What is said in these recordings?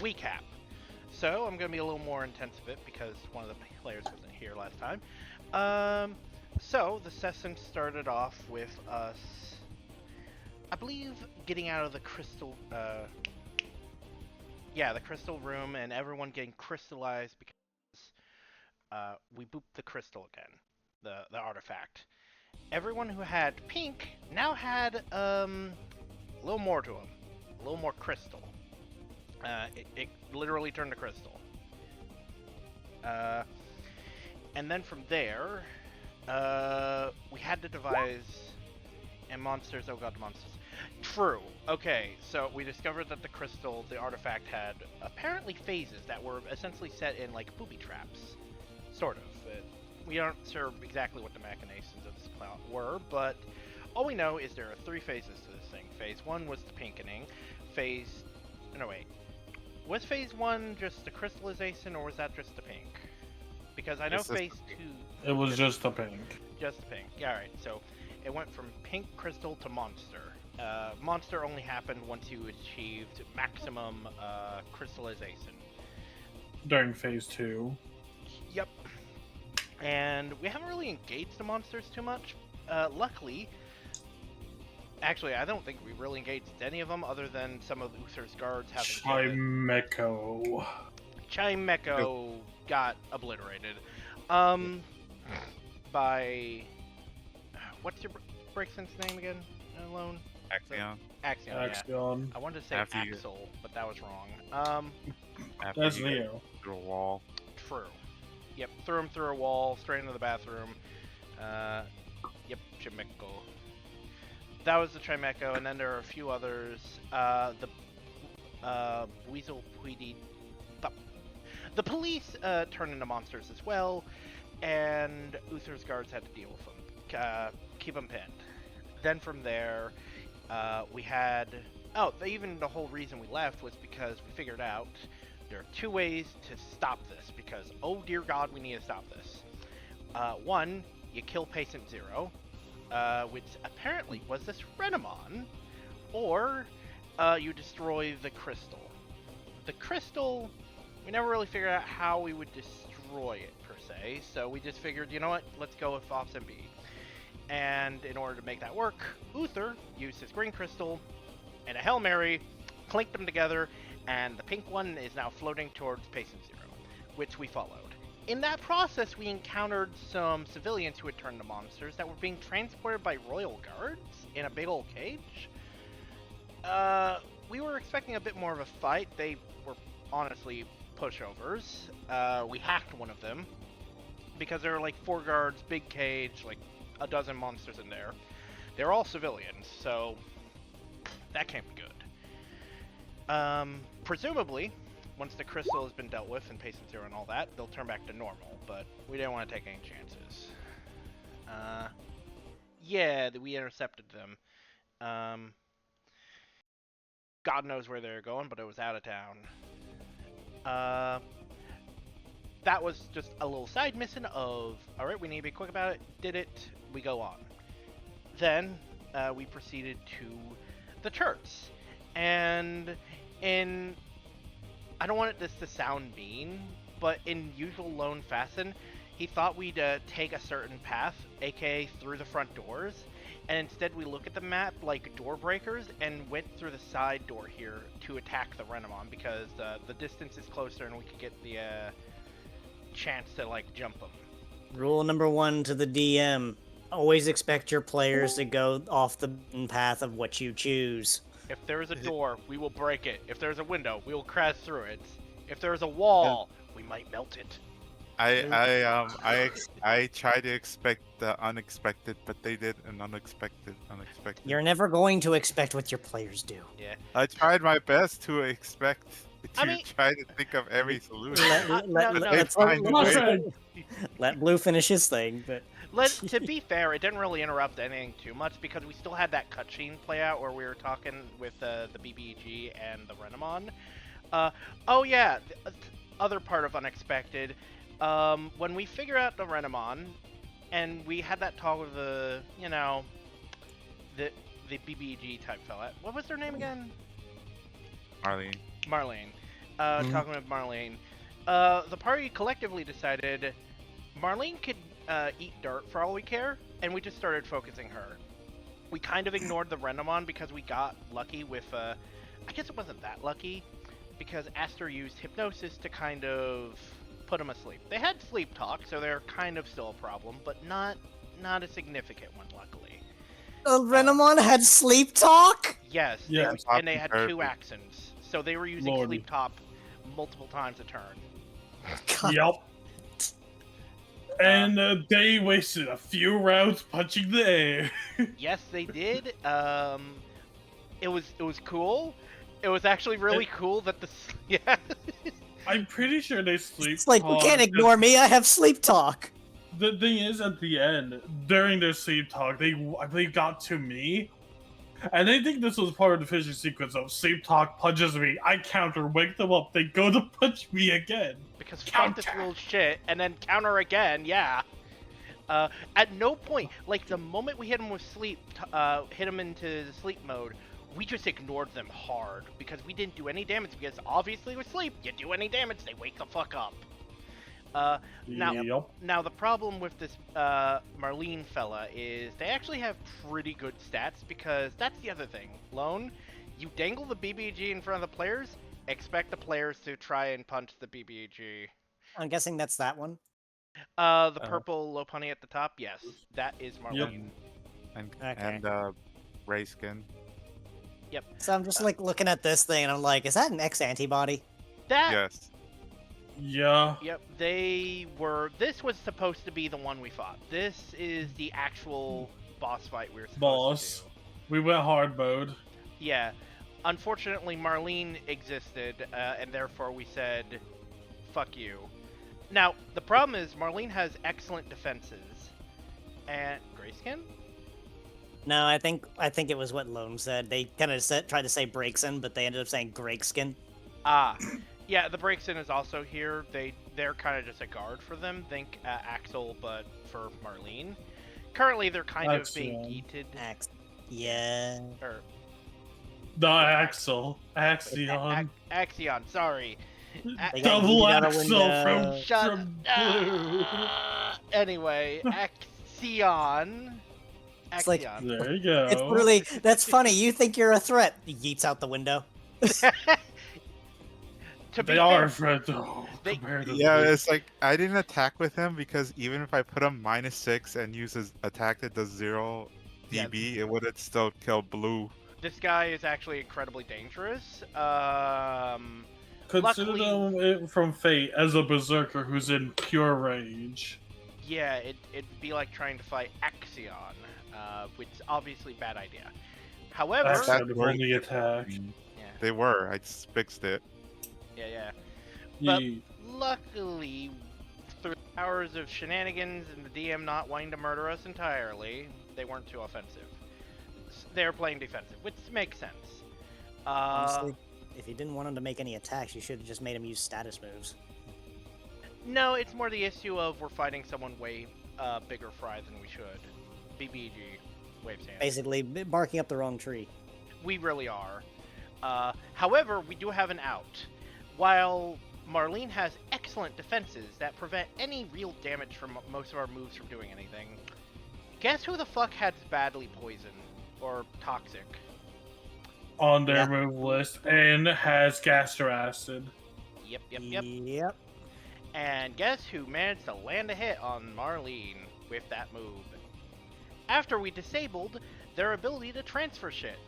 recap. So I'm going to be a little more intense of it because one of the players wasn't here last time. So the session started off with us, I believe, getting out of the crystal, the crystal room, and everyone getting crystallized because we booped the crystal again, the artifact. Everyone who had pink now had a little more to them, a little more crystal. It literally turned to crystal. And then from there, we had to devise, and monsters, oh god, the monsters. True. Okay, so we discovered that the crystal, the artifact, had apparently phases that were essentially set in like booby traps. Sort of. We aren't sure exactly what the machinations of this cloud were, but all we know is there are 3 phases to this thing. Phase 1 was the pinkening. Was phase 1 just the crystallization, or was that just the pink? Because I know phase 2... It was just the pink. Just the pink. Yeah, alright, so it went from pink crystal to monster. Monster only happened once you achieved maximum crystallization. During phase 2. Yep. And we haven't really engaged the monsters too much. Luckily, actually, I don't think we really engaged any of them other than some of Uther's guards having... Chimecho got obliterated. By... What's your Brixton's name again? Alone? Axion. Axion, yeah. I wanted to say Axel, but that was wrong. That's Leo. Through a wall. True. Yep, threw him through a wall, straight into the bathroom. Yep, Chimecho. That was the Chimecho, and then there are a few others. The Weasel Tweedy. The police turned into monsters as well, and Uther's guards had to deal with them, keep them pinned. Then from there, we had... Oh, even the whole reason we left was because we figured out there are 2 ways to stop this, because, oh dear god, we need to stop this. One, you kill Patient Zero, which apparently was this Renamon, or you destroy the crystal. The crystal, we never really figured out how we would destroy it, per se, so we just figured, you know what, let's go with option B. And in order to make that work, Uther used his green crystal and a Hail Mary, clinked them together, and the pink one is now floating towards Patient Zero, which we followed. In that process, we encountered some civilians who had turned to monsters that were being transported by royal guards in a big old cage. We were expecting a bit more of a fight. They were honestly pushovers. We hacked one of them because there were like 4 guards, big cage, like a dozen monsters in there. They're all civilians, so that can't be good. Presumably, once the crystal has been dealt with and Patient Zero and all that, they'll turn back to normal, but we didn't want to take any chances. Yeah, we intercepted them. God knows where they're going, but it was out of town. That was just a little side mission of, alright, we need to be quick about it, did it, we go on. Then, we proceeded to the church. And I don't want this to sound mean, but in usual lone fashion, he thought we'd take a certain path, aka through the front doors, and instead we look at the map like door breakers and went through the side door here to attack the Renamon because the distance is closer and we could get the chance to like jump them. Rule number 1 to the DM: always expect your players to go off the path of what you choose. If there is a door, we will break it. If there's a window, we will crash through it. If there's a wall, we might melt it. I try to expect the unexpected, but they did an unexpected. You're never going to expect what your players do. Yeah. I tried my best to expect. Try to think of every solution. Let Blue finish his thing, but... To be fair, it didn't really interrupt anything too much because we still had that cutscene play out where we were talking with the BBG and the Renamon. Oh yeah, the other part of unexpected. When we figure out the Renamon, and we had that talk with the BBG type fella. What was their name again? Marlene. talking with Marlene. The party collectively decided Marlene could eat dirt for all we care, and we just started focusing her. We kind of ignored the Renamon because we got lucky with, I guess it wasn't that lucky, because Aster used hypnosis to kind of put him asleep. They had sleep talk, so they're kind of still a problem, but not a significant one, luckily. Renamon had sleep talk? Yes, Yeah. and they had 2 accents, so they were using Lordy. sleep talk multiple times a turn. God. Yup. And they wasted a few rounds punching the air. Yes, they did. It was cool. It was actually really cool that the yeah. I'm pretty sure they sleep. It's like, we talk. can't ignore me, I have sleep talk. The thing is, at the end, during their sleep talk, I believe got to me. And I think this was part of the fishing sequence of sleep talk punches me, I counter, wake them up, they go to punch me again. Because fuck this little shit, and then counter again, yeah. At no point, like the moment we hit him with sleep, hit him into the sleep mode, we just ignored them hard because we didn't do any damage. Because obviously with sleep, you do any damage, they wake the fuck up. Now the problem with this Marlene fella is they actually have pretty good stats, because that's the other thing. Lone, you dangle the BBG in front of the players, expect the players to try and punch the BBG. I'm guessing that's that one. The purple low punny at the top, yes, that is Marlene. And Ray Skin. Yep. So I'm just like looking at this thing and I'm like, is that an X antibody? That. Yes. Yeah. Yep. They were. This was supposed to be the one we fought. This is the actual boss fight we were supposed to do. We went hard mode. Yeah. Unfortunately, Marlene existed, and therefore we said, "Fuck you." Now the problem is Marlene has excellent defenses, and Grayskin. No, I think it was what Lone said. They kind of tried to say Breaksin, but they ended up saying Gregskin. Ah, yeah. The Breaksin is also here. They're kind of just a guard for them. Think Axel, but for Marlene. Currently, they're kind of being yeeted. Yeah. Or Not Axel. Axion. Axion. Sorry. Double Axel Shut from Blue. Anyway, Axion. It's like, there you go. It's literally, that's funny. You think you're a threat. He yeets out the window. They are a threat, though. Yeah, it's like I didn't attack with him because even if I put him -6 and use his attack that does 0 DB, it would have still killed Blue. This guy is actually incredibly dangerous. Consider him from Fate as a berserker who's in pure rage. Yeah, it'd be like trying to fight Axion, which is obviously a bad idea. However, That's the only attack. Yeah. They were. I just fixed it. Yeah. But luckily, through hours of shenanigans and the DM not wanting to murder us entirely, they weren't too offensive. They're playing defensive, which makes sense. Honestly, if you didn't want him to make any attacks, you should have just made him use status moves. No, it's more the issue of we're fighting someone way bigger fry than we should. BBG, waves hand. Basically, barking up the wrong tree. We really are. However, we do have an out. While Marlene has excellent defenses that prevent any real damage from most of our moves from doing anything, guess who the fuck has badly poison or toxic? On their move list and has Gaster Acid. Yep. And guess who managed to land a hit on Marlene with that move? After we disabled their ability to transfer shit.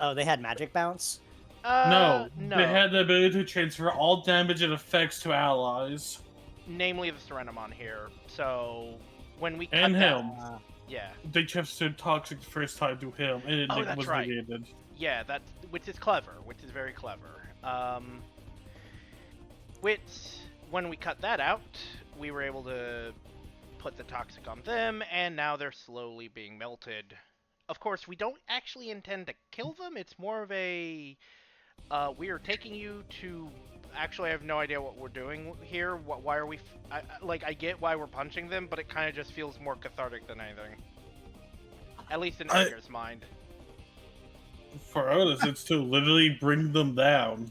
Oh, they had magic bounce? No. They had the ability to transfer all damage and effects to allies. Namely the Serenamon here. So, when we cut and him. Yeah. They transferred Toxic the first time to him, and it was negated. Yeah, which is clever, which is very clever. Which, when we cut that out, we were able to put the Toxic on them, and now they're slowly being melted. Of course, we don't actually intend to kill them. It's more of a, we are taking you to... Actually, I have no idea what we're doing here. Why are we... I get why we're punching them, but it kind of just feels more cathartic than anything. At least in Edgar's mind. For us, it's to literally bring them down.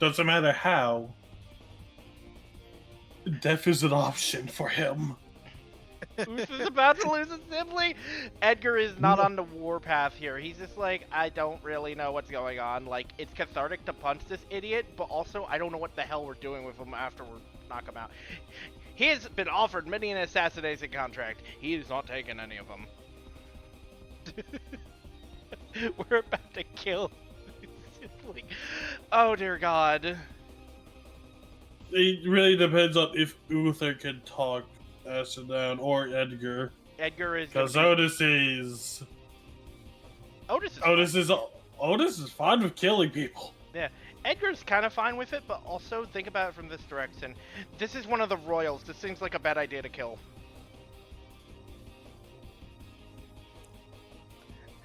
doesn't matter how, death is an option for him. Uth is about to lose it simply. Edgar is not on the warpath here. He's just like, I don't really know what's going on. Like, it's cathartic to punch this idiot, but also I don't know what the hell we're doing with him after we knock him out. He has been offered many an assassination contract. He is not taking any of them. We're about to kill simply. Oh dear God. It really depends on if Uther can talk Acid down or Edgar. Edgar is Because gonna be... Otis is fine with killing people. Yeah, Edgar's kind of fine with it, but also think about it from this direction. This is one of the royals. This seems like a bad idea to kill.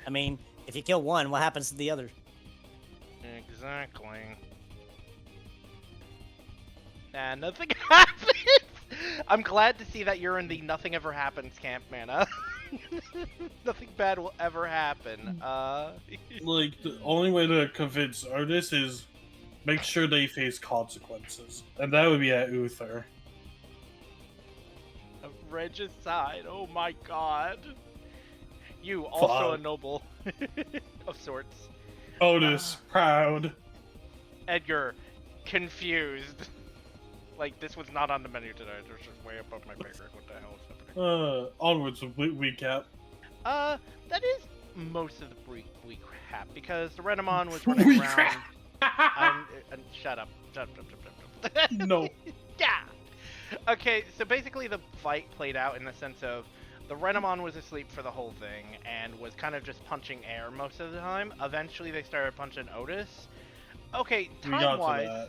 I mean, if you kill one, what happens to the others? Exactly. Nah, nothing happens! I'm glad to see that you're in the nothing ever happens camp, Mana. Nothing bad will ever happen. Like, the only way to convince Otis is make sure they face consequences. And that would be at Uther. A regicide, oh my god. You, also a noble of sorts. Otis, proud. Edgar, confused. Like, this was not on the menu today. It was just way above my pay grade. What the hell is happening? Onwards with recap. That is most of the recap, because the Renamon was running around. Shut up. Shut up. No. Yeah. Okay, so basically the fight played out in the sense of the Renamon was asleep for the whole thing and was kind of just punching air most of the time. Eventually they started punching Otis. Okay, time-wise,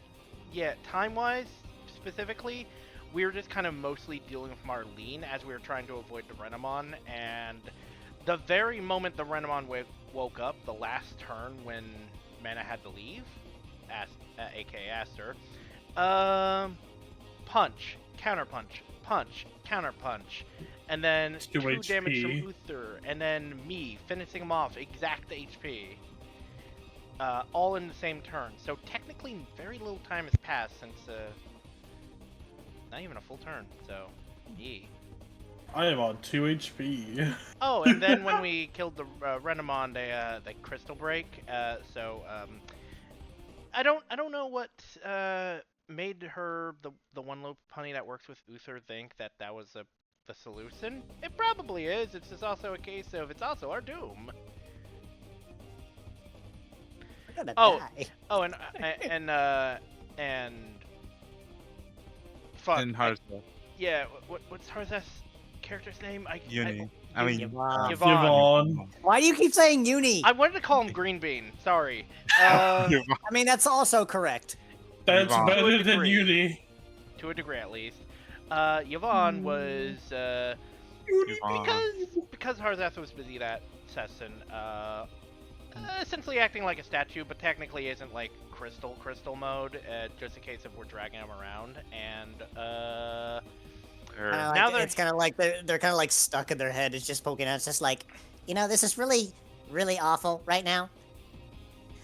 specifically, we were just kind of mostly dealing with Marlene as we were trying to avoid the Renamon, and the very moment the Renamon woke up, the last turn when Mana had to leave, aka Aster, punch, counterpunch, punch, counterpunch, and then 2 damage from Uther, and then me finishing him off, exact HP. All in the same turn. So technically very little time has passed since, not even a full turn, so, yee. I am on 2 HP. Oh, and then when we killed the Renamon, they crystal break, so, I don't know what, made her, the one little punny that works with Uther, think that that was the solution. It probably is, it's just also a case of, it's also our doom. Oh, and fuck. And Harzeth. Yeah, what's Harzeth's character's name? Yevon. Yevon. Why do you keep saying Uni? I wanted to call him Green Bean. Sorry. I mean, that's also correct. That's Yevon. better than Uni. To a degree, at least. Yevon was because Harzeth was busy at Sesson. Essentially acting like a statue, but technically isn't like crystal mode, just in case if we're dragging him around, and now it's kind of like they're kind of like stuck in their head. It's just poking out. It's just like, you know, this is really, really awful right now.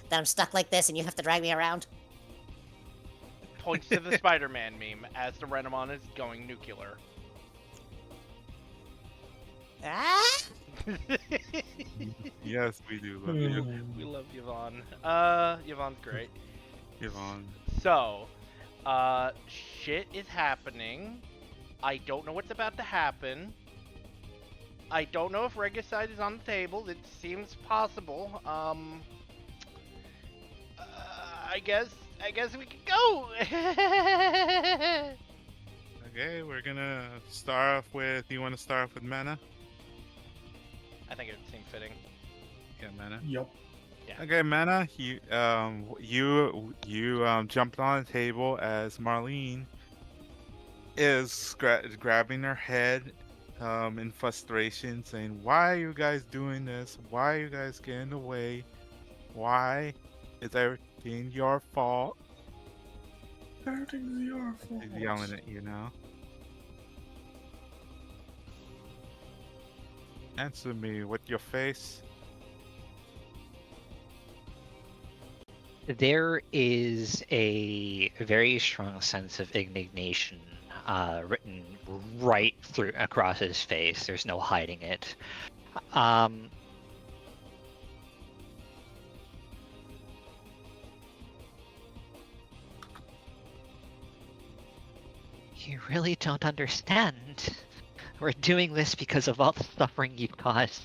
That I'm stuck like this and you have to drag me around. Points to the Spider-Man meme as the Renamon is going nuclear. Ah! Yes, we do love you. We love Yevon. Yevon's great. Yevon. So, shit is happening. I don't know what's about to happen. I don't know if Regicide is on the table. It seems possible. I guess we can go. Okay, we're gonna start off with. You want to start off with Mana? I think it would seem fitting. Yeah, Mana. Yep. Yeah. Okay, Mana. You jumped on the table as Marlene is grabbing her head in frustration, saying, "Why are you guys doing this? Why are you guys getting away? Why is everything your fault?" Everything's your fault. She's yelling at you now. Answer me with your face. There is a very strong sense of indignation written right through across his face. There's no hiding it. You really don't understand. We're doing this because of all the suffering you've caused,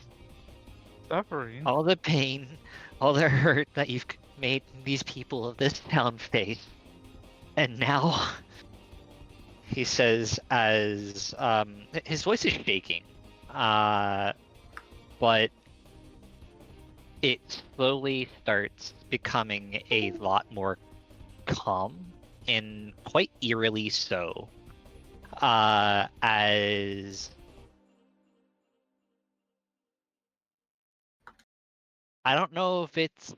Suffering. all the pain, all the hurt that you've made these people of this town face. And now, he says, as his voice is shaking, but it slowly starts becoming a lot more calm, and quite eerily so. As I don't know if it's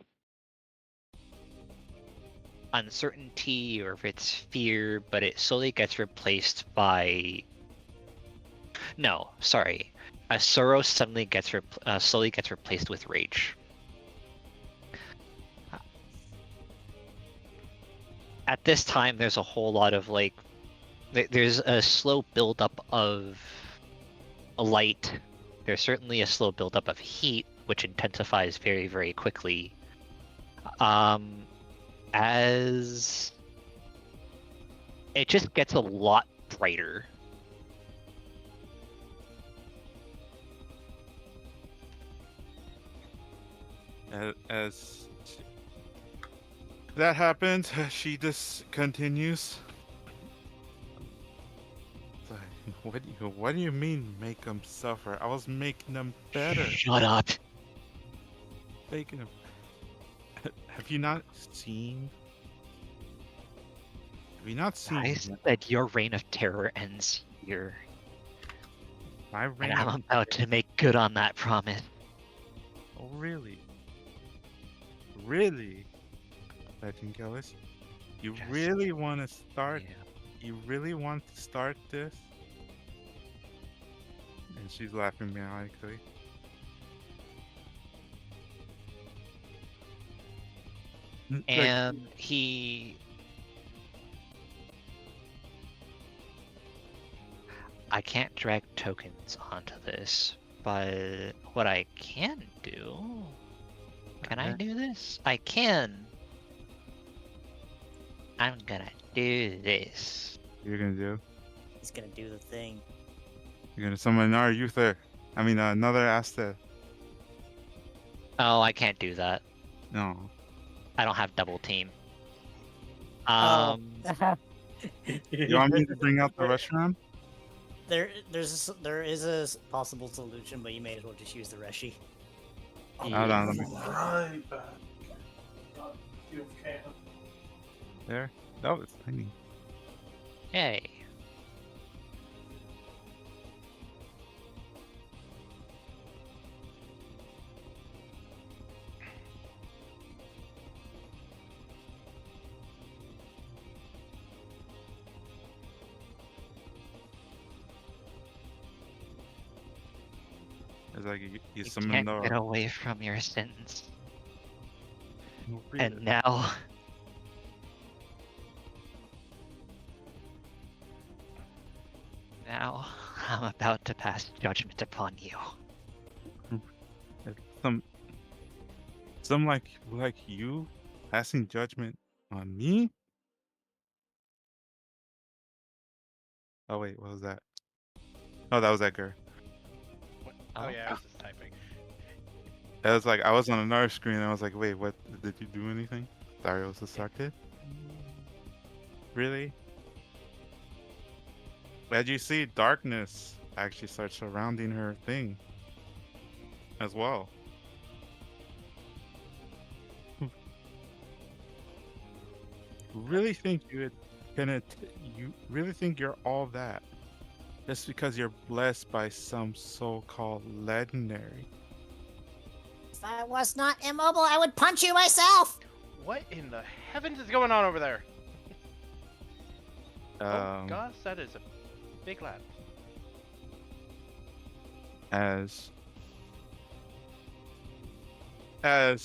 uncertainty or if it's fear, but it slowly gets replaced by. No, sorry. Sorrow suddenly slowly gets replaced with rage. At this time, there's a whole lot of there's a slow buildup of light. There's certainly a slow buildup of heat, which intensifies very, very quickly. As it just gets a lot brighter. As that happens, she just continues. It's like, what do you mean make them suffer? I was making them better. Shut up. Making them. Have you not seen? Have you not seen? I said your reign of terror ends here, My reign and I'm of about to make good on that promise. Oh, really? Really? Legend Gillis? You Just- really want to start? Yeah. You really want to start this? And she's laughing maniacally. And he... I can't drag tokens onto this, but what I can do... Can I do this? I can! I'm gonna do this. You're gonna do? He's gonna do the thing. You're gonna summon another Uther. I mean, another Asta. Oh, I can't do that. No. I don't have double team. Oh. You want me to bring out the restaurant? there is a possible solution, but you may as well just use the Reshi. Hold on, let me- Right back. You can. There. Oh, it's tiny. Yay. It's like you You summon can't the. get away from your sins. Really? And now... Now, I'm about to pass judgment upon you. Some like you passing judgment on me? Oh wait, what was that? Oh, that was Edgar. What? Oh. Oh yeah, I was just typing. It was like I was on another screen and I was like, wait, what? Did you do anything? Sorry, I was distracted. Really? As you see, darkness actually starts surrounding her thing as well. Really think you you really think you're all that just because you're blessed by some so-called legendary? If I was not immobile, I would punch you myself. What in the heavens is going on over there? Oh gosh, that is a big lad. As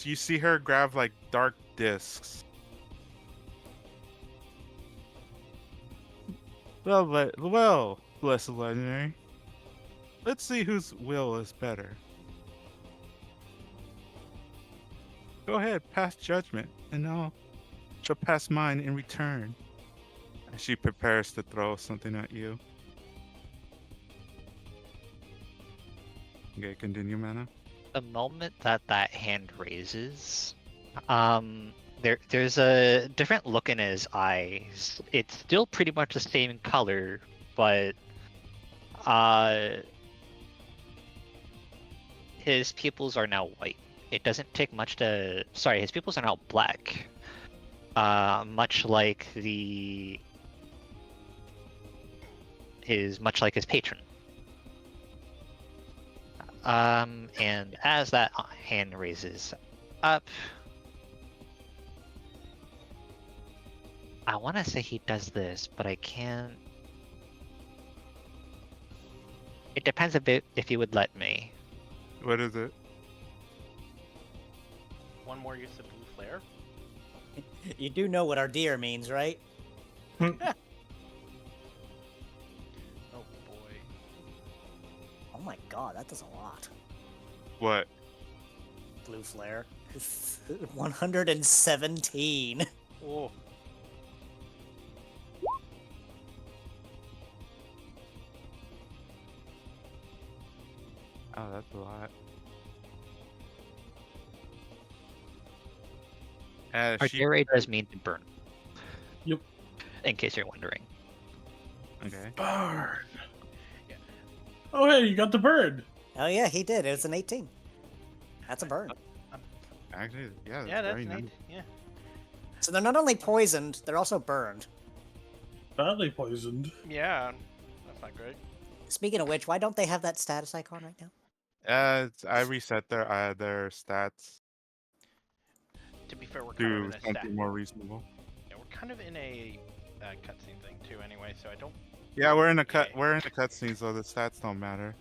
you see her grab like dark discs Well, blessed legendary. Let's see whose will is better. Go ahead, pass judgment, and I'll shall pass mine in return. As she prepares to throw something at you. Okay, continue, Mana. The moment that that hand raises, there's a different look in his eyes. It's still pretty much the same color, but his pupils are now white. It doesn't take much to. Sorry, his pupils are now black. Much like his patron. And as that hand raises up, I want to say he does this, but I can't. It depends a bit if you would let me. What is it? One more use of blue flare. You do know what our deer means, right? Oh boy. Oh my god, that does a lot. What? Blue flare. 117. Oh. Oh, that's a lot. Artillery does mean to burn. Yep. In case you're wondering. Okay. Burn. Yeah. Oh, hey, you got the bird. Oh yeah, he did. It was an 18. That's a burn. Actually, yeah. Yeah, that's very neat. nice. Yeah. So they're not only poisoned, they're also burned. Badly poisoned. Yeah. That's not great. Speaking of which, why don't they have that status icon right now? I reset their stats To be fair, we're kind of to in a something stat. more reasonable. Yeah, we're kind of in a cutscene thing too, anyway. So I don't. Yeah, we're in a cut. Yeah. We're in a cutscene, so the stats don't matter.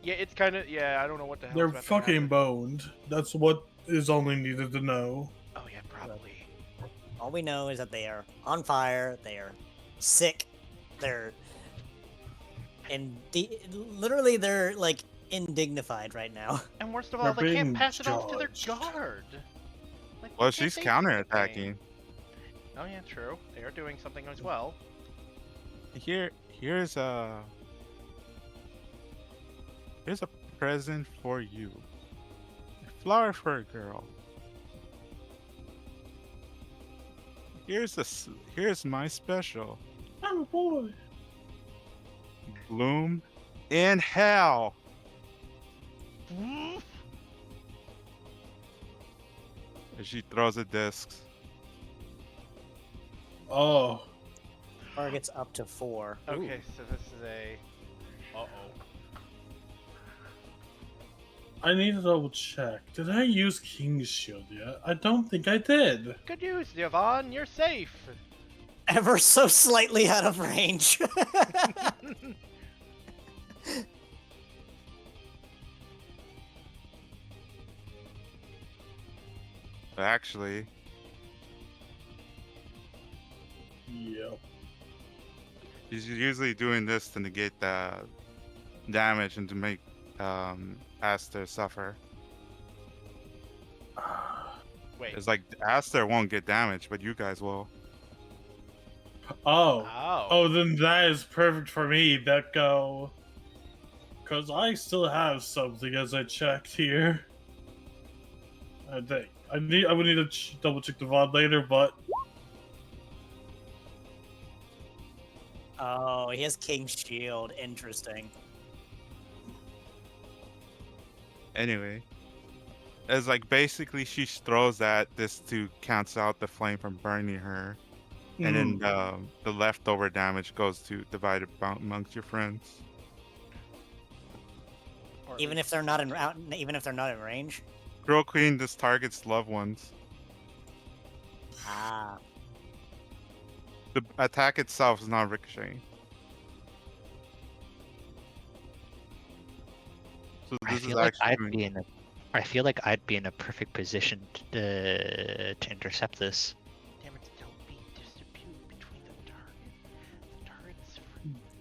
Yeah, it's kind of. Yeah, I don't know what the hell. They're fucking boned. That's what is only needed to know. Oh yeah, probably. All we know is that they are on fire, they are sick, they're literally they're like indignified right now. And worst of all, They're they can't being pass it off to their judged. guard. Like, Well, why can't she's they do counterattacking. something? Oh yeah, true. They are doing something as well. Here's a present for you. A flower for a girl. Here's my special. Oh boy. Bloom in hell. As she throws a disc. Oh. Targets up to 4. Ooh. Okay, so this is a. Uh oh. I need to double check. Did I use King's Shield yet? I don't think I did. Good news, Yvonne. You're safe. Ever so slightly out of range. But actually, Yep. she's usually doing this to negate the damage and to make Aster suffer. Wait. It's like Aster won't get damage, but you guys will. Oh. Oh. Oh, then that is perfect for me. That go. Because I still have something as I checked here. I think. I would need to double check the VOD later, but. Oh, he has King's Shield. Interesting. Anyway, it's like basically she throws this to cancel out the flame from burning her, and then the leftover damage goes to divide it amongst your friends. Or at Even least- if they're not in even if they're not in range. Girl Queen just targets loved ones. Ah. The attack itself is not ricocheting. So I this is feel like actually doing- I feel like I'd be in a perfect position to intercept this. Damage don't be distributed between the target. The target is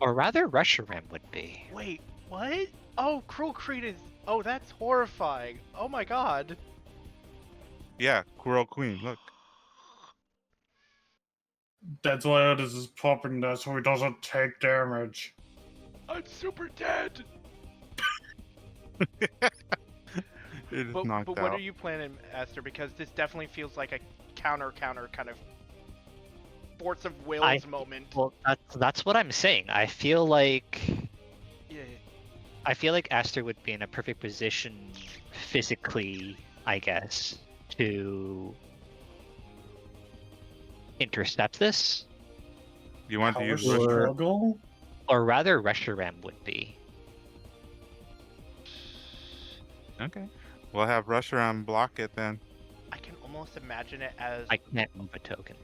Or rather, Reshiram would be. Wait, what? Oh, Cruel Creed is. Oh, that's horrifying. Oh my god. Yeah, Squirrel Queen. Look. That's why Otis is popping that so he doesn't take damage. I'm super dead. It is knocked But out. what are you planning, Esther? Because this definitely feels like a counter kind of force of wills moment. Well, that's what I'm saying. I feel like Yeah. Aster would be in a perfect position physically, I guess, to intercept this. You want to Power use Or- struggle? Or rather, Reshiram would be. Okay. We'll have Reshiram block it then. I can almost imagine it as I can't move a token.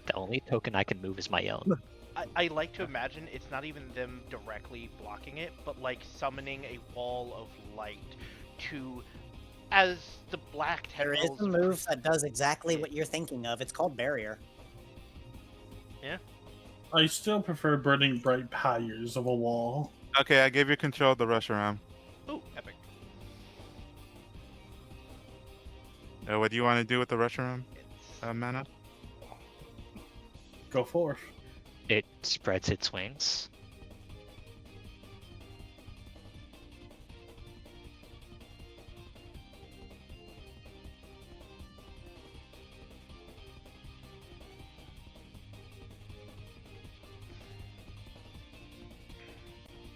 The only token I can move is my own. I like to imagine it's not even them directly blocking it, but like summoning a wall of light to, as the black There is tendrils. a move that does exactly what you're thinking of. It's called Barrier. I still prefer burning bright pyres of a wall. Okay, I gave you control of the Reshiram. Ooh, epic! What do you want to do with the Reshiram, It's, mana? Go forth. It spreads its wings.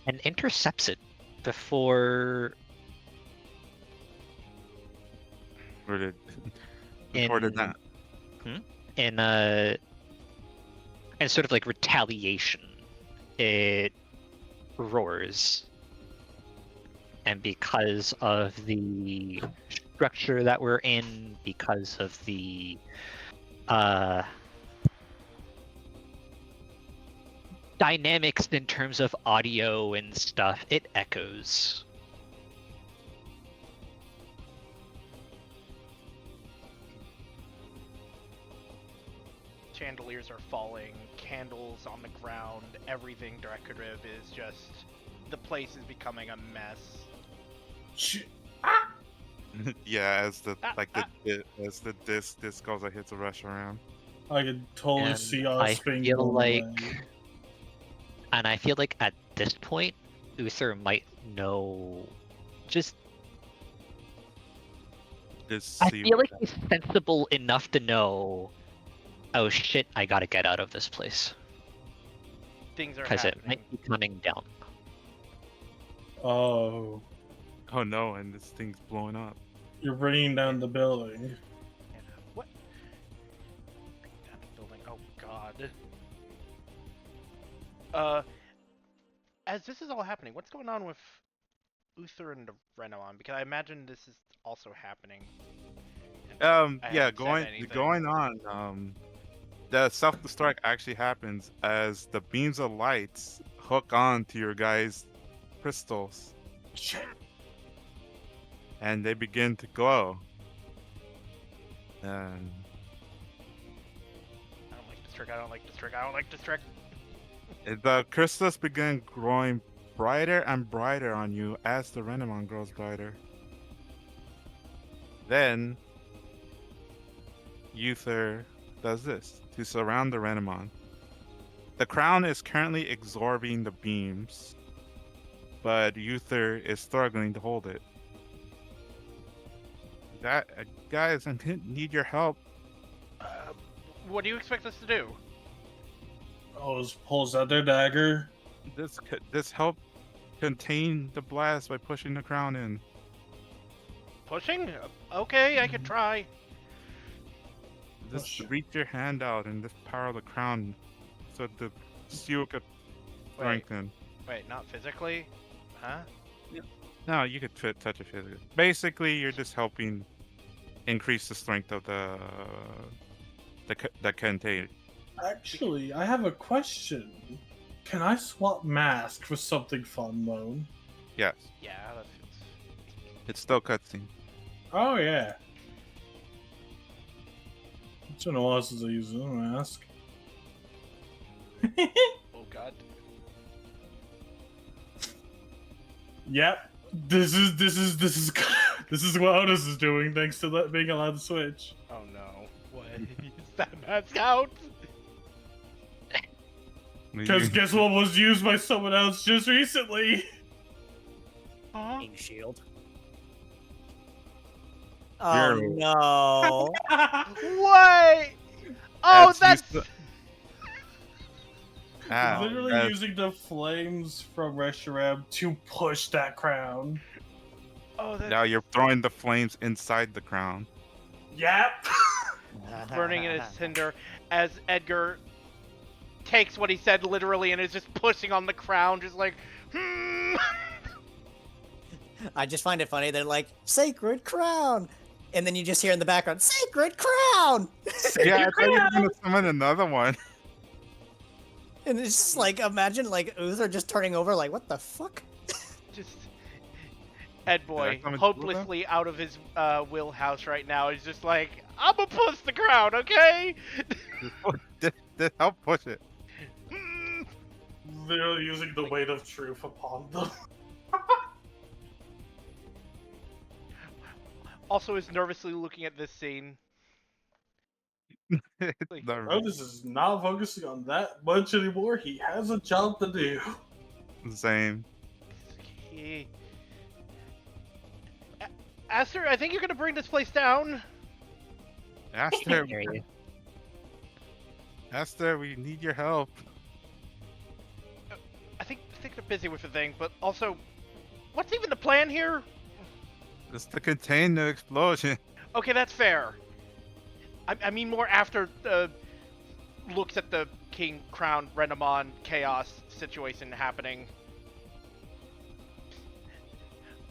And intercepts it before Or did before did that? in sort of like retaliation, it roars. And because of the structure that we're in, because of the dynamics in terms of audio and stuff, it echoes. chandeliers are falling, candles on the ground, everything decorative is just. The place is becoming a mess. Yeah, as the as the disc goes, it hits a Reshiram. I could totally And see I us being feel blown like, away. and I feel like at this point, Uther might know. Just, Just I see feel what like he's sensible enough to know. Oh shit! I gotta get out of this place Things are because it happening. might be coming down. Oh, Oh no, and this thing's blowing up. you're bringing down the building. And, what? Down the building. Oh god. As this is all happening, what's going on with Uther and the Renawan? Because I imagine this is also happening. And I Yeah, haven't said anything. going on. The self-destruct actually happens as the beams of lights hook on to your guys' crystals, and they begin to glow. And I don't like this trick. I don't like this trick. I don't like this trick. the crystals begin growing brighter and brighter on you as the Renamon grows brighter. Then Uther does this to surround the Renamon. The crown is currently absorbing the beams, but Uther is struggling to hold it. Guys, I need your help. What do you expect us to do? Oz pulls out their dagger. This help contain the blast by pushing the crown in. Pushing? Okay, I could try. Just Push. reach your hand out and just power the crown so the seal could strengthen. Wait, not physically? Huh? No, you could touch it physically. Basically, you're just helping increase the strength of the container. Actually, I have a question. Can I swap mask for something fun though? Yes, Yeah, that feels. it's still cutscene. Oh yeah. It's been a while since I used a mask. Oh god. Yep. This is this is what Otis is doing thanks to that being allowed to switch. Oh no. What? Is that mask out? Because guess what was used by someone else just recently? Huh? King shield. Oh Zero. no. What? Oh, that's... Ah, Literally that's- using the flames from Reshiram to push that crown. Oh, that's now you're throwing the flames inside the crown. Yep. burning in a cinder as Edgar takes what he said literally and is just pushing on the crown, just like, I just find it funny. They're like, sacred crown. And then you just hear in the background, sacred crown. Yeah, I thought you were gonna summon another one. And it's just like, imagine like Uther just turning over like, what the fuck? just Ed Boy, summon hopelessly out of his wheelhouse right now. He's just like, I'm gonna push the crown, okay? Just help push it. Literally using the weight of truth upon them. Also is nervously looking at this scene. It's not Otis is not focusing on that much anymore. He has a job to do. the same. Aster, I think you're gonna bring this place down. Aster, Hear you. Aster, we need your help. I think they're busy with the thing, but also, what's even the plan here? Just to contain the explosion. Okay, that's fair. I mean more after looks at the King Crown Renamon chaos situation happening.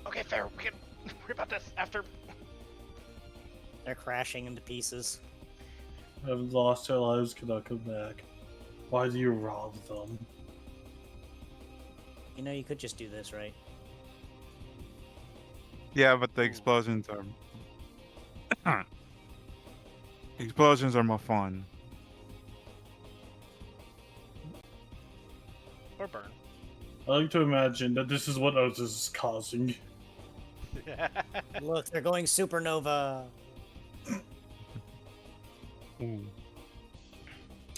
Okay, fair. We can worry about this after. They're crashing into pieces. Have lost their lives, cannot come back. Why do you rob them? You know, you could just do this, right? Yeah, but the explosions are. Explosions are more fun. Or burn. I like to imagine that this is what Otis is causing. Look, they're going supernova. Ooh.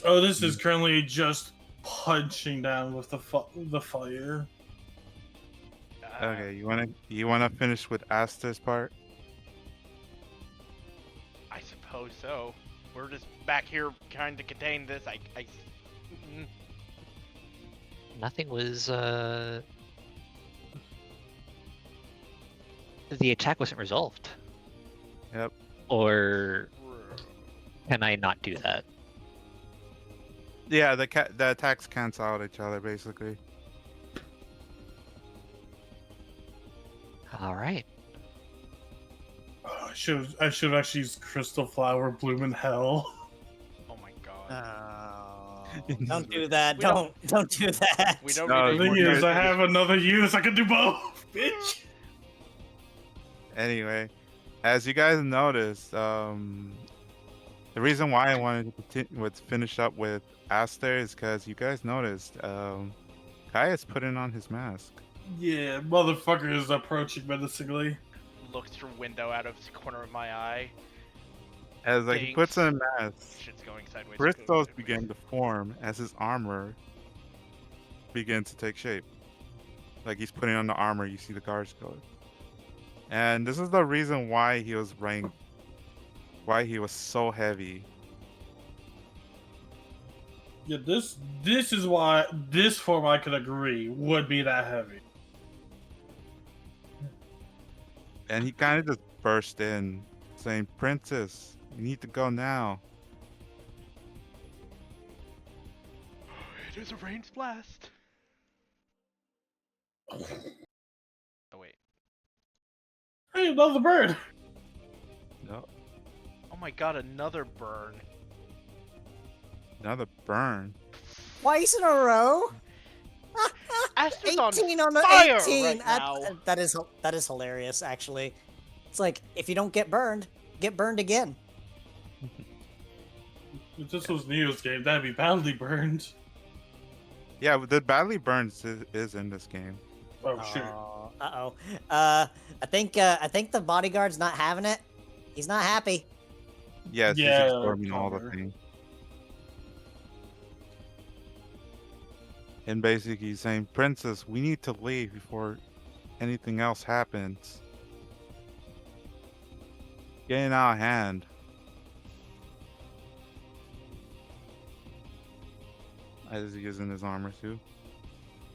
Otis is currently just punching down with the fire. Okay, you wanna finish with Aster's part? I suppose so. We're just back here trying to contain this. Nothing was. The attack wasn't resolved. Yep. Or can I not do that? Yeah, the attacks cancel out each other basically. All right. I should have actually used Crystal Flower Bloom in Hell. Oh my god. Oh, don't do that. We Don't do that. We don't No, need The any thing more is, I characters. have another use. I can do both, bitch. Anyway, as you guys noticed, the reason why I wanted to finish up with Aster is because you guys noticed, Kaia's putting on his mask. Yeah, motherfucker is approaching menacingly. Looks through window out of the corner of my eye. As like he puts on a mask, Shit's going sideways. crystals begin to form as his armor begins to take shape. Like he's putting on the armor, you see the guards go. And this is the reason why he was ranked, why he was so heavy. Yeah, this is why this form I could agree would be that heavy. And he kind of just burst in, saying, "Princess, you need to go now." It is a ranged blast. Oh wait. Hey, another bird. No, Oh my god, another burn. another burn. Twice in a row. Aster's on 18 on the fire 18. right now. That is hilarious, actually. It's like if you don't get burned again. If this was Neo's game, that'd be badly burned. Yeah, the badly burns is in this game. Oh shit. Uh-oh. I think the bodyguard's not having it. He's not happy. Yes, he's Yeah, absorbing all the cover. pain. And basically he's saying, Princess, we need to leave before anything else happens. Getting out of hand. As he is in his armor too.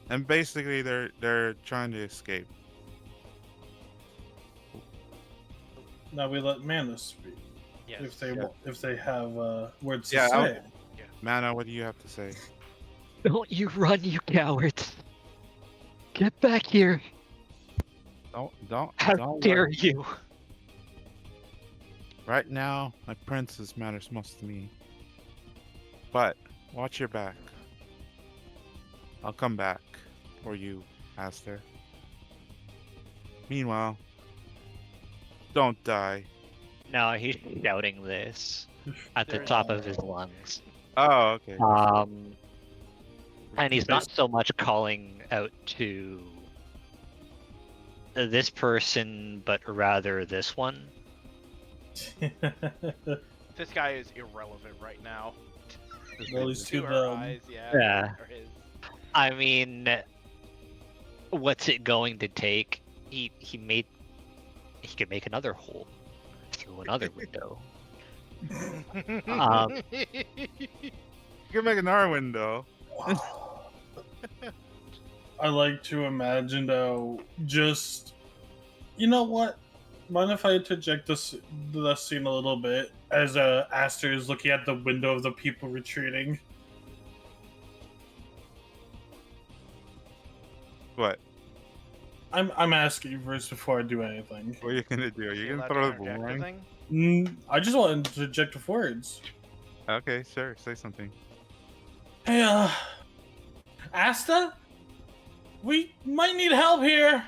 And basically they're trying to escape. Now we let Mana speak. Yes. If they have words to Yeah, say. Mana, what do you have to say? Don't you run, you cowards! Get back here! Don't How dare you! Right now, my princess matters most to me. But watch your back. I'll come back for you, Aster. Meanwhile, don't die. No, he's shouting this at the top of his lungs. Oh, okay. And he's not so much calling out to this person, but rather this one. This guy is irrelevant right now. Well, he's To to our them. eyes, yeah. Yeah. or his. I mean, what's it going to take? He could make another hole through another window. Um, You can make another window. I like to imagine though, just you know what? Mind if I interject the scene a little bit as Aster is looking at the window of the people retreating? What? I'm asking first before I do anything. What are you gonna do? Are you allowed gonna to throw the interject, I boomerang? think? I just want to interject with words. Okay, sure. Say something. Hey, Asta? We might need help here.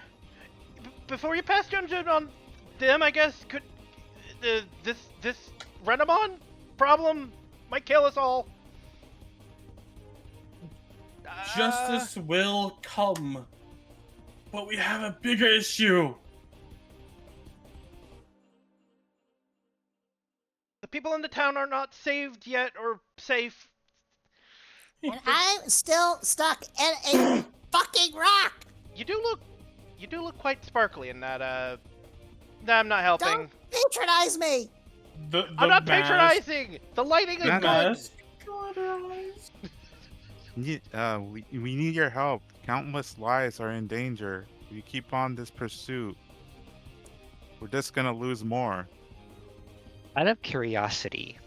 Before you pass judgment on them, I guess could this Renamon problem might kill us all. Justice will come. But we have a bigger issue. The people in the town are not saved yet or safe. And I'm still stuck in a fucking rock. You do look quite sparkly in that. Nah, I'm not helping. Don't patronize me. I'm not mask- patronizing. The lighting is Nah, good. mask. We need your help. Countless lives are in danger. If you keep on this pursuit, we're just gonna lose more. out of curiosity,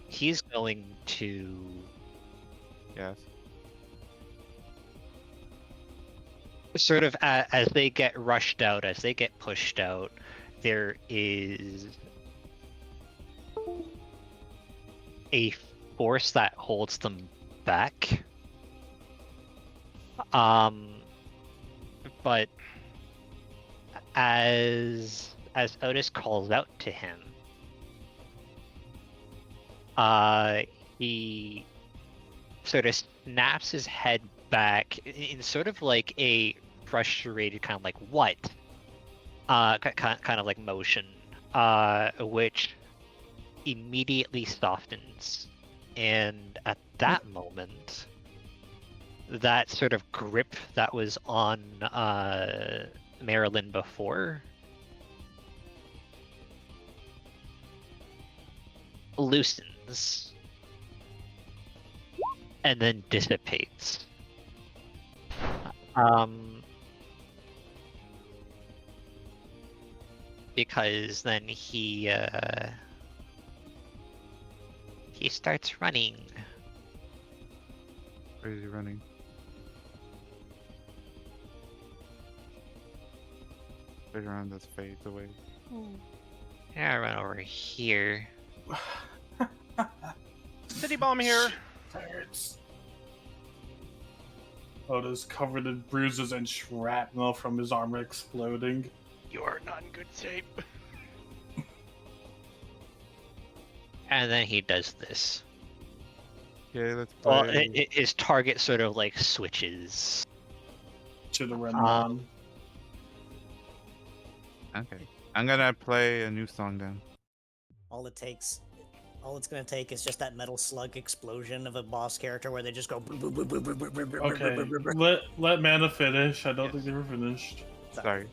he's going to Yes. sort of as they get rushed out, as they get pushed out, there is a force that holds them back. But as Otis calls out to him, he sort of snaps his head back in sort of like a frustrated kind of like what kind of like motion, which immediately softens, and at that moment that sort of grip that was on Marilyn before loosens and then dissipates. Because then he starts running. Where is he running? Right around this fades away. Yeah, I run over here. City bomb here. Hurts. Otis covered in bruises and shrapnel from his armor exploding. You are not in good shape. And then he does this. Okay, let's Well, play. his target sort of like switches. To the red Um, one. Okay, I'm gonna play a new song then. All it's gonna take is just that metal slug explosion of a boss character where they just go. Okay, let Mana finish. I don't think they were finished. Sorry.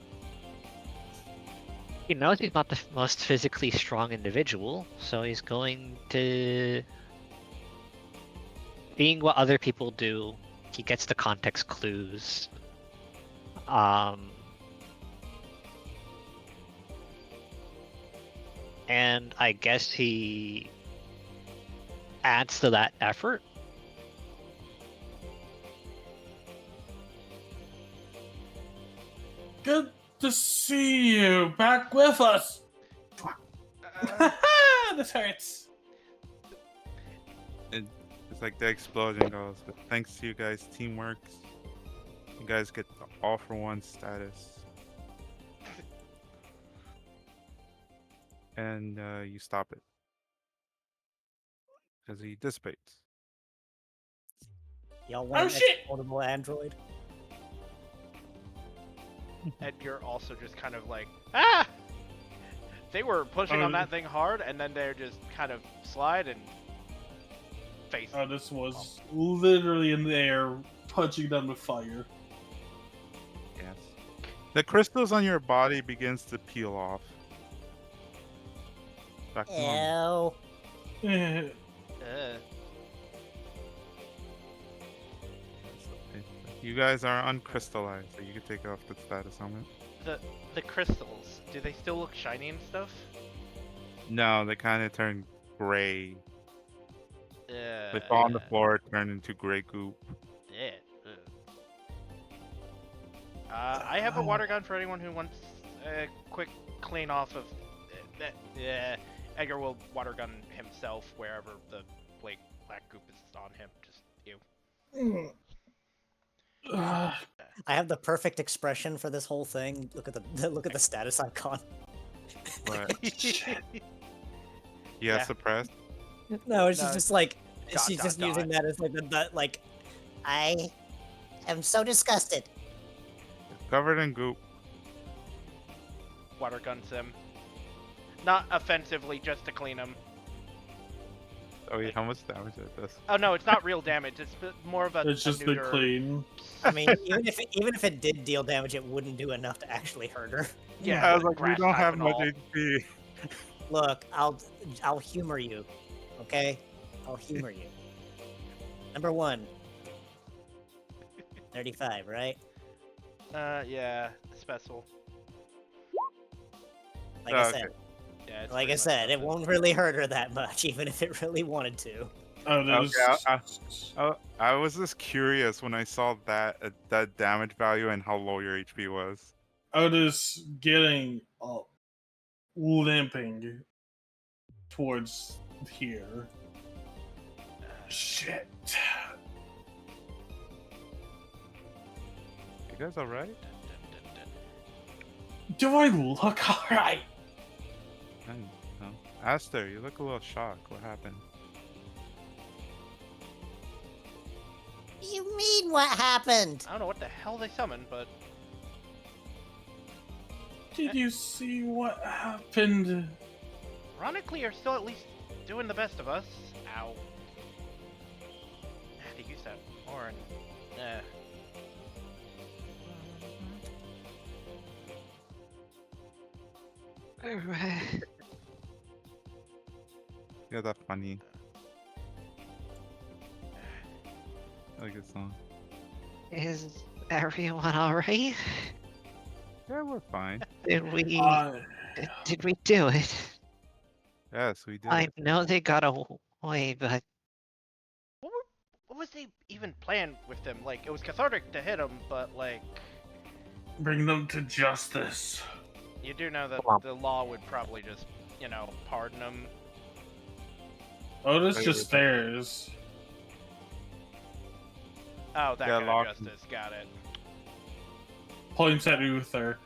He knows he's not the most physically strong individual, so he's going to. Being what other people do, he gets the context clues. And I guess he adds to that effort. Good to see you back with us. This hurts. It's like the explosion goes, but thanks to you guys' teamwork, you guys get the all for one status. And you stop it. Because he dissipates. Y'all want an shit! explodable android? And you're also just kind of like, ah! They were pushing on Oh. that thing hard, and then they're just kind of slide and face. This was literally in the air, punching them with fire. Yes. The crystals on your body begins to peel off. Back to normal. Ew. Eh, You guys are uncrystallized, so you can take off the status helmet. The crystals, do they still look shiny and stuff? No, they kind of turn gray. Yeah. They fall on the floor, turn into gray goop. Yeah. I have a water gun for anyone who wants a quick clean off of that. Yeah. Edgar will water gun himself wherever the black goop is on him. Just you. uh, I have the perfect expression for this whole thing. Look at the status icon. But shit. yeah, suppressed. No, it's No, just like dot, she's dot, just using dot. that as like the like. I am so disgusted. Covered in goop. Water guns him. Not offensively, just to clean him. Oh yeah, how much damage it does? Oh no, it's not real damage. It's more of a. It's just the neuter. clean. I mean, even if it did deal damage, it wouldn't do enough to actually hurt her. Yeah, I was the like, we grass don't type have and much all. HP. Look, I'll humor you, okay? I'll humor you. Number 1. 35, right? Yeah, special. Like Oh, I okay. said, Yeah. It's like I pretty much said, it special. won't really hurt her that much, even if it really wanted to. Oh, there's. Okay, I was just curious when I saw that damage value and how low your HP was. Otis getting up, limping towards here. Shit. You guys alright? Do I look alright? No. Aster, you look a little shocked. What happened? You mean what happened? I don't know what the hell they summoned, but Did you see what happened? ironically, you're still at least doing the best of us. Ow. I had to use that more and. Yeah, that's funny. I like this song. Is everyone alright? Yeah, we're fine. Did we do it? Yes, we did. I know they got away, but What was they even playing with them? Like, it was cathartic to hit them, but like, bring them to justice. you do know that the law would probably just, pardon them. Otis Wait, just wait. stares. Oh, that Yeah, kind lock of justice. Got it. Points at Uther.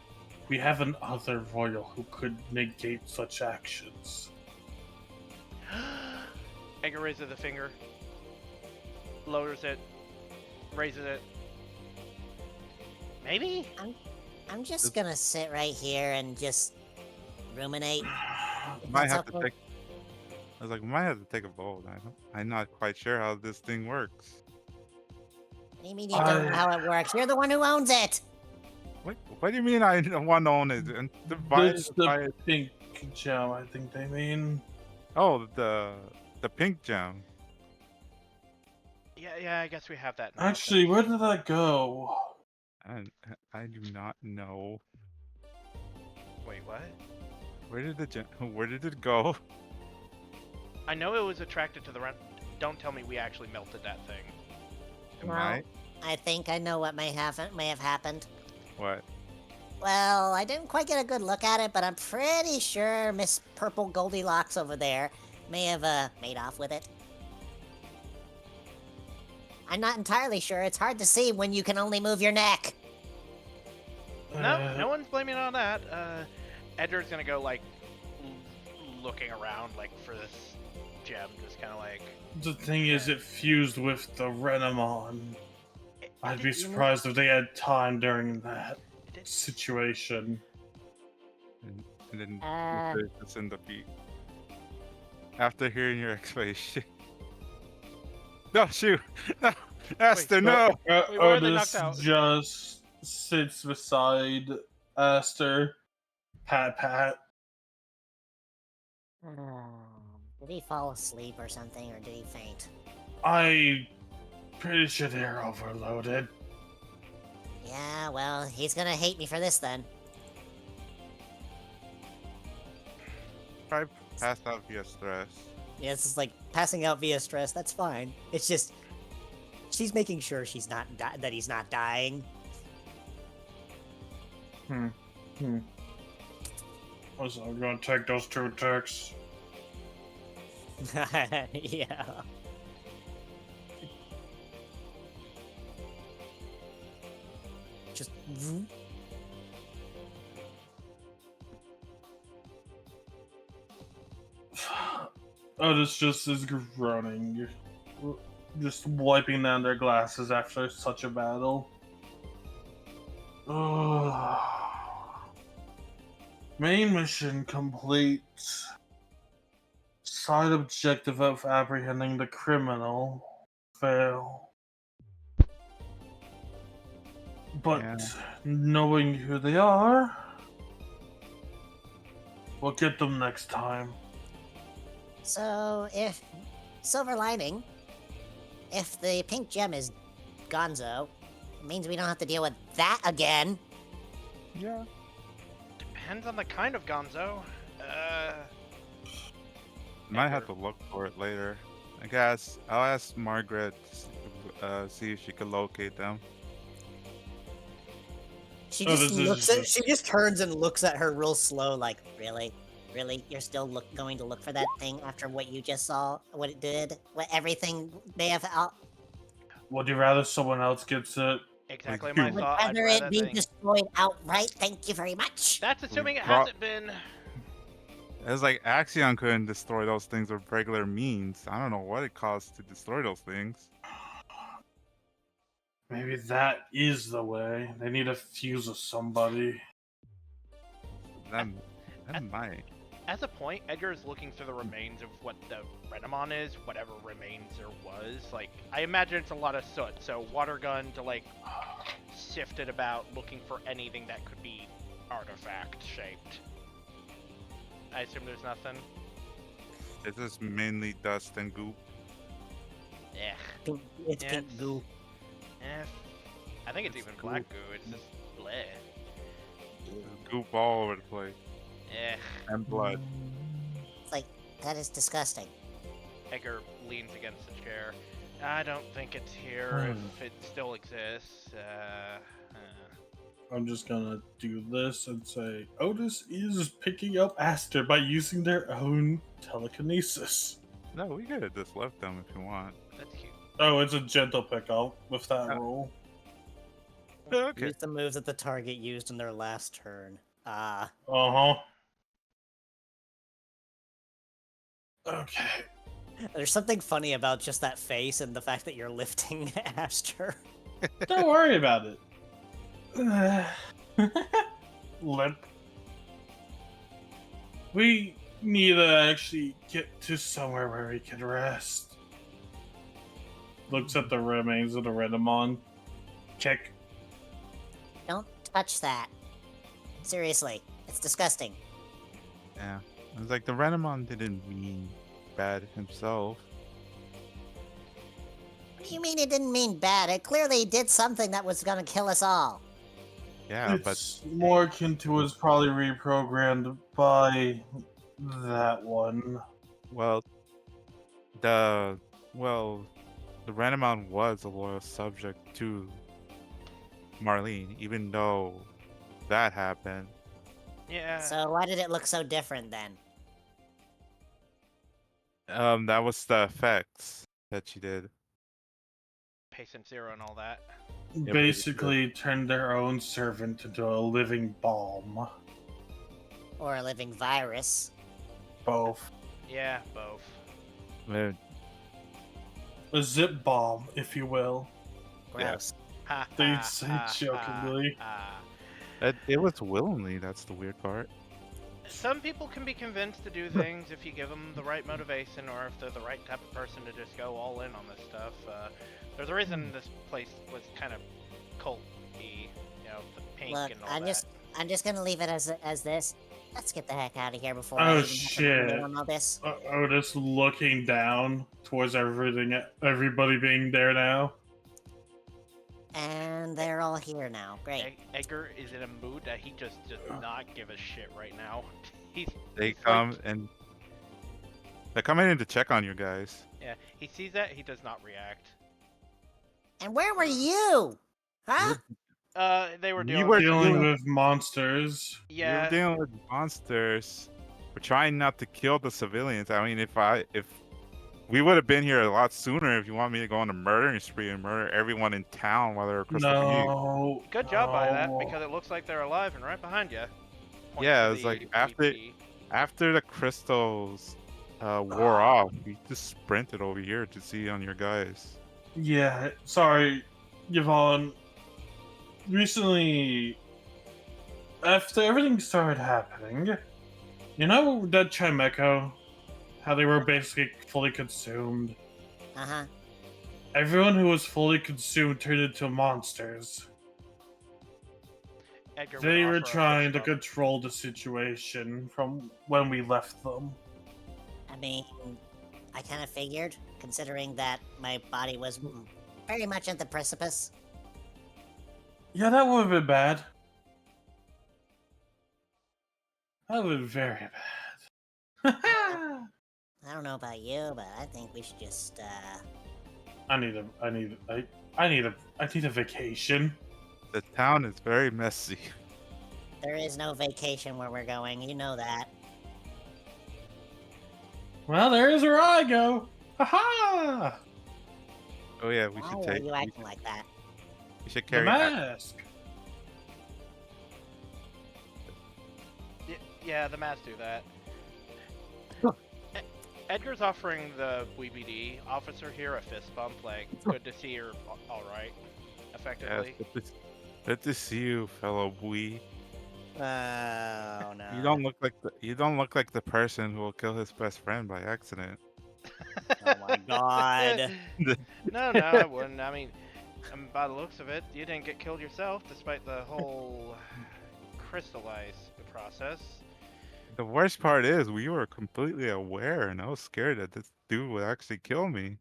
We have an other royal who could negate such actions. Edgar raises the finger. lowers it, raises it. Maybe? I'm just gonna sit right here and just ruminate. if Might that's have to okay. take. I was like, we might have to take a vote. I'm not quite sure how this thing works. What do you mean you don't know how it works? You're the one who owns it. What do you mean I don't want to own it? And It's the pink gem, I think they mean. Oh, the pink gem. Yeah, I guess we have that now. Actually, where did that go? I do not know. Wait, what? Where did the gem? Where did it go? I know it was attracted to the rent. Don't tell me we actually melted that thing. Am Well, I? I think I know what may have happened. What? Well, I didn't quite get a good look at it, but I'm pretty sure Miss Purple Goldilocks over there may have made off with it. I'm not entirely sure. It's hard to see when you can only move your neck. No one's blaming it on that. Edgar's gonna go like looking around like for this gem, just kind of like. The thing is, it fused with the Renamon. I'd be You know- surprised if they had time during that Did- situation. And then Uh. it's in the feet. After hearing your explanation. No, shoot! No, Aster, no! Wait, why are they Otis knocked out? just sits beside Aster. Pat. Did he fall asleep or something, or did he faint? I pretty sure they're overloaded. Yeah, well, he's gonna hate me for this then. Try pass out via stress. Yeah, it's just like passing out via stress. That's fine. It's just she's making sure she's not that he's not dying. Also, I'm gonna take those 2 ticks. Yeah. Just. Otis just is groaning, just wiping down their glasses after such a battle. Main mission complete. Side objective of apprehending the criminal. Fail. But Yeah. knowing who they are, we'll get them next time. So, if silver lining, if the pink gem is Gonzo, it means we don't have to deal with that again. Yeah. Depends on the kind of Gonzo. Might have to look for it later. I guess I'll ask Margaret see if she can locate them. She Oh, just this is looks at. just- She just turns and looks at her real slow, like, really, you're still going to look for that thing after what you just saw, what it did, what everything may have out. Would you rather someone else gets it? Exactly Like, my Would thought. I'd Whether rather it be think- destroyed outright. Thank you very much. That's assuming it Well- hasn't been. It's like Axion couldn't destroy those things with regular means. I don't know what it costs to destroy those things. Maybe that is the way. They need to fuse with somebody. That might. As a point, Edgar is looking through the remains of what the Renamon is, whatever remains there was. Like, I imagine it's a lot of soot, so water gun to, like, sift it about, looking for anything that could be artifact-shaped. I assume there's nothing? It's just mainly dust and goop. Yeah. It's Yeah, pink it's- goo. I think it's even black goo, it's just bleh. Goop all over the place. Eh. And blood. It's like, that is disgusting. Edgar leans against the chair. I don't think it's here if it still exists. I'm just gonna do this and say Otis is picking up Aster by using their own telekinesis. No, we could have just left them if you want. That's cute. Oh, it's a gentle pickup with that Oh. roll. Okay. Use the moves that the target used in their last turn. Uh-huh. Okay. There's something funny about just that face and the fact that you're lifting Aster. Don't worry about it. Limp. We need to actually get to somewhere where we can rest. Looks at the remains of the Renamon. Check. Don't touch that. Seriously, it's disgusting. Yeah. It was like the Renamon didn't mean bad himself. What do you mean it didn't mean bad? It clearly did something that was gonna kill us all. Yeah, but It's more akin to was probably reprogrammed by that one. well, the Renamon was a loyal subject to Marlene, even though that happened. Yeah. So why did it look so different then? That was the effects that she did. Patient zero and all that. Basically turned their own servant into a living bomb. Or a living virus? Both. Yeah, both. Uh, A zip bomb, if you will. Gross. Ha, They ha, say ha, jokingly. ha, it was willingly. That's the weird part. Some people can be convinced to do things if you give them the right motivation, or if they're the right type of person to just go all in on this stuff. There's a reason this place was kind of cult-y, you know, the pink Look, and all I'm that. just gonna leave it as this. Let's get the heck out of here before Oh, I even have to shit. ruminate on all this. Otis looking down towards everybody being there now. And they're all here now. Great. Edgar is in a mood that he just does not give a shit right now. He's They like- come and they're coming in to check on you guys. yeah, he sees that, he does not react. And where were you? Huh? They were You dealing were with Dealing dealing- with monsters. You're yeah. dealing with monsters. We're trying not to kill the civilians. I mean, if we would have been here a lot sooner, if you want me to go on a murdering spree and murder everyone in town while they're across the view. No. Good job by that, no. because it looks like they're alive and right behind you. Yeah, it's like after the crystals wore off, we just sprinted over here to see on your guys. Yeah, sorry, Yvonne. Recently, after everything started happening, you know that Chimeco? How they were basically fully consumed? Uh-huh. Everyone who was fully consumed turned into monsters. Edgar would They were offer a trying to fist bump. control the situation from when we left them. I mean, I kind of figured, considering that my body was very much at the precipice. Yeah, that would have been bad. That would have been very bad. I don't know about you, but I think we should just, I need a vacation. The town is very messy. there is no vacation where we're going, you know that. Well, there is where I go. Ha Oh yeah, we Why should are take. you acting like that? We should The carry. mask. Yeah, the mats do that. Edgar's offering the WBD officer here a fist bump, like, good to see you're alright, Yeah, effectively. good to see you, fellow Bui. Oh no. You don't look like the person who will kill his best friend by accident. Oh my god. No, I wouldn't. I mean, by the looks of it, you didn't get killed yourself, despite the whole crystallize process. The worst part is we were completely aware, and I was scared that this dude would actually kill me.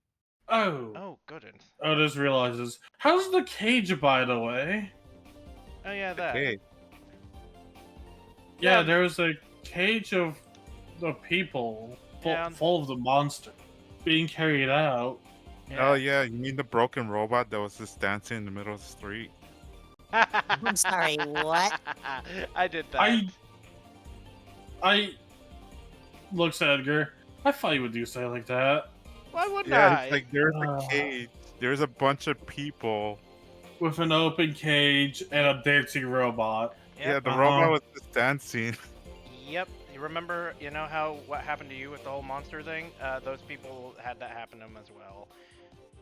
Oh. Oh, goodness. Otis realizes. How's the cage, by the way? Oh, yeah, that. Okay, Yeah, Yeah. there was a cage of the people Yeah. full of the monster being carried out. Oh yeah, you mean the broken robot that was just dancing in the middle of the street? I'm sorry, what? I did that. I looks at Edgar. I thought you would do something like that. Why wouldn't Yeah, I? it's like there's Ah. a cage. There's a bunch of people. With an open cage and a dancing robot. Yeah, Yep. the Uh-huh. robot was just dancing. Yep. remember, you know how what happened to you with the whole monster thing? Those people had that happen to them as well.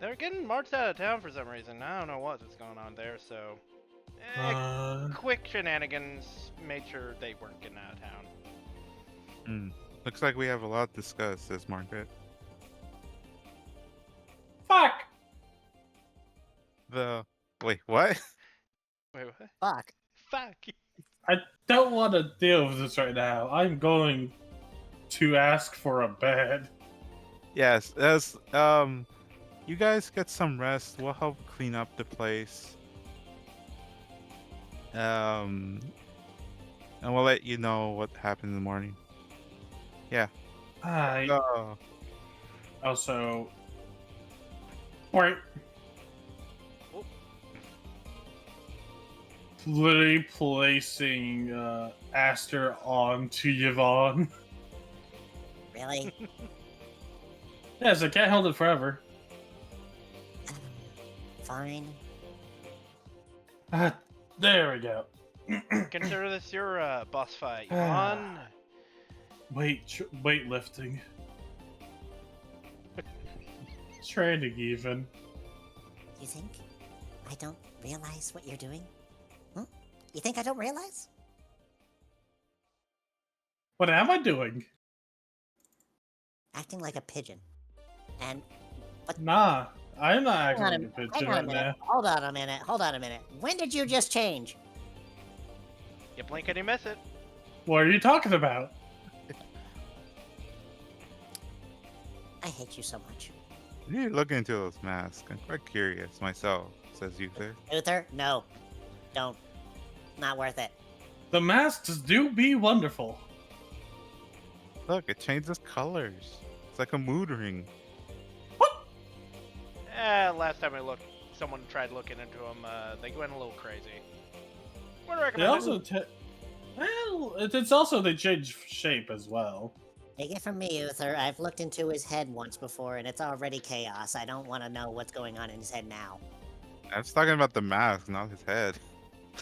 They're getting marched out of town for some reason. I don't know what's going on there, so... quick shenanigans made sure they weren't getting out of town. Looks like we have a lot to discuss, says Margaret. Fuck! Wait, what? Wait, what? Fuck. Fuck! I don't want to deal with this right now. I'm going to ask for a bed. Yes, as you guys get some rest. We'll help clean up the place. And we'll let you know what happened in the morning. I Oh, also... Wait. Oh. Literally placing Aster onto Yvonne. Really? Yes, I can't hold it forever. Fine. There we go. Consider this your boss fight. Yvonne! Weightlifting. Training even. You think I don't realize what you're doing? You think I don't realize? What am I doing? Acting like a pigeon. And Nah, I'm not hang acting on like a hang pigeon on a right minute. now. Hold on a minute. Hold on a minute. When did you just change? You blink and you miss it. What are you talking about? I hate you so much. you need to look into those masks. I'm quite curious myself, says Uther. Uther, no. Don't. Not worth it. The masks do be wonderful. Look, it changes colors. It's like a mood ring. Last time I looked, someone tried looking into them. They went a little crazy. Would They recommend also well, it's also they change shape as well. Take it from me, Uther. I've looked into his head once before, and it's already chaos. I don't want to know what's going on in his head now. I was talking about the mask, not his head.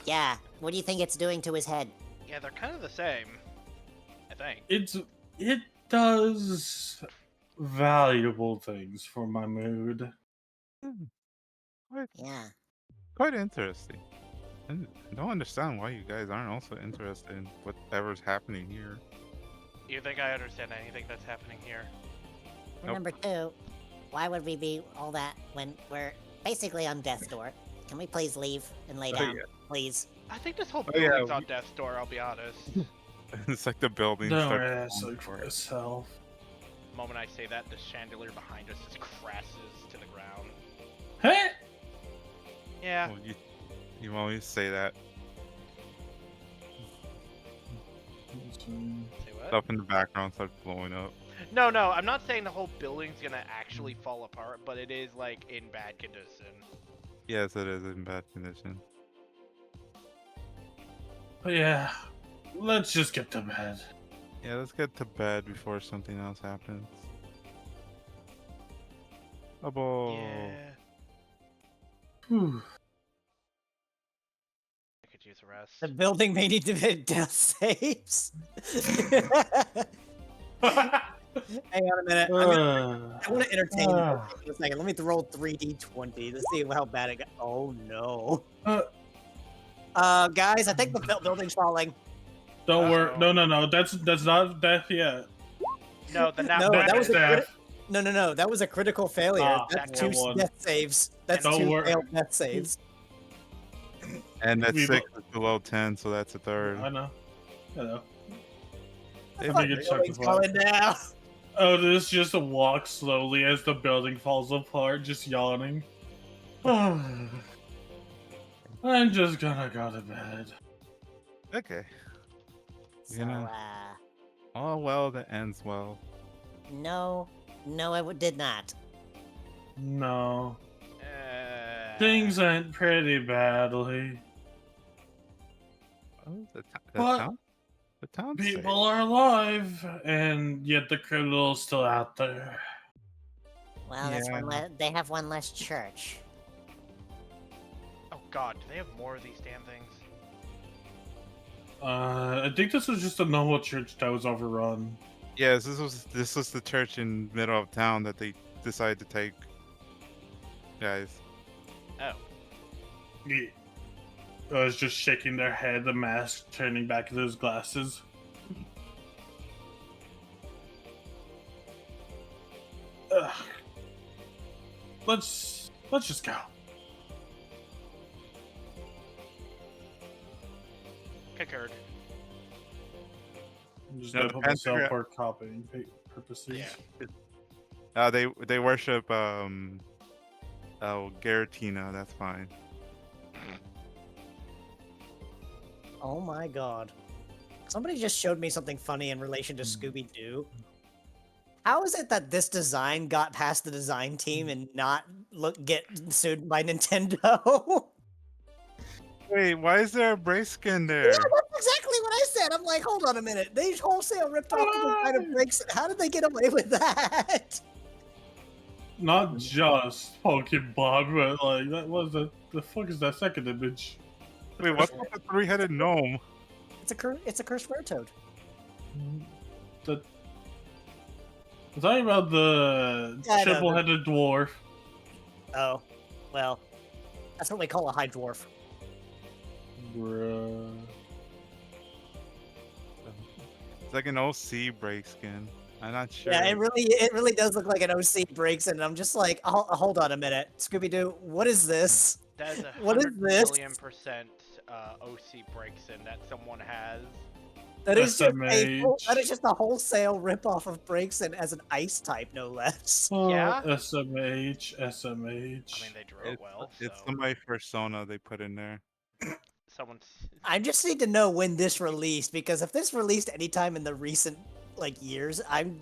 Yeah, what do you think it's doing to his head? Yeah, they're kind of the same. I think. It does valuable things for my mood. Yeah. Quite interesting. And I don't understand why you guys aren't also interested in whatever's happening here. You think I understand anything that's happening here? Nope. Number two, why would we be all that when we're basically on death's door? Can we please leave and lay Oh, down, yeah. please? I think this whole Oh, yeah, building's on death's door, I'll be honest. It's like the building Don't starts ask falling for apart. itself. The moment I say that, the chandelier behind us just crashes to the ground. Hey! Yeah. Well, you always say that. Say what? Stuff in the background starts blowing up. No, I'm not saying the whole building's gonna actually fall apart, but it is like in bad condition. Yes, it is in bad condition. But yeah, let's just get to bed. Yeah, let's get to bed before something else happens. Oh, Yeah. Whew. I could use a rest. The building may need to be death saves. Hang on a minute. I want to entertain you for a second. Let me roll 3d20 to see how bad it got. Oh no. Guys, I think the building's falling. Don't worry. Uh-oh. No. That's not death yet. No, the No, that was a death. No. That was a critical failure. Ah, That's that two one. death saves. That's Don't two worry. failed death saves. and that's We 6 is below 10, so that's a third. I know. If Fuck. you- Good check Building's the flag. falling down. Oh, this just a walk slowly as the building falls apart, just yawning. I'm just gonna go to bed. Okay. So, You know. All well that ends well. no, I did not. No, things went pretty badly. Oh, the What? town? The town's People are alive, and yet the criminal's still out there. Well, that's one Yeah. they have one less church. Oh god, do they have more of these damn things? I think this was just a normal church that was overrun. Yes, this was the church in middle of town that they decided to take. Guys. Oh. Yeah. I was just shaking their head, the mask turning back into his glasses. Ugh. Let's just go. Concurred. I'm just No, gonna the put myself pentagram- for copying purposes. Yeah. They worship Garatina. That's fine. Oh my god. Somebody just showed me something funny in relation to Scooby-Doo. How is it that this design got past the design team and not get sued by Nintendo? Wait, why is there a Brace skin there? Yeah, that's exactly what I said. I'm like, hold on a minute. They wholesale ripped off the design of Breaks. How did they get away with that? Not just Pokemon, but like that was the fuck is that second image? Wait, what's with the three-headed gnome? It's a cursed rare toad. The I'm talking about the Yeah, I know, triple-headed dwarf. Oh, well, that's what we call a high dwarf. Bruh. It's like an OC Break skin. I'm not sure. Yeah, it really does look like an OC breaks, and I'm just like, hold on a minute, Scooby-Doo, what is this? That is What is 100 this? million percent OC breaks in that someone has. That is SMH. just a wholesale ripoff of Breakson as an ice type, no less. Yeah? SMH. I mean, they drew it It's, well. it's So somebody persona they put in there. someone's. I just need to know when this released, because if this released anytime in the recent years, I'm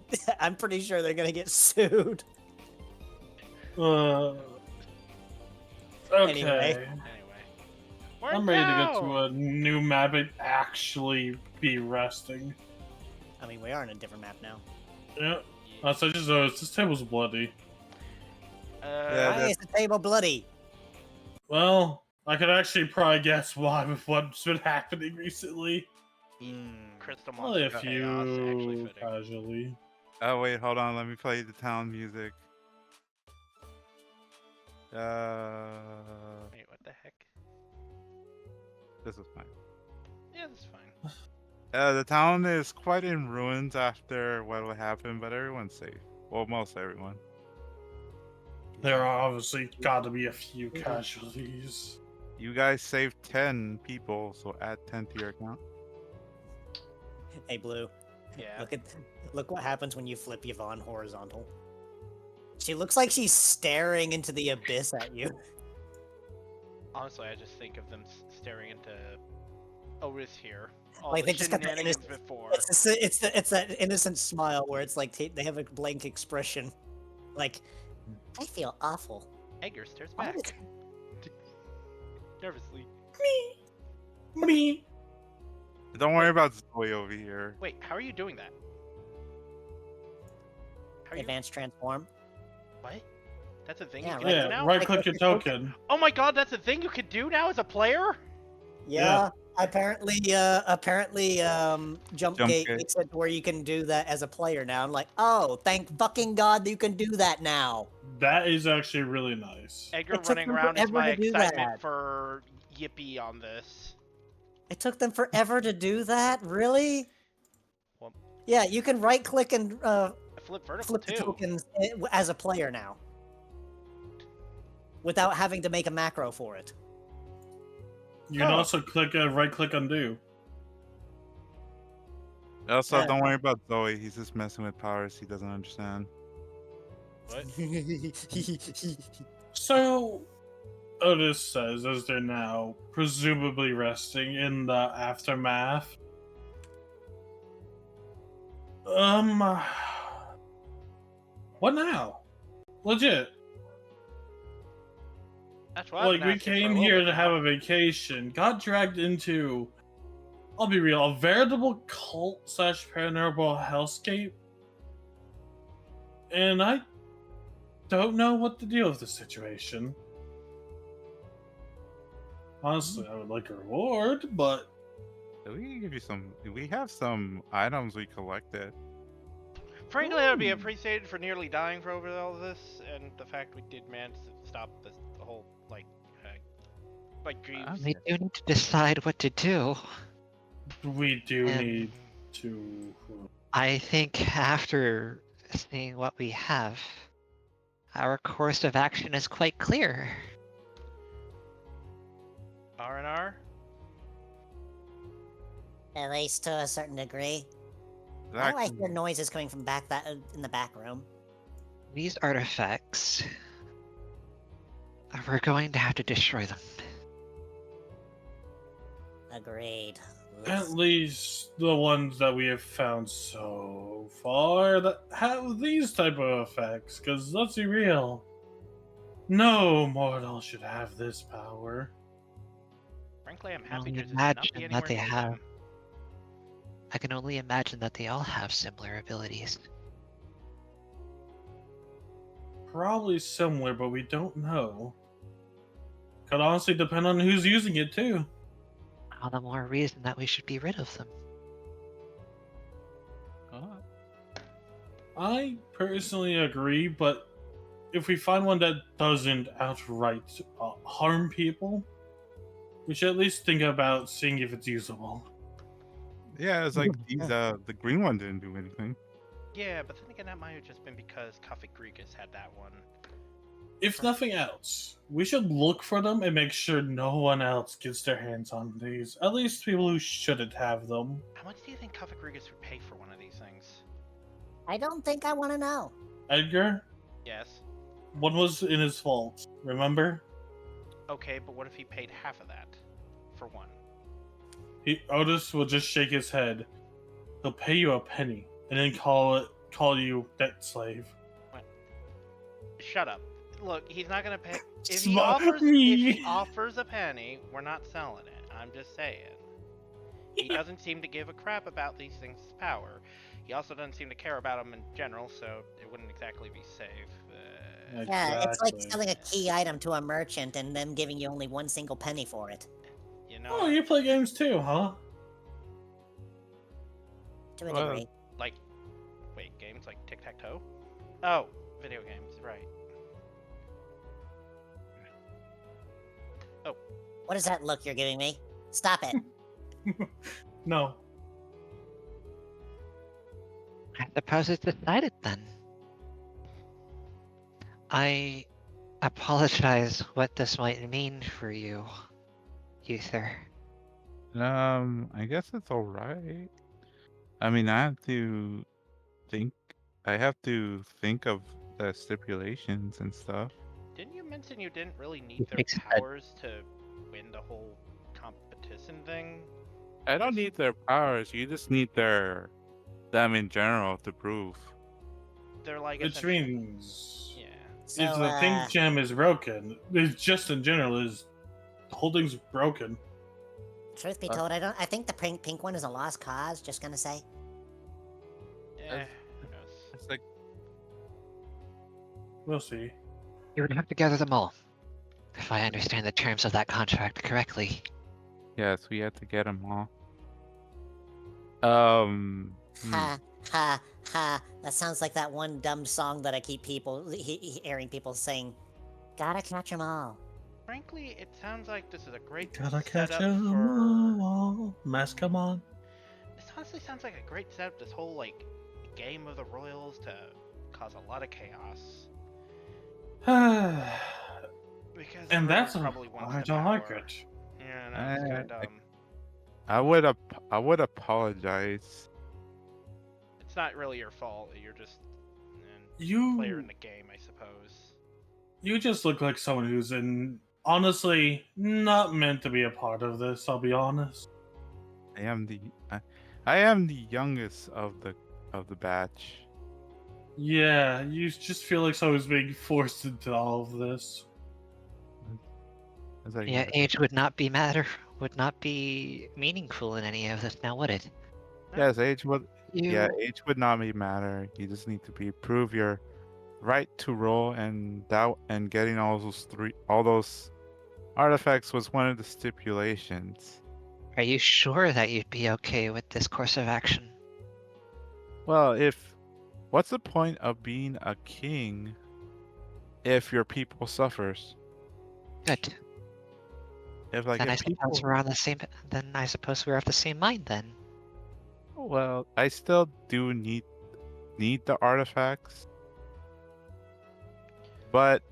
pretty sure they're gonna get sued. Okay. Anyway. Where'd I'm it ready to go? get to a new map and actually be resting. I mean, we are on a different map now. Yeah. So I just noticed this table's bloody. Yeah, Why is the table bloody? Well, I could actually probably guess why with what's been happening recently. Crystal Only Monster a Chaos actually few fitting. casually. Oh wait, hold on. Let me play the town music. Wait, what the heck? This is fine. Yeah, that's fine. The town is quite in ruins after what will happen, but everyone's safe. Well, most everyone. There are obviously got to be a few casualties. You guys saved 10 people, so add 10 to your account. Hey, Blue. Yeah. Look what happens when you flip Yvonne horizontal. She looks like she's staring into the abyss at you. Honestly, I just think of them staring into. Oh, it's here. All Like, the they just got the shenanigans innocent- before. It's that innocent smile where it's like they have a blank expression. Like, I feel awful. Edgar stares Why back. did- Nervously. Me. Don't worry about Zoe over here. Wait, how are you doing that? How are you... Advanced transform. What? That's a thing Yeah, you can right. do Yeah, now? right click your token. Oh my god, that's a thing you can do now as a player? Yeah. Apparently, Jumpgate Jumpgate. makes it where you can do that as a player now. I'm like, oh, thank fucking God that you can do that now. That is actually really nice. Edgar It took running them around is forever my to do excitement that. for Yippee on this. It took them forever to do that? Really? Well- Yeah, you can right click and I flip vertical flip the too. tokens as a player now. Without having to make a macro for it. You can Oh. also click right click undo. Also, Yeah. don't worry about Zoe. He's just messing with powers he doesn't understand. What? So, Otis says as they're now presumably resting in the aftermath. What now? Legit. That's what I've Like, been we asking for a came little here bit to have now. a vacation, got dragged into, I'll be real, a veritable cult / paranormal hellscape. And I don't know what to deal with the situation. Honestly, I would like a reward, but We can give you some. We have some items we collected. Frankly, I would be appreciated for nearly dying for over all of this, and the fact we did manage to stop the whole Greaves. We do need to decide what to do. We do And- need to. I think after seeing what we have, our course of action is quite clear. R&R. At least to a certain degree. Why do I Exactly. hear noises coming from in the back room? These artifacts, we're going to have to destroy them. Agreed. At least the ones that we have found so far that have these type of effects. Because let's be real, no mortal should have this power. Frankly, I'm I happy can to just not be imagine anywhere that they near have. them. I can only imagine that they all have similar abilities. Probably similar, but we don't know. Could honestly depend on who's using it too. All the more reason that we should be rid of them. I personally agree, but if we find one that doesn't outright harm people, we should at least think about seeing if it's usable. Yeah, it's like these. The green one didn't do anything. Yeah, but then again, that might have just been because Coffee Gregus had that one. If nothing else, we should look for them and make sure no one else gets their hands on these. At least people who shouldn't have them. How much do you think Coffee Gregus would pay for one of these things? I don't think I want to know. Edgar, Yes. one was in his fault, remember? Okay, but what if he paid half of that for one? Otis will just shake his head. He'll pay you a penny and then call you debt slave. Shut up. Look, he's not gonna pay. If Smart he offers a penny, we're not selling it. I'm just saying. He doesn't seem to give a crap about these things' power. He also doesn't seem to care about them in general, so it wouldn't exactly be safe. Yeah, it's like Exactly. selling a key item to a merchant and them giving you only one single penny for it. You know, Oh, you play games too, huh? To a Well, degree. like, wait, games like tic-tac-toe? Oh, video games, right. What is that look you're giving me? Stop it. No. I suppose it's decided then. I apologize what this might mean for you, Uther. I guess it's all right. I mean, I have to think. I have to think of the stipulations and stuff. Didn't you mention you didn't really He need their shakes his head. powers to win the whole competition thing? I don't need their powers. You just need them in general to prove. They're like Which essentially- means yeah. So, if the pink gem is broken, it's just in general is the whole thing's broken. truth be told, I think the pink one is a lost cause, just gonna say. Who knows? It's like We'll see. You would have to gather them all, if I understand the terms of that contract correctly. yes, we have to get them all. Ha, ha, ha. That sounds like that one dumb song that I keep hearing people sing. Gotta catch 'em all. Frankly, it sounds like this is a great Gotta catch setup 'em for. all. Mask 'em on. This honestly sounds like a great setup. This whole like game of the royals to cause a lot of chaos. Because And everyone that's probably wants I the don't like power. it. Yeah, no, it's kind of I- dumb. I would apologize. It's not really your fault. You're just a player in You the game, I suppose. you just look like someone who's honestly not meant to be a part of this. I'll be honest. I am the youngest of the batch. Yeah, you just feel like someone's being forced into all of this. It's like, Yeah, age would not be meaningful in any of this now, would it? yes, age would. You, Yeah, age would not be matter. You just need to prove your right to roll, and getting all those artifacts was one of the stipulations. Are you sure that you'd be okay with this course of action? Well, what's the point of being a king if your people suffers? Good. If like Then I if suppose people, we're on the same. Then I suppose we're of the same mind. Then. well, I still do need the artifacts, but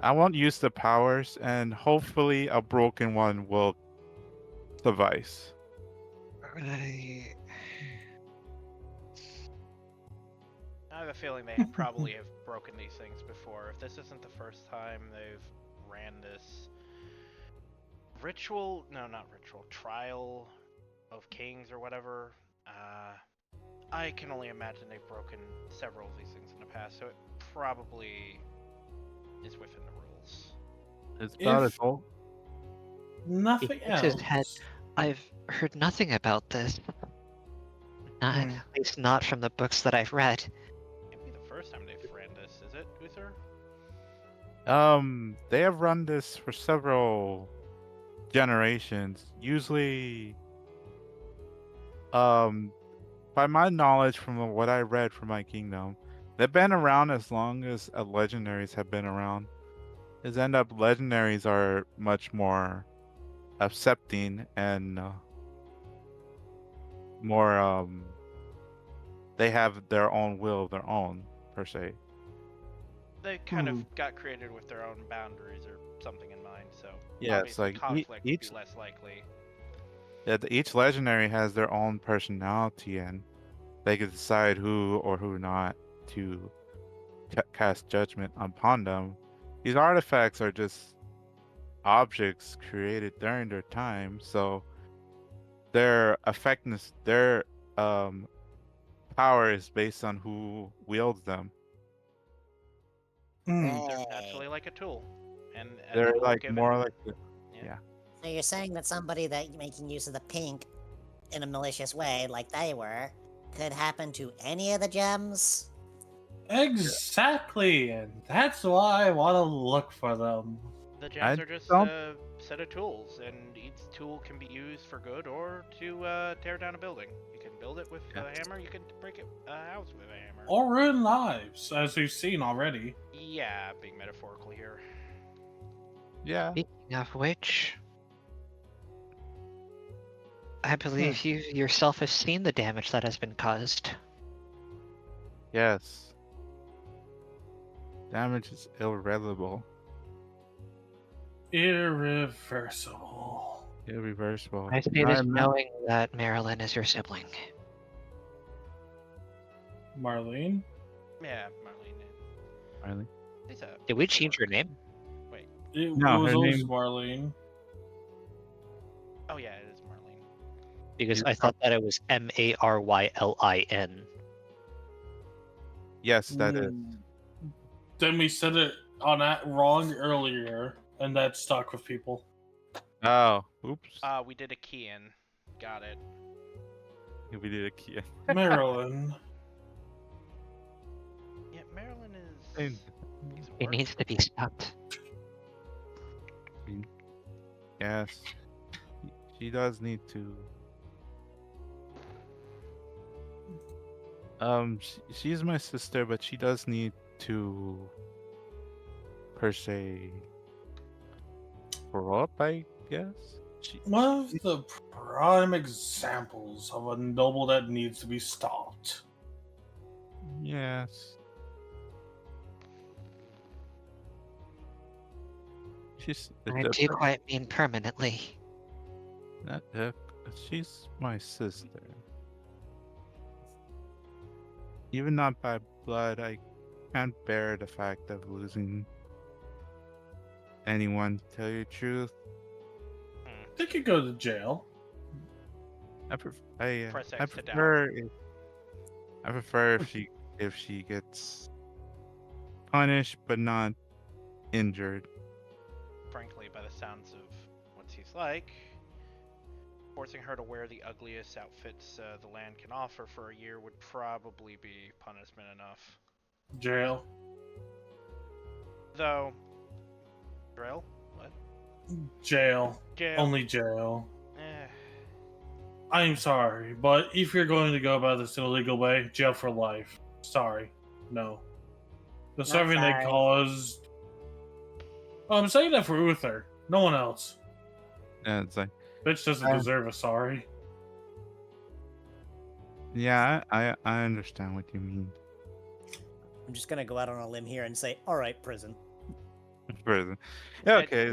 I won't use the powers, and hopefully a broken one will suffice. I have a feeling they probably have broken these things before. If this isn't the first time they've ran this ritual, no, not ritual, trial of kings or whatever, I can only imagine they've broken several of these things in the past, so it probably is within the rules. It's about as If old. nothing He shakes his head. else, I've heard nothing about this. Not, Hmm. at least not from the books that I've read. Can't be the first time they've ran this, is it, Uther? They have run this for several generations. Usually, by my knowledge from what I read from my kingdom, they've been around as long as legendaries have been around. As end up legendaries are much more accepting and more they have their own will of their own per se. They kind of got created with their own boundaries or something in mind, so Yeah, it's obviously like conflict would each be less likely. each legendary has their own personality, and they can decide who or who not to cast judgment upon them. These artifacts are just objects created during their time, so their effectiveness, their power is based on who wields them. They're Right. naturally like a tool, and a They're tool like given. more like Yeah. So you're saying that somebody that making use of the pink in a malicious way, like they were, could happen to any of the gems? exactly, and that's why I want to look for them. The I gems are just don't a set of tools, and each tool can be used for good or to tear down a building. You can build it with a hammer. You can break a house with a hammer. Or ruin lives, as we've seen already. Yeah, being metaphorical here. yeah. Speaking of which, I believe you yourself have seen the damage that has been caused. Yes. Damage is irreversible. Irreversible. Irreversible. I say this I'm not- knowing that Marilyn is your sibling. Marlene? Yeah, Marlene. Really? Lisa. Did we change your name? It No, was her always name- Marlene. Oh yeah, it is Marlene. Because You I thought that it was Marylin. Yes, that is. Then we said it on that wrong earlier, and that stuck with people. Oh, oops. We did a key in. Got it. We did a key. Marilyn. Yeah, Marilyn is. And- needs It work. needs to be stopped. Yes. She does need to. She's my sister, but she does need to, per se, grow up, I guess. One of the prime examples of a noble that needs to be stopped. Yes. She's I do quite mean permanently. not she's my sister. Even not by blood, I can't bear the fact of losing anyone, to tell you the truth. They could go to jail. I Press I X to down. prefer if she gets punished but not injured. Frankly, by the sounds of what she's like, forcing her to wear the ugliest outfits the land can offer for a year would probably be punishment enough. Jail. Though, drill? What? Jail. Jail. Only jail. I'm sorry, but if you're going to go about this in a legal way, jail for life. Sorry. No. The Not suffering they sorry. caused. Oh, I'm saying that for Uther. No one else. And it's like, Bitch doesn't deserve a sorry. yeah, I understand what you mean. I'm just gonna go out on a limb here and say, all right, prison. Prison. Yeah, okay,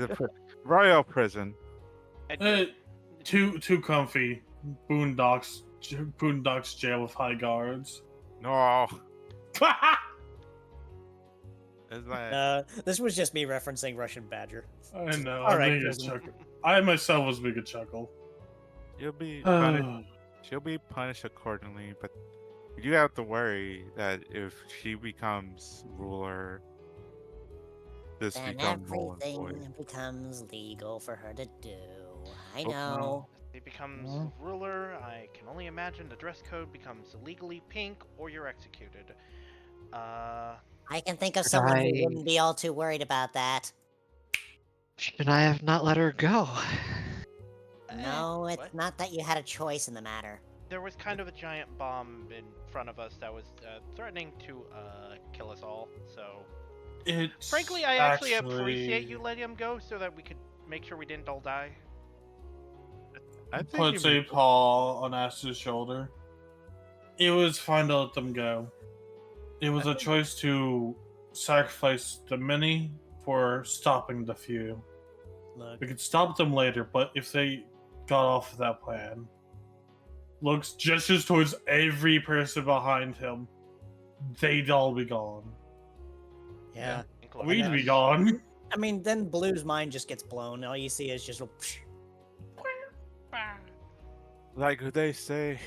royal prison. Too comfy. Boondocks jail with high guards. No, it's like This was just me referencing Russian Badger. I know. All I'm right, being a prison. chuckle. I myself was being a chuckle. you'll be punished. She'll be punished accordingly, but you have to worry that if she becomes ruler, this Then becomes null and everything void. becomes legal for her to do. I Oh, know. no. He becomes ruler. I can only imagine the dress code becomes legally pink, or you're executed. I can think of someone who I- wouldn't be all too worried about that. Should I have not let her go? No, it's what? not that you had a choice in the matter. There was kind of a giant bomb in front of us that was threatening to kill us all. So, It's frankly, I actually appreciate you letting him go so that we could make sure we didn't all die. I think Puts you a may- paw on Asta's shoulder. It was fine to let them go. It was a choice to sacrifice the many for stopping the few. Look, We could stop them later, but if they got off of that plan, looks gestures towards every person behind him, they'd all be gone. yeah. including We'd be us. gone. I mean, then Blue's mind just gets blown. All you see is just a psh. like they say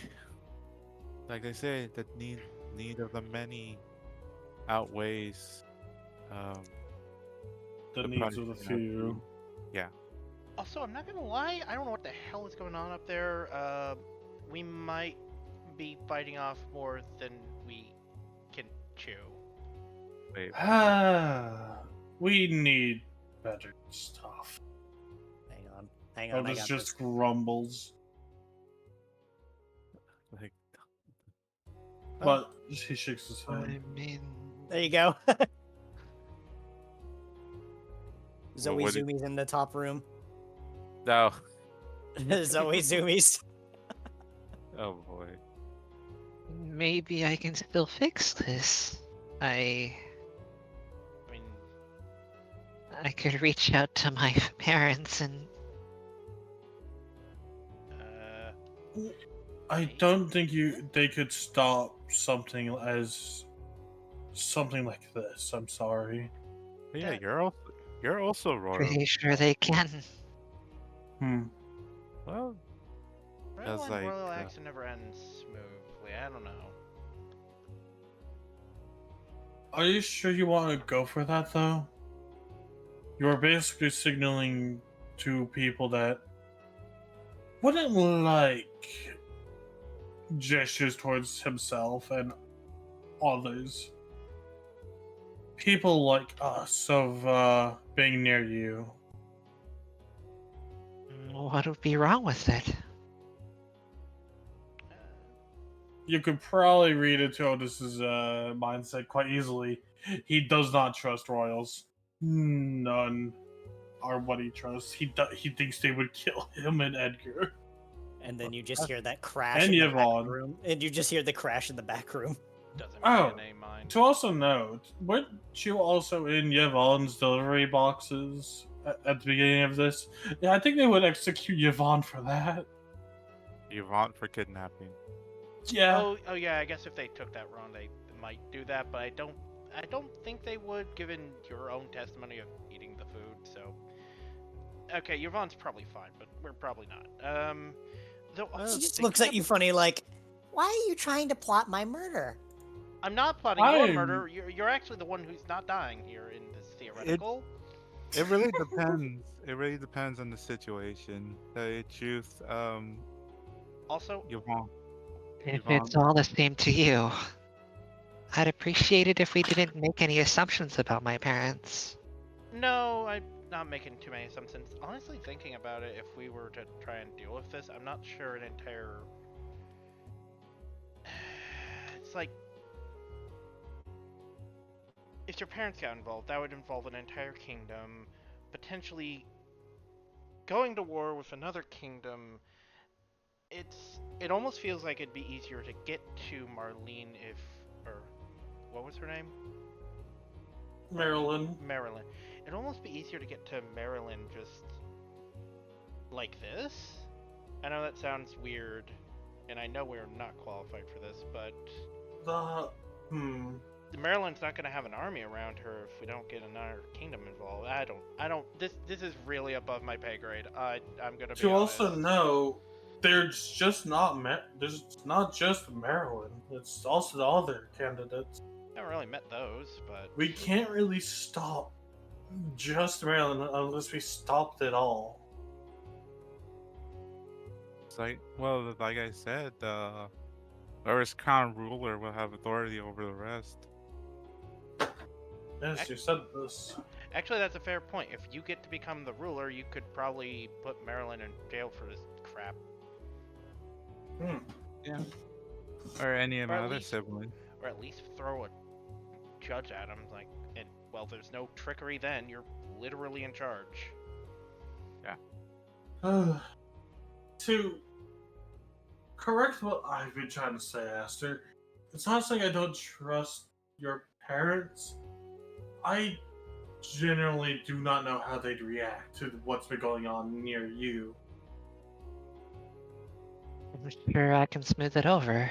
that need of the many outweighs The The needs of the punishment of few. Also, I'm not gonna lie, I don't know what the hell is going on up there. We might be fighting off more than we can chew. wait, We need better stuff. Hang on. Hang Oh, on. I this got just this. grumbles. like But he shakes his I head. mean, There you go. Well, Zoe what did- Zoomies in the top room. no. Zoe Zoomies. Oh boy. maybe I can still fix this. I mean, I could reach out to my parents and I don't think they could stop something like this. I'm sorry. But yeah, That- you're also royal. pretty sure they can. Well, royal That's and like, royal action never ends smoothly. I don't know. Are you sure you want to go for that though? You're basically signaling to people that wouldn't like gestures towards himself and others. People like us of being near you. What would be wrong with it? You could probably read into Otis's mindset quite easily. He does not trust royals. None are what he trusts. He thinks they would kill him and Edgar. And then you just hear that crash And in the back Yvonne. room. And you just hear the crash in the back room. Doesn't Oh. mean a mind. To also note, weren't you also in Yvonne's delivery boxes at the beginning of this? Yeah, I think they would execute Yvonne for that. you want for kidnapping. Yeah. Oh yeah. I guess if they took that wrong, they might do that. But I don't think they would, given your own testimony of eating the food. So, okay, Yvonne's probably fine, but we're probably not. Though, She just they looks at kept- you funny like, why are you trying to plot my murder? I'm not plotting your I'm- murder. You're actually the one who's not dying here in this theoretical. It really depends. It really depends on the situation. Tell you the truth, Also, Yvonne. If Yvonne. it's all the same to you, I'd appreciate it if we didn't make any assumptions about my parents. No, I'm not making too many assumptions. Honestly, thinking about it, if we were to try and deal with this, I'm not sure an entire. It's like if your parents got involved, that would involve an entire kingdom, potentially going to war with another kingdom. It almost feels like it'd be easier to get to Marlene if, or what was her name? Maryland. Marilyn. It'd almost be easier to get to Maryland just like this. I know that sounds weird, and I know we're not qualified for this, but Maryland's not going to have an army around her if we don't get another kingdom involved. I don't. This is really above my pay grade. I'm going to be To honest. also know, there's just not there's not just Maryland. It's also the other candidates. I haven't really met those, but We can't really stop just Maryland unless we stopped it all. It's like, well, like I said, whoever's crown ruler will have authority over the rest. Yes, you said this. actually, that's a fair point. If you get to become the ruler, you could probably put Maryland in jail for this crap. Yeah. Or any of Or my at other least- siblings. Or at least throw a judge at him. Like, and well, there's no trickery then. You're literally in charge. To correct what I've been trying to say, Aster, it's not saying I don't trust your parents. I generally do not know how they'd react to what's been going on near you. I'm sure I can smooth it over.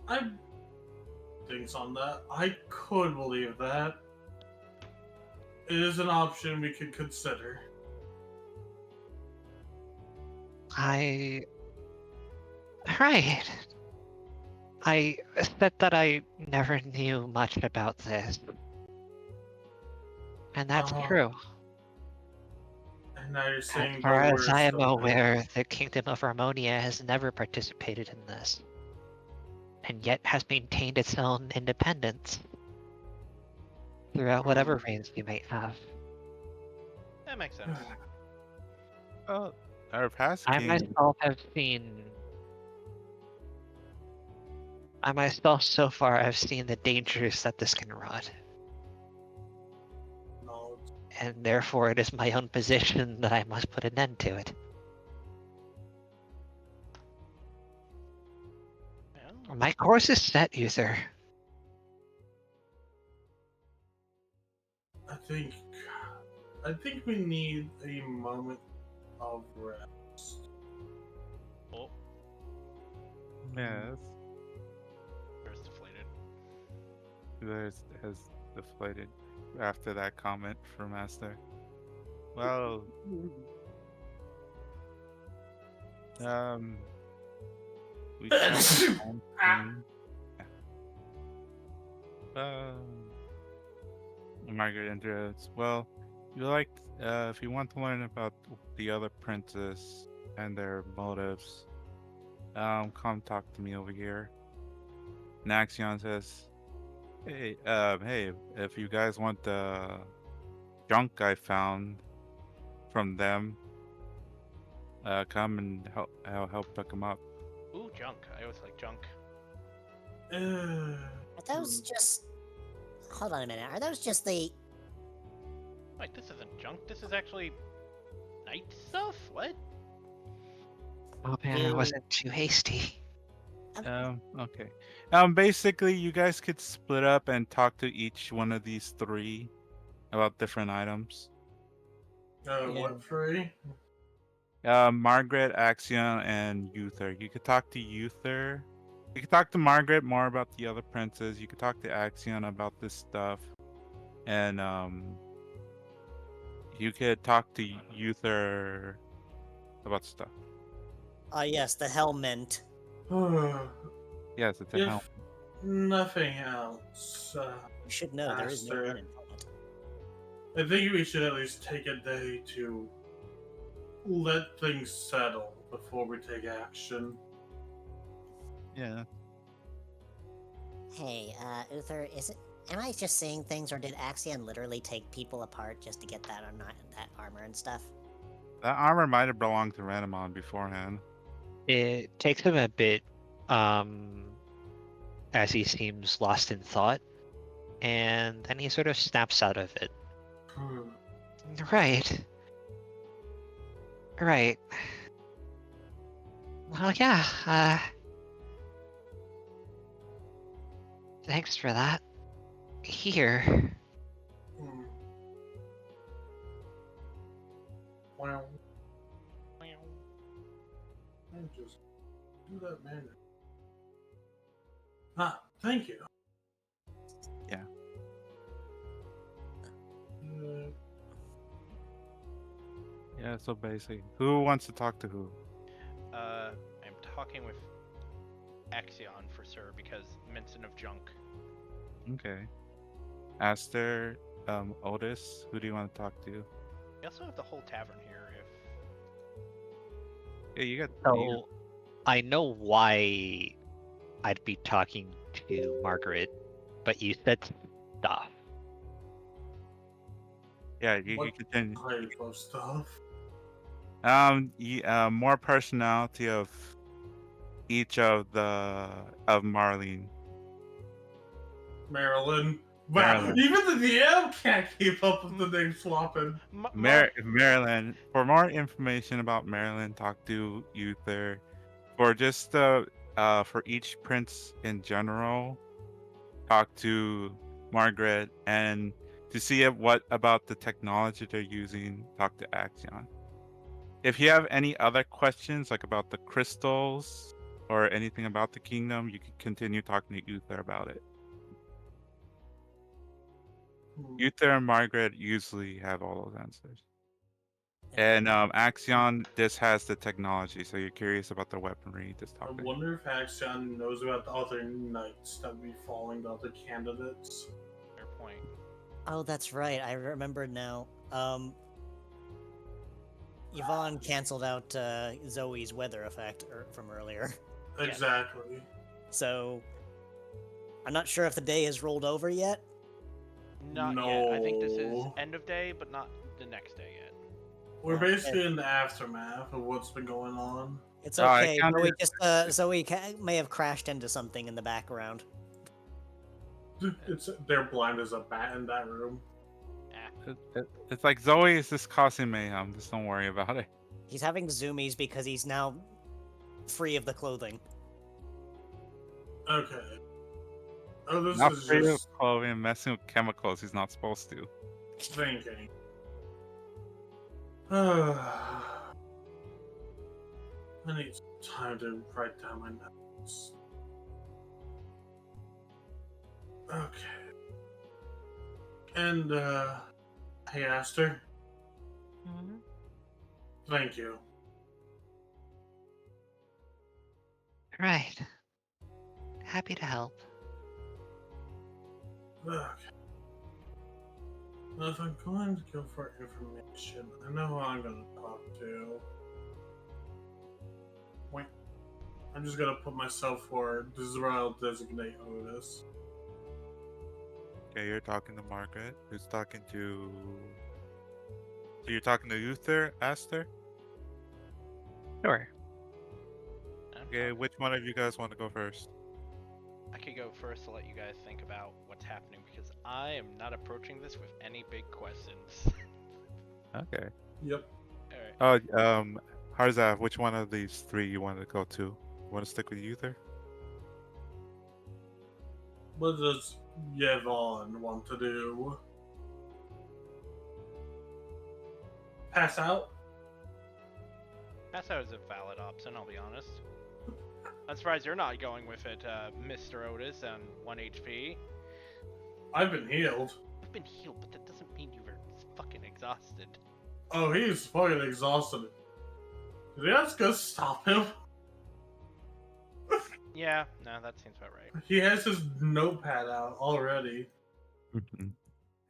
I things on that. I could believe that. It is an option we could consider. Right. I said that I never knew much about this. And that's Uh-huh. true. And now you're saying As far the as I worst am of it. aware, the Kingdom of Harmonia has never participated in this. And yet has maintained its own independence throughout whatever reigns we might have. That makes sense. Oh, our past I king. myself have seen. I myself, so far, have seen the dangers that this can run. No, And therefore, it is my own position that I must put an end to it. Well, My course is set, Uther. I think we need a moment of rest. oh, Yes. there's deflated. Has deflated after that comment from Master. Well, we should home soon. Margaret interrupts. Well, you like if you want to learn about the other princess and their motives, come talk to me over here. Naxion says, hey, if you guys want the junk I found from them, come and I'll help pick them up. Ooh, junk. I always like junk. Are those just... Hold on a minute. Are those just the... Wait, this isn't junk. This is actually knight stuff? What? Oh man, I You- wasn't too hasty. Okay. Basically, you guys could split up and talk to each one of these three about different items. What free? Margaret, Axion, and Uther. You could talk to Uther. You could talk to Margaret more about the other princes. You could talk to Axion about this stuff. And you could talk to Uther about stuff. yes, the Helmet. Yes, it's a helm. If nothing else, You should know there is no Master. one in front. I think we should at least take a day to let things settle before we take action. Yeah. Hey, Uther, am I just seeing things, or did Axion literally take people apart just to get that that armor and stuff? That armor might have belonged to Ranamon beforehand. It takes him a bit, as he seems lost in thought, and then he sort of snaps out of it. Right. Right. Well, yeah, thanks for that. Here. Wow. Just do that, man. Ah, thank you. Yeah. Yeah, so basically, who wants to talk to who? I'm talking with Axion for sure because Minson of Junk. Okay. Aster, Otis, who do you want to talk to? We also have the whole tavern here. Yeah, you got. So, I know why I'd be talking to Margaret, but you said stuff. Yeah, you What can continue. type of stuff? More personality of each of Marlene. Maryland. Wow, Maryland. even the DM can't keep up with the name swapping. Maryland. For more information about Maryland, talk to Uther. For just for each prince in general, talk to Margaret, and to see what about the technology they're using, talk to Axion. If you have any other questions, like about the crystals or anything about the kingdom, you can continue talking to Uther about it. Uther and Margaret usually have all those answers. And Axion, this has the technology, so you're curious about the weaponry. Just I talk to him. wonder if Axion knows about the other knights that would be following the other candidates. Fair point. Oh, that's right. I remember now. Yvonne canceled out Zoe's weather effect from earlier. Exactly. So, I'm not sure if the day has rolled over yet. Not yet. I think this is No. end of day, but not the next day yet. We're basically in the aftermath of what's been going on. It's Oh, I okay. counted- Zoe may have crashed into something in the background. They're blind as a bat in that room. It's like Zoe is just causing mayhem. Just don't worry about it. He's having zoomies because he's now free of the clothing. Okay. Oh, this Not is free of just clothing, messing with chemicals. He's not supposed to. thinking. I need time to write down my notes. Okay. And, hey, Aster. Thank you. Right. Happy to help. Okay. Well, if I'm going to go for information, I know who I'm going to talk to. Wait. I'm just going to put myself forward. This is where I'll designate Otis. Okay, you're talking to Margaret. Who's talking to? So you're talking to Uther, Aster? Sure. Okay, which one of you guys want to go first? I could go first to let you guys think about what's happening because I am not approaching this with any big questions. Okay. Yep. Alright. Oh, Harzav, which one of these three you want to go to? You want to stick with Uther? What does Yvonne want to do? Pass out? Pass out is a valid option, I'll be honest. I'm surprised you're not going with it, Mr. Otis, on 1 HP. I've been healed. You've been healed, but that doesn't mean you were fucking exhausted. Oh, he's fucking exhausted. Did you guys go stop him? Yeah, no, that seems about right. He has his notepad out already.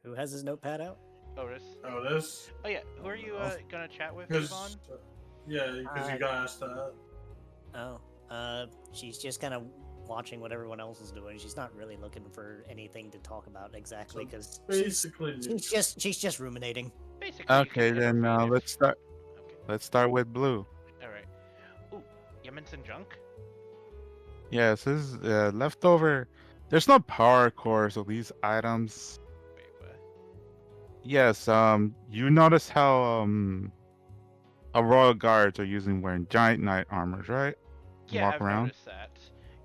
Who has his notepad out? Otis. Otis. Oh yeah, who are you gonna chat with, Because, Yvonne? yeah, because you got asked that. Oh, she's just gonna watching what everyone else is doing. She's not really looking for anything to talk about exactly So because basically, she's just ruminating. Basically, you Okay, can then intervene if- let's start. Okay. Let's start with blue. All right. Ooh, Yemens junk. Yes, this is leftover. There's no power core, so these items. Wait, what? Yes, you notice how a royal guards are using wearing giant knight armors, right? Yeah, Walk I've around. noticed that.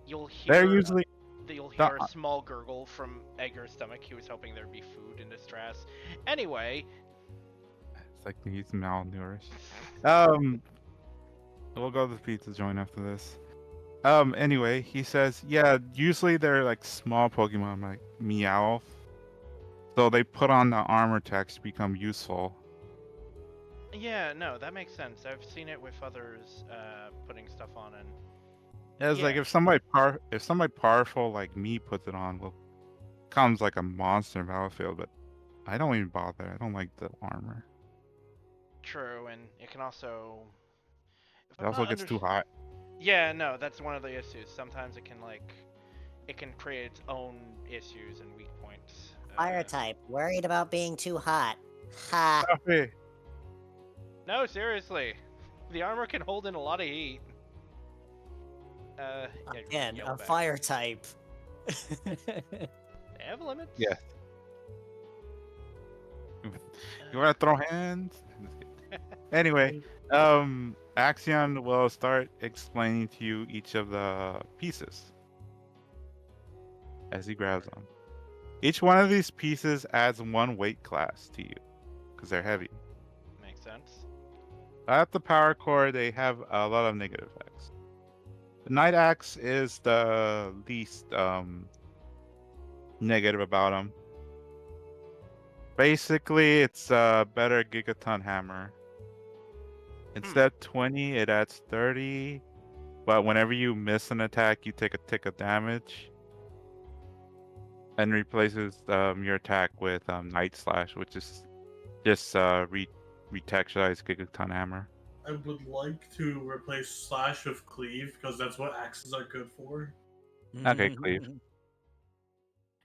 You'll hear. They're usually You'll the- hear a small gurgle from Edgar's stomach. He was hoping there'd be food in distress. Anyway. it's like he's malnourished. We'll go to the pizza joint after this. Anyway, he says, yeah, usually they're like small Pokemon like Meowth. So they put on the armor text to become useful. Yeah, no, that makes sense. I've seen it with others putting stuff on, and Yeah, it's like Yeah. if somebody powerful like me puts it on, well, comes like a monster in Battlefield, but I don't even bother. I don't like the armor. true, and it can also. If It I'm also not gets too under- hot. Yeah, no, that's one of the issues. Sometimes it can create its own issues and weak points. Fire type, worried about being too hot. Ha. Hey, No, seriously, the armor can hold in a lot of heat. Yeah, Again, yell a back. fire type. They have limits. Yeah. You want to throw hands? Anyway, Axion will start explaining to you each of the pieces as he grabs them. Each one of these pieces adds 1 weight class to you because they're heavy. Makes sense. At the power core, they have a lot of negative effects. The Night Axe is the least negative about them. Basically, it's a better Gigaton hammer. Instead of 20, it adds 30. But whenever you miss an attack, you take a tick of damage. And replaces your attack with Night Slash, which is just retexturized Gigaton hammer. I would like to replace slash with cleave because that's what axes are good for. Okay, cleave.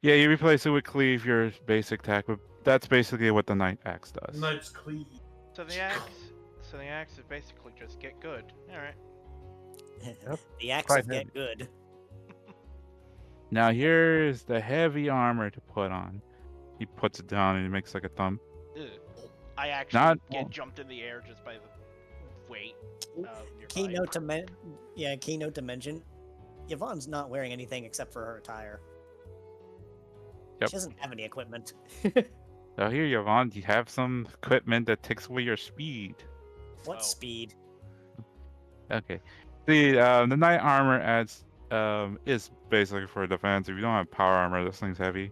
Yeah, you replace it with cleave, your basic attack, but that's basically what the Night Axe does. Knight's cleave. So the axe is basically just get good. All right. The axe Quite of get good. Now here's the heavy armor to put on. He puts it down and he makes like a thumb. Ugh. I actually Not- get jumped in the air just by the weight of your Keynote to mention, Yvonne's not wearing anything except for her attire. Yep. She doesn't have any equipment. So here, Yvonne, you have some equipment that takes away your speed. What Oh. speed? Okay. The Night armor adds is basically for defense. If you don't have power armor, this thing's heavy.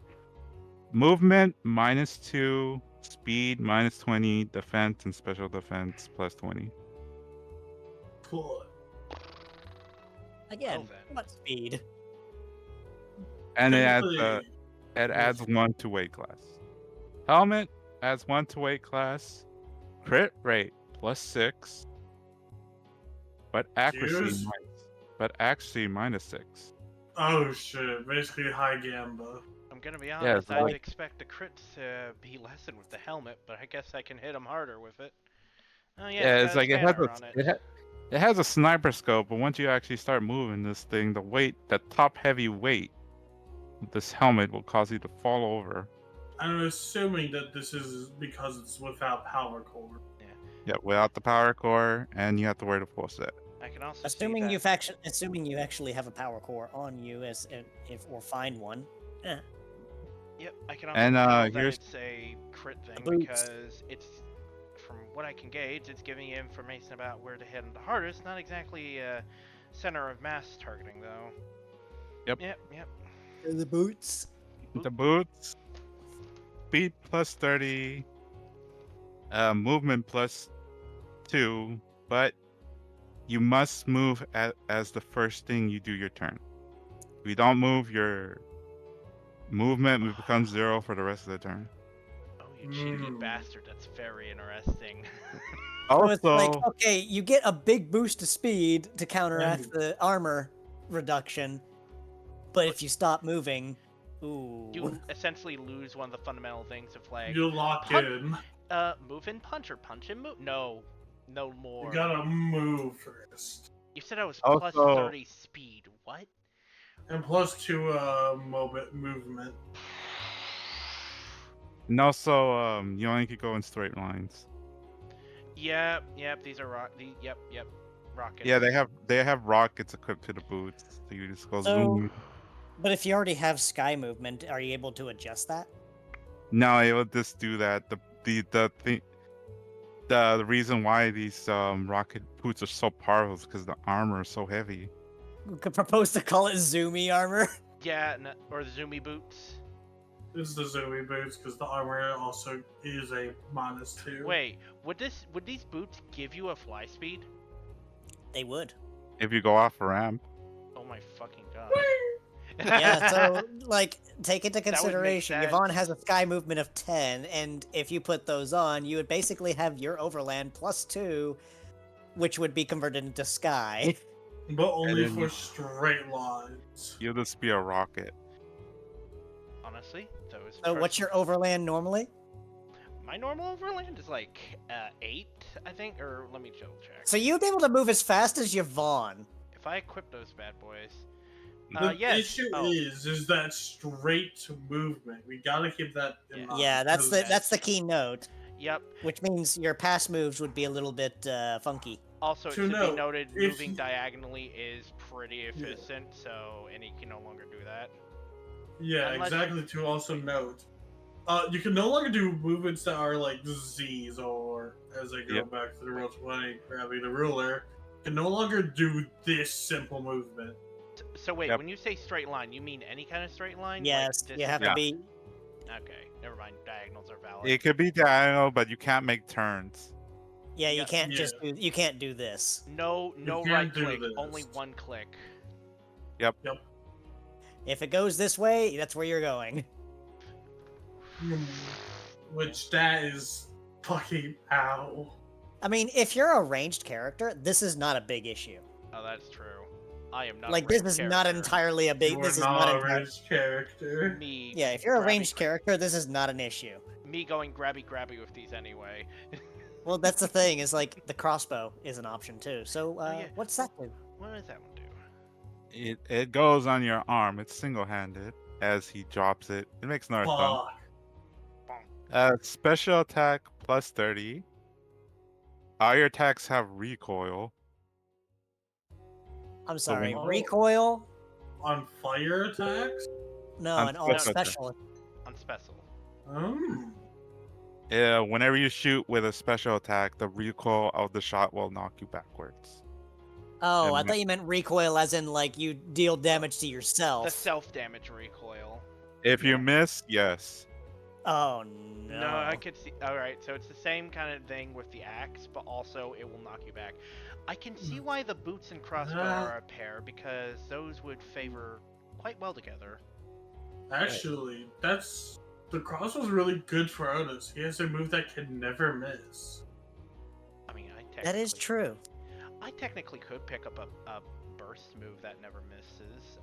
Movement -2, speed -20, defense and special defense +20. Cool. Again, then. what speed? And it Technically, adds 1 to weight class. Helmet adds 1 to weight class. Crit rate +6. But accuracy Cheers. -6. Oh shit! Basically high gamba. I'm gonna be Yeah, honest. it's I'd like- expect the crits to be lessened with the helmet, but I guess I can hit them harder with it. Oh yeah, Yeah, got it's a like it has scanner on it. it has a sniper scope, but once you actually start moving this thing, the top heavy weight of this helmet will cause you to fall over. I'm assuming that this is because it's without power core. Yeah, without the power core, and you have to wear the full set. I can also Assuming see you actually have a power core on you, or find one. Yep, I can also And, tell that here's- it's a crit thing boots. because it's, from what I can gauge, it's giving you information about where to hit them the hardest. Not exactly center of mass targeting though. Yep. Yep. The boots. The boots, speed +30, movement +2, but you must move as the first thing you do your turn. If you don't move, your movement becomes 0 for the rest of the turn. Oh, you cheeky Mm. bastard! That's very interesting. So it's Also, like, okay, you get a big boost to speed to counteract the armor reduction, But if you stop moving, ooh. You essentially lose one of the fundamental things of like You lock in. move and punch or punch and move. No more. You gotta move first. You said I was Also- plus 30 speed. What? And +2 movement. And also, you only could go in straight lines. Yep. These are rockets. Yeah, they have rockets equipped to the boots. So you just go So- zoom. But if you already have sky movement, are you able to adjust that? No, it will just do that. The reason why these rocket boots are so powerful is because the armor is so heavy. We could propose to call it Zoomy armor. Yeah, or the zoomy boots. This is the Zoe boots because the armor also is a -2. Wait, would these boots give you a fly speed? They would. If you go off a ramp. Oh my fucking god. Yeah, so like take into That would make consideration, sense. Yvonne has a sky movement of 10, and if you put those on, you would basically have your overland +2, which would be converted into sky. But only And then for you- straight lines. You'll just be a rocket. Honestly, those. So what's your overland normally? My normal overland is like 8, I think, or let me double check. So you'd be able to move as fast as Yvonne. If I equip those bad boys. The Yes. issue Oh. is that straight movement. We gotta keep that in Yeah. mind. Yeah, that's because the key note, Yep. which means your pass moves would be a little bit funky. Also, it To should note, be noted, if moving you- diagonally is pretty efficient, so and he can no longer do that. Yeah, Unless- exactly. To also note, you can no longer do movements that are like Z's, or as I go Yep. back to the roll 20, grabbing the ruler, you can no longer do this simple movement. So wait, Yep. when you say straight line, you mean any kind of straight line? Yes, Like you have Yeah. to be. Okay, never mind. Diagonals are valid. It could be diagonal, but you can't make turns. Yeah, you Yeah. can't Yeah. just do. You can't do this. No can't right do click, this. only one click. If it goes this way, that's where you're going. Which that is fucking ow. I mean, if you're a ranged character, this is not a big issue. Oh, that's true. I am not. a Like this ranged is not character. entirely a big. You This are is not not a entirely. ranged character. Me. Yeah, if you're a grabby- ranged character, this is not an issue. Me going grabby with these anyway. Well, that's the thing. Is like the crossbow is an option too. So, yeah. what's that do? What does that one do? It goes on your arm. It's single-handed as he drops it. It makes another thump. Fuck. Special attack +30. All your attacks have recoil. I'm sorry. we- Recoil? On fire attacks? No, On an all special attack. special. On special. Whenever you shoot with a special attack, the recoil of the shot will knock you backwards. Oh, I And- thought you meant recoil as in like you deal damage to The yourself. self-damage recoil. If you miss, yes. Oh no. No, I could see. All right, so it's the same kind of thing with the axe, but also it will knock you back. I can see why the boots and crossbow are a pair because those would favor quite well together. Actually, that's the crossbow's really good for Otis. He has a move that can never miss. I mean, That is true. I technically could pick up a burst move that never misses.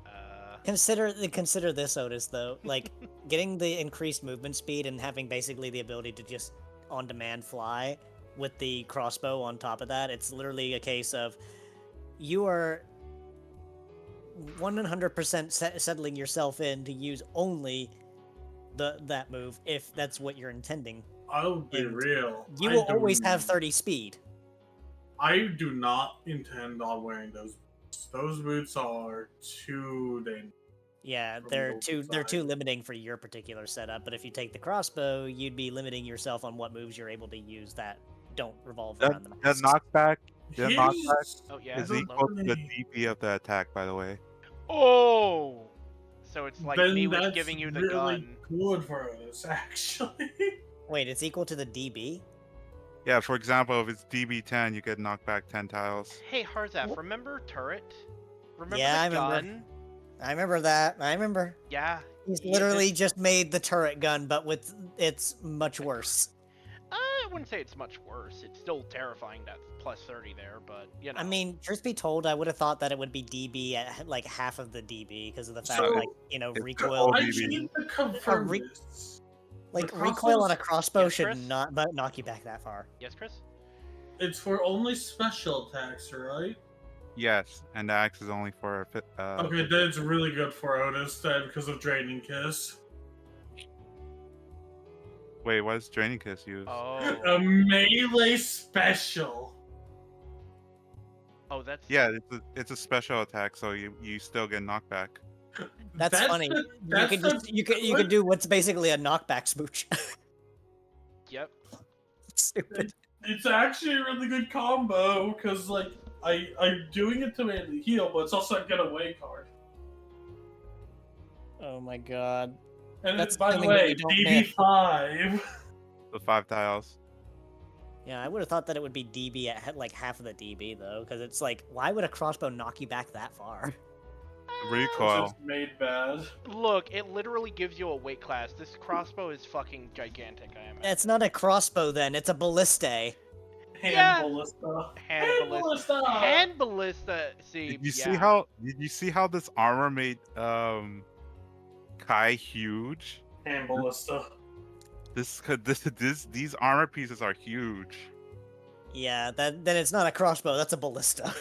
Consider this, Otis, though. Like getting the increased movement speed and having basically the ability to just on demand fly with the crossbow on top of that. It's literally a case of you are 100% settling yourself in to use only that move if that's what you're intending. I'll be And real. You I will do- always have 30 speed. I do not intend on wearing those boots. Those boots are too dangerous. Yeah, From they're both they're too sides. limiting for your particular setup. But if you take the crossbow, you'd be limiting yourself on what moves you're able to use that don't revolve The, around the the mask. knockback the knockback His- Oh yeah. is the- equal to the DP of the attack, by the way. Oh. So it's like then me with that's giving you the really gun. good for Otis, actually. Wait, it's equal to the DB? Yeah, for example, if it's DB10, you get knocked back 10 tiles. Hey Harzaf, remember turret? Remember Yeah, the I remember. gun? I remember that. I remember. Yeah. He's Yeah, literally just made the turret gun, but with it's much worse. I wouldn't say it's much worse. It's still terrifying that plus 30 there, but you know. I mean, truth be told, I would have thought that it would be DB at like half of the DB because of the fact, So, like, you know, it's the recoil. whole I DB. need to confirm re- this. Like The recoil on a crossbows- crossbow Yes, should Chris? not knock you back that far. Yes, Chris? It's for only special attacks, right? Yes, and the axe is only for Okay, then it's really good for Otis then because of Draining Kiss. Wait, what does Draining Kiss use? Oh. A melee special. Oh, that's Yeah, it's a special attack, so you still get knockback. That's funny. the- You that's could the- just you could do what's basically a knockback smooch. Yep. Stupid. It's actually a really good combo because like I'm doing it to mainly heal, but it's also a getaway card. Oh my god. And That's by the assuming that way, you don't DB5. The 5 tiles. Yeah, I would have thought that it would be DB at like half of the DB though, because it's like, why would a crossbow knock you back that far? Recoil. It's made bad. Look, it literally gives you a weight class. This crossbow is fucking gigantic, I imagine. It's not a crossbow then, it's a ballista. Hand Yeah. ballista. Hand ballista. Hand ballista. See, Did you yeah. see how this armor made Kai huge? Hand ballista. These armor pieces are huge. Yeah, then it's not a crossbow, that's a ballista.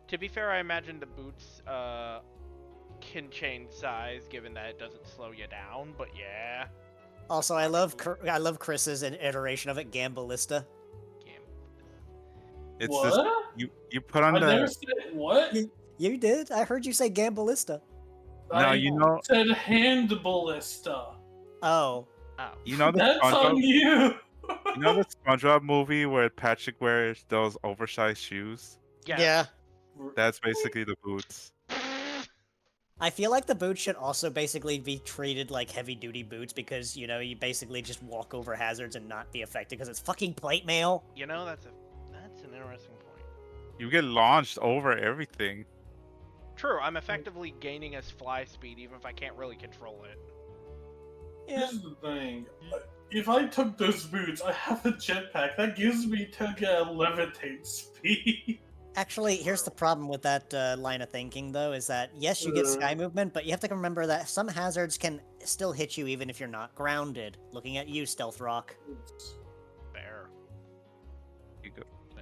To be fair, I imagine the boots can change size given that it doesn't slow you down, but yeah. Also, I love Chris's iteration of it, Gamballista. Game. It's What? this you put on I never the said what? You did? I heard you say Gamballista. No, I you know- said hand ballista. Oh. Oh. you know the That's on SpongeBob, you. you know the SpongeBob movie where Patrick wears those oversized shoes? Yeah. That's basically the boots. I feel like the boots should also basically be treated like heavy-duty boots because, you know, you basically just walk over hazards and not be affected because it's fucking plate mail. You know, that's an interesting point. You get launched over everything. True, I'm effectively gaining a fly speed even if I can't really control it. Yeah. Here's the thing. If I took those boots, I have a jetpack. That gives me to get levitate speed. Actually, here's the problem with that line of thinking, though, is that, yes, you get sky Uh. movement, but you have to remember that some hazards can still hit you even if you're not grounded. Looking at you, Stealth Rock. Fair. You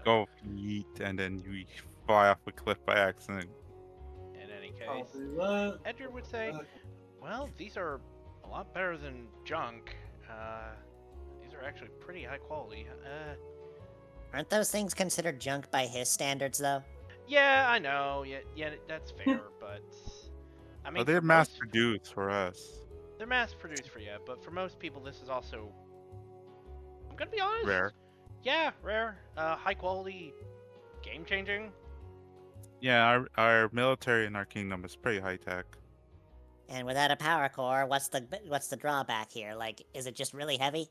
go yeet and then you fly off a cliff by accident. In any I'll case, do that. Edgar would say, well, these are a lot better than junk. These are actually pretty high quality. Aren't those things considered junk by his standards, though? Yeah, I know. Yeah, that's fair, but I mean, Well, they're for mass most- produced for us. They're mass produced for you, but for most people, this is also. I'm gonna be honest. Rare. Yeah, rare. High quality, game changing. Yeah, our military in our kingdom is pretty high tech. And without a power core, what's the drawback here? Like, is it just really heavy?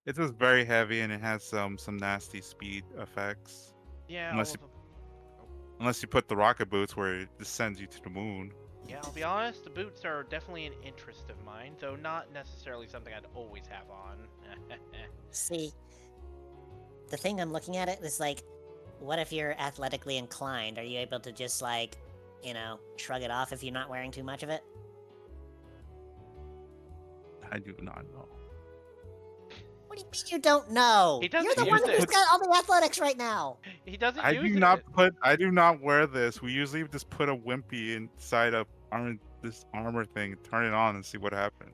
It's just very heavy and it has some nasty speed effects. Yeah. Unless all of them. Unless you put the rocket boots where it just sends you to the moon. Yeah, I'll be honest. The boots are definitely an interest of mine, though not necessarily something I'd always have on. See, the thing I'm looking at it is like, what if you're athletically inclined? Are you able to just like, you know, shrug it off if you're not wearing too much of it? I do not know. What do you mean you don't know? He doesn't You're the use one it. who's got all the athletics right now. He doesn't I use do not it. I do not wear this. We usually just put a wimpy inside of this armor thing, turn it on, and see what happens.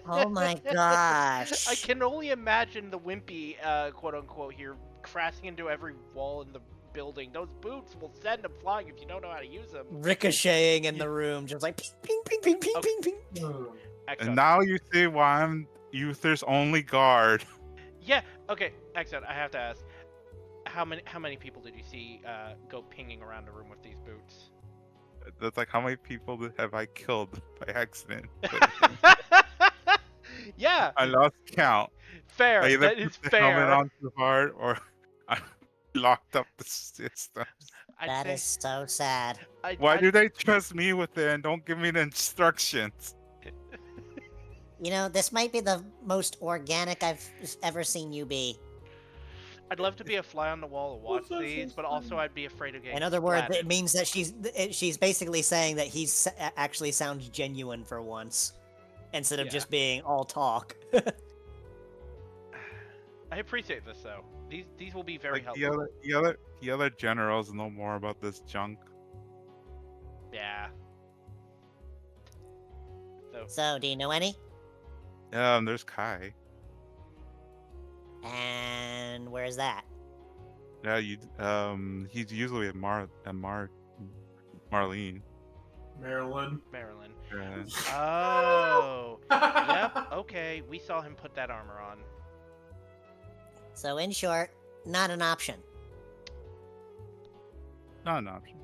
Oh my gosh. I can only imagine the wimpy, quote unquote, here crashing into every wall in the building. Those boots will send them flying if you don't know how to use them. Ricocheting in the room, just like ping, ping, ping, ping, Okay. ping, ping. And Excellent. now you see why I'm Uther's only guard. Yeah. Okay. Excellent. I have to ask, how many people did you see go pinging around the room with these boots? That's like how many people have I killed by accident? Yeah. I lost count. Fair. I either That put is the fair. helmet on too hard or I locked up the system. I'd That say- is so sad. Why I'd- do they trust me with it and don't give me the instructions? You know, this might be the most organic I've ever seen you be. I'd love to be a fly on the wall and watch What's that these, but also I'd be afraid of getting In other words, it splatted. means that she's basically saying that he's actually sounds genuine for once, instead of Yeah. just being all talk. I appreciate this though. These will be very Like helpful. the other generals know more about this junk. Yeah. So So, do you know any? There's Kai. And where's that? Yeah, he's usually at Marlene. Maryland. Maryland. Yeah. Oh. Yep. Okay. We saw him put that armor on. So, in short, not an option. Not an option.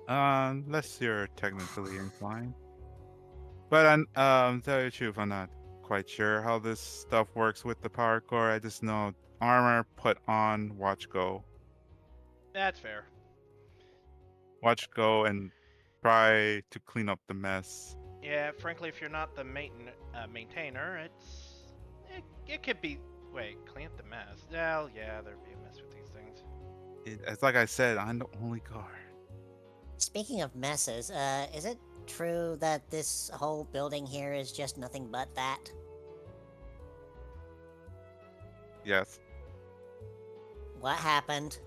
Unless you're technically inclined. But to tell you the truth, I'm not quite sure how this stuff works with the power core. I just know armor, put on, watch go. That's fair. Watch go and try to clean up the mess. Yeah. Frankly, if you're not the maintainer, it could be. Wait, clean up the mess. Well, yeah, there'd be a mess with these things. It's like I said, I'm the only guard. Speaking of messes, is it true that this whole building here is just nothing but that? Yes. What happened?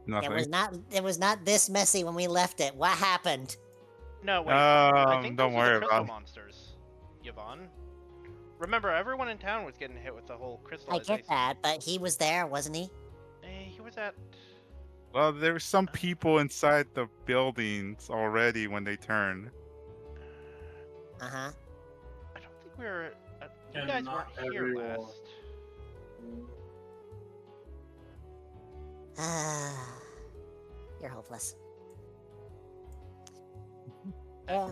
Nothing. It was not this messy when we left it. What happened? No, wait. I think Don't those are worry the crystal about it. monsters, Yvonne. Remember, everyone in town was getting hit with the whole I crystallization. get that, but he was there, wasn't he? He was at. Well, there were some people inside the buildings already when they turned. Uh-huh. I don't think we were. You And guys not weren't here everyone. last. You're hopeless.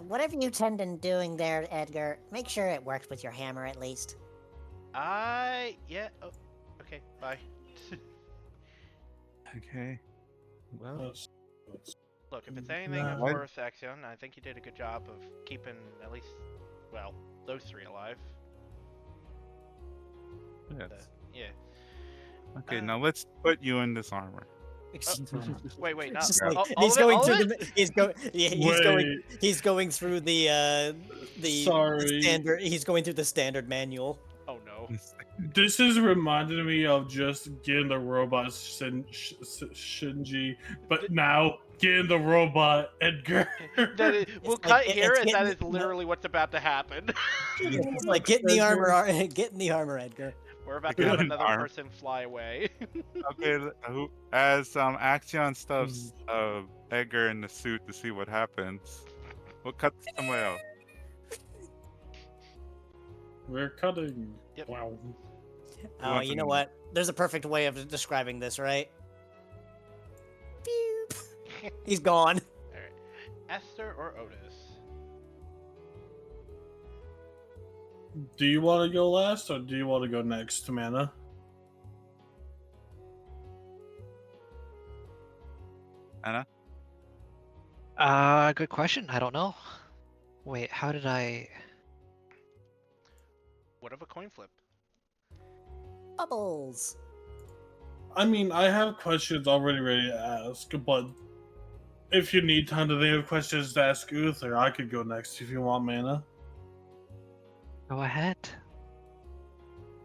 Whatever you tend in doing there, Edgar, make sure it works with your hammer at least. Yeah. Oh, okay. Bye. Okay. Well, Look, if it's anything No. worth Axion, I think you did a good job of keeping at least, well, those three alive. yes. Yeah. Okay, now let's put you in this armor. Wait, not It's just all, like, all he's of it? going All of through it? the he's going through the Sorry. standard standard manual. Oh no. This is reminding me of just getting the robot Shinji, but now getting the robot Edgar. We'll like- cut it's here, and that getting is literally what's about to happen. It's like get in the armor, get in the armor, Edgar. We're about to have Good another arm. person fly away. Okay, as Axion stuffs Edgar in the suit to see what happens, we'll cut to somebody else. We're cutting. Yep. Wow. Oh, wants you to know know? what? There's a perfect way of describing this, right? Pew. He's gone. Alright. Esther or Otis? Do you want to go last, or do you want to go next, Mana? Anna? Good question. I don't know. Wait, how did I? What of a coin flip? Bubbles. I mean, I have questions already ready to ask, but if you need time to think of questions to ask Uther, I could go next if you want, Mana. Go ahead.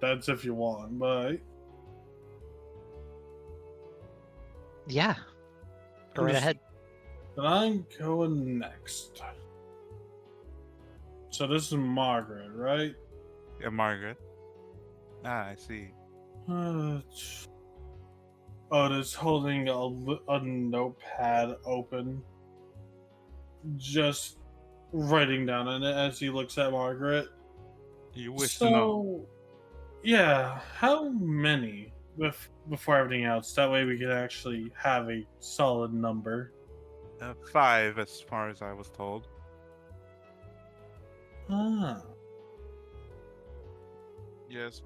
That's if you want, but Yeah. Go right ahead. then I'm going next. So this is Margaret, right? Yeah, Margaret. Ah, I see. Otis holding a notepad open, just writing down in it as he looks at Margaret. You wish to know. Yeah, how many before everything else? That way we can actually have a solid number. 5, as far as I was told. Ah, Yes,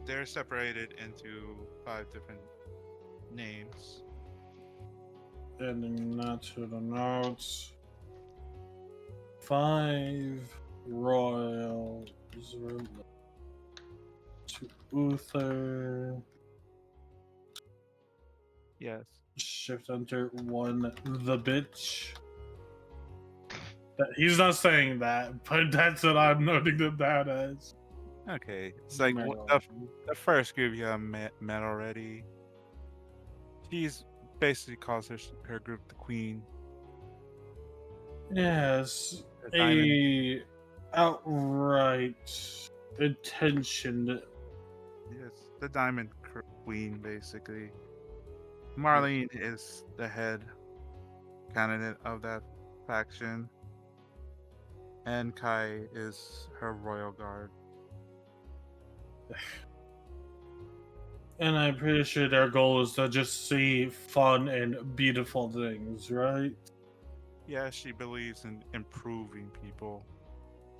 they're separated into 5 different names. Adding that to the notes. 5 royals to Uther. Yes. Shift enter 1 the bitch. He's not saying that, but that's what I'm noting them down as. Okay. It's like Metal. the first group you have met already. She's basically calls her group the queen. Yes, The diamond. a outright intention. Yes, the diamond queen basically. Marlene is the head candidate of that faction, and Kai is her royal guard. And I'm pretty sure their goal is to just see fun and beautiful things, right? Yeah, she believes in improving people.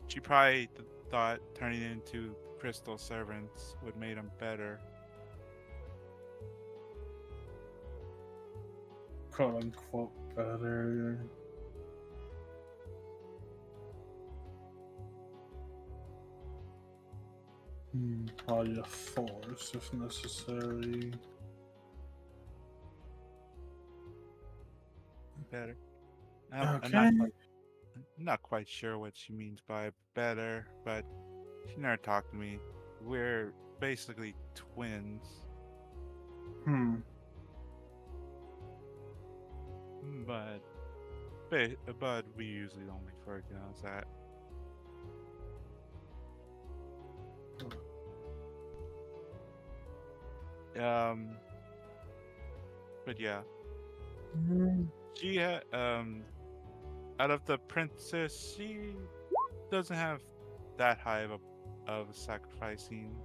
She probably thought turning into crystal servants would make them better. Quote unquote better. Probably a force if necessary. Better. Okay. Not quite sure what she means by better, but she never talked to me. We're basically twins. But we usually only recognize that. But yeah, she out of the princess, she doesn't have that high of a sacrificing.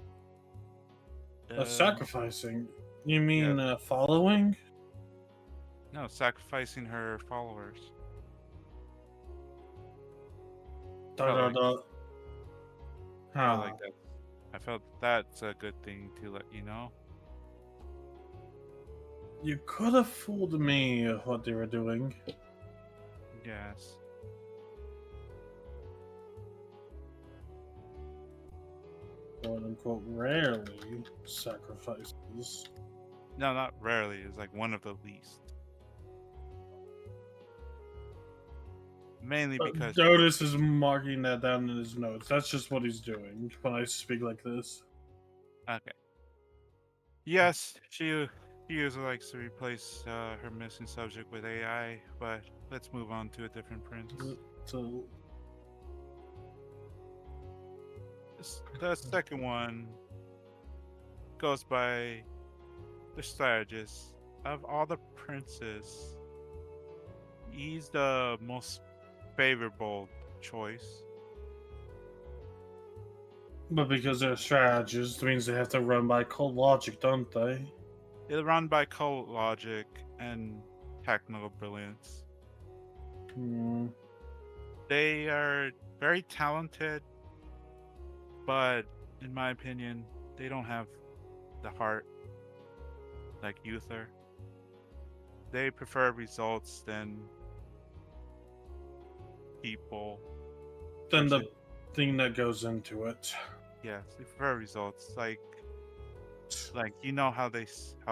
Sacrificing? You mean following? No, sacrificing her followers. I felt that's a good thing to let you know. You could have fooled me of what they were doing. Yes. Quote unquote rarely sacrifices. No, not rarely. It's like one of the least. Mainly because Dotus is marking that down in his notes. That's just what he's doing when I speak like this. okay. Yes, she usually likes to replace her missing subject with AI, but let's move on to a different prince. So the second one goes by the strategist. Of all the princes, he's the most favorable choice. but because they're strategists, means they have to run by cold logic, don't they? They run by cold logic and technical brilliance. They are very talented, but in my opinion, they don't have the heart like Uther. They prefer results than people. Then the thing that goes into it. Yes, they prefer results. Like you know how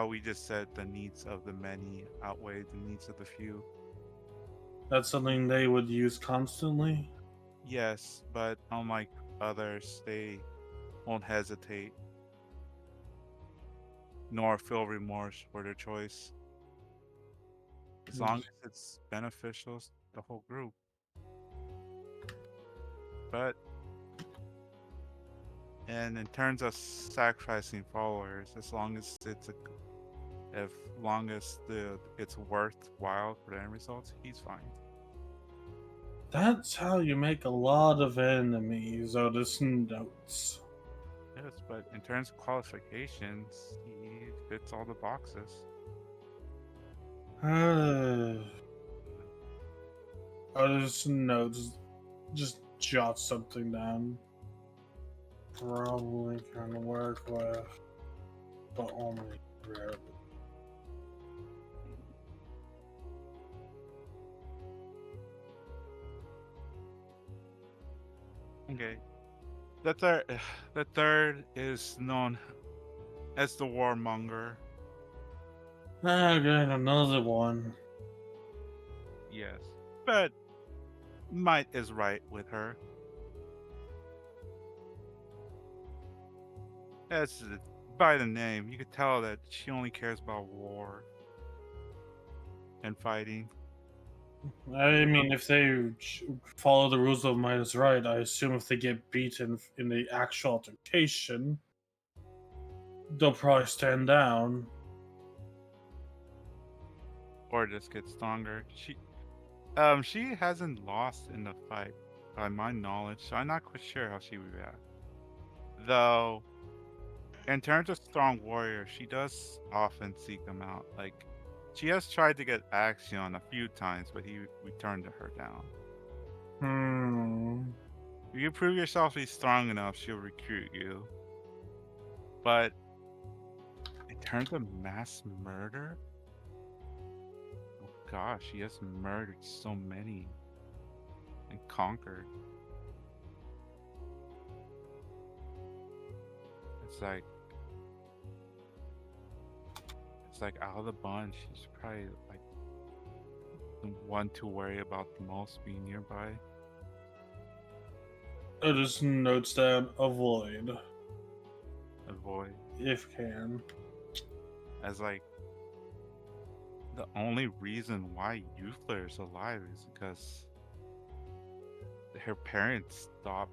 we just said the needs of the many outweigh the needs of the few. That's something they would use constantly. Yes, but unlike others, they won't hesitate nor feel remorse for their choice. As long as it's beneficial to the whole group. But and in terms of sacrificing followers, as long as it's worthwhile for the end results, he's fine. That's how you make a lot of enemies, Otis notes. Yes, but in terms of qualifications, he fits all the boxes. Otis notes, just jot something down. Probably can work with, but only rarely. Okay. The third, the third is known as the warmonger. Okay, another one. Yes, but might is right with her. That's by the name. You could tell that she only cares about war and fighting. I mean, if they follow the rules of might is right, I assume if they get beaten in the actual altercation, they'll probably stand down. Or just get stronger. She hasn't lost in the fight, by my knowledge, so I'm not quite sure how she would react. Though, in terms of strong warrior, she does often seek them out. Like, she has tried to get Axion a few times, but we turned her down. Hmm. If you prove yourself to be strong enough, she'll recruit you. But in terms of mass murder, oh gosh, she has murdered so many and conquered. It's like out of the bunch, she's probably like the one to worry about the most being nearby. I just notes down avoid Avoid if can. as like the only reason why Euclid is alive is because her parents stopped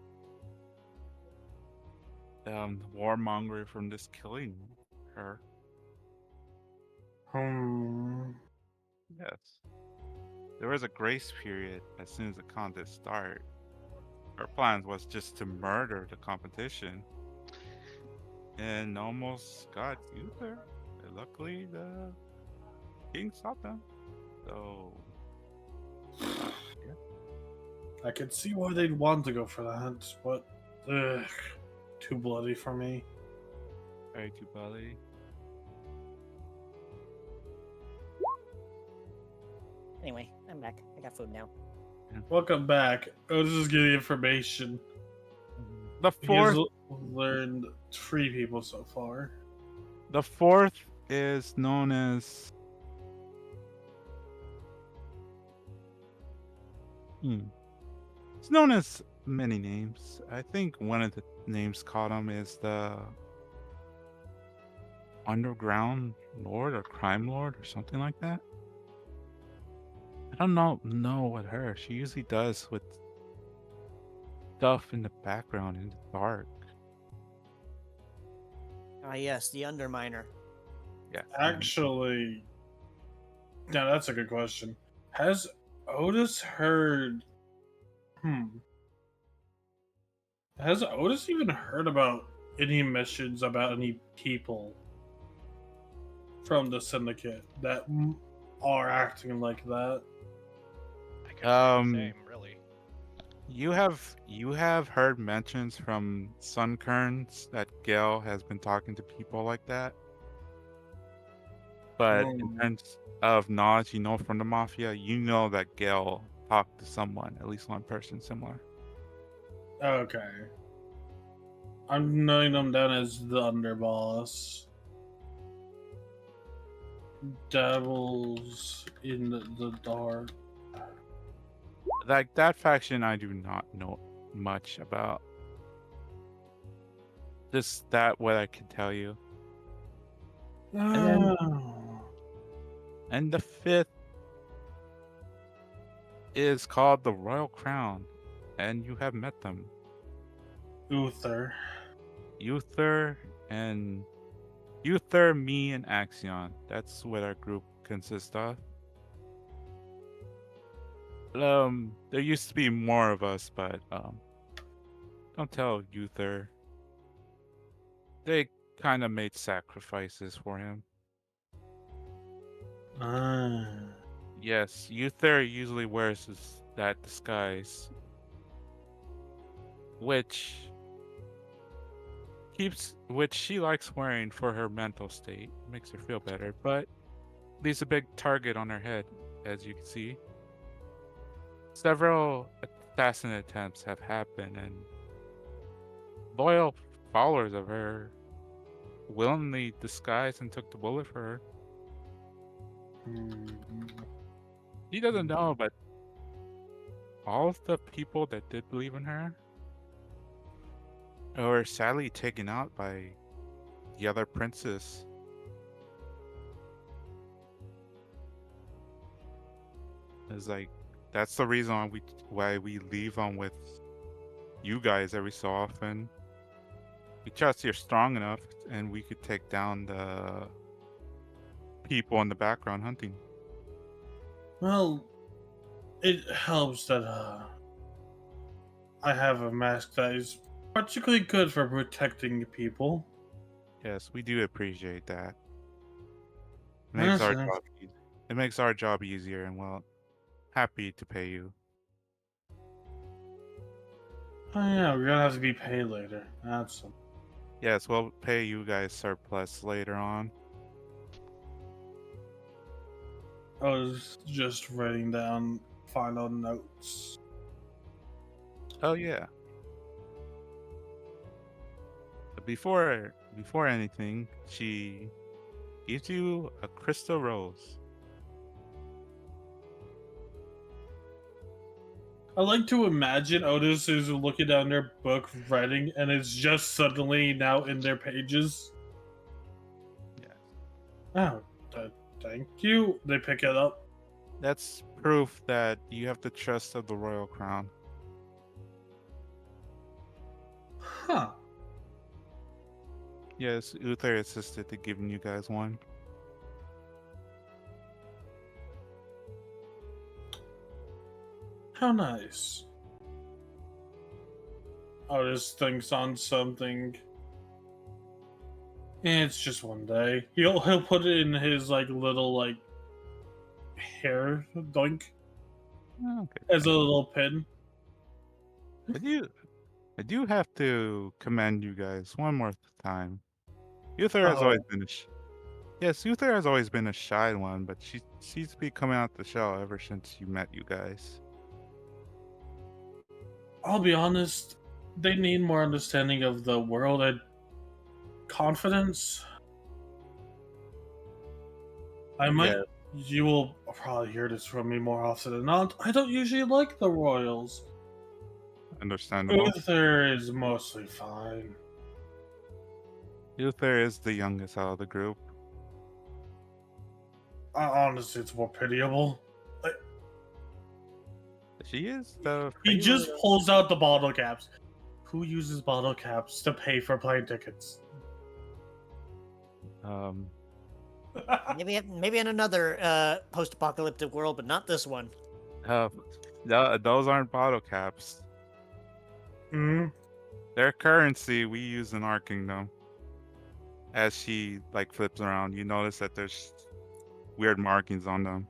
warmonger from just killing her. Hmm. Yes. There was a grace period as soon as the contest started. Her plan was just to murder the competition. And almost got Uther. And luckily the king stopped them. So I could see why they'd want to go for that, but too bloody for me. very too bloody. Anyway, I'm back. I got food now. Welcome back. Oh, this is getting information. The He's fourth learned 3 people so far. the fourth is known as It's known as many names. I think one of the names called him is the Underground Lord or Crime Lord or something like that. I don't know what her. She usually does with stuff in the background in the dark. Ah, yes, the Underminer. Yeah. Actually, yeah, that's a good question. Has Otis heard? Has Otis even heard about any missions about any people from the syndicate that are acting like that? I could say the same, really. You have heard mentions from Sunkerns that Gale has been talking to people like that. But in terms of knowledge, from the Mafia, that Gale talked to someone, at least one person similar. Okay. I'm knowing them down as the underboss. Devils in the dark. Like that faction, I do not know much about. Just that what I can tell you. And the fifth is called the Royal Crown, and you have met them. Uther. Uther, me, and Axion. That's what our group consists of. There used to be more of us, but don't tell Uther. They kind of made sacrifices for him. Yes, Uther usually wears that disguise, which she likes wearing for her mental state. Makes her feel better, but leaves a big target on her head, as you can see. Several assassin attempts have happened, and loyal followers of her willingly disguised and took the bullet for her. He doesn't know, but all of the people that did believe in her were sadly taken out by the other princess. It's like that's the reason why we leave on with you guys every so often. We trust you're strong enough, and we could take down the people in the background hunting. Well, it helps that I have a mask that is particularly good for protecting people. Yes, we do appreciate that. It Yes, makes our yes. job it makes our job easier, and well, happy to pay you. Oh yeah, we're gonna have to be paid later. That's Yes, we'll pay you guys surplus later on. I was just writing down final notes. Oh yeah. But before anything, she gives you a crystal rose. I like to imagine Otis is looking down their book, writing, and it's just suddenly now in their pages. Yes. Oh, thank you. They pick it up. That's proof that you have the trust of the royal crown. Huh. Yes, Uther assisted to giving you guys one. How nice. Otis thinks on something. It's just one day. He'll put it in his little hair doink Okay. as a little pin. I do have to commend you guys one more time. Uther has Oh, always been yes, Uther has always been a shy one, but she seems to be coming out the shell ever since you met you guys. I'll be honest. They need more understanding of the world and confidence. I might. Yeah, You will probably hear this from me more often than not. I don't usually like the royals. understandable. Uther is mostly fine. Uther is the youngest out of the group. Honestly, it's more pitiable. She is the He just favorite. pulls out the bottle caps. Who uses bottle caps to pay for plane tickets? Maybe in another post-apocalyptic world, but not this one. Those aren't bottle caps. Hmm. Their currency we use in our kingdom. As she flips around, you notice that there's weird markings on them.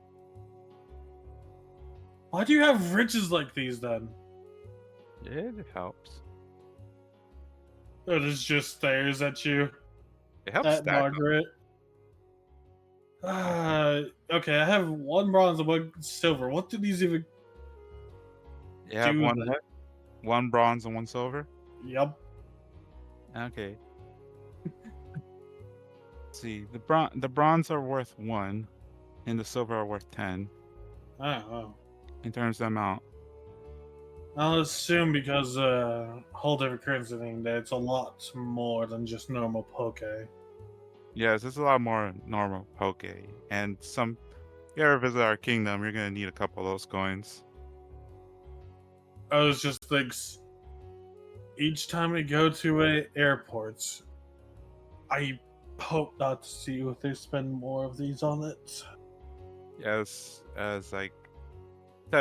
Why do you have riches like these then? It helps. Otis just stares at you, It helps at stack up. Margaret. Okay, I have one bronze and one silver. What do these even You have do? one then? what? One bronze and one silver? Yep. Okay. Let's see, the bronze are worth 1, and the silver are worth 10 Oh. in terms of amount. I'll assume because whole different currency thing that it's a lot more than just normal poke. Yes, it's a lot more normal poke, and if you ever visit our kingdom, you're gonna need a couple of those coins. I was just thinks each time we go to airports, I hope not to see if they spend more of these on it. Yes, tell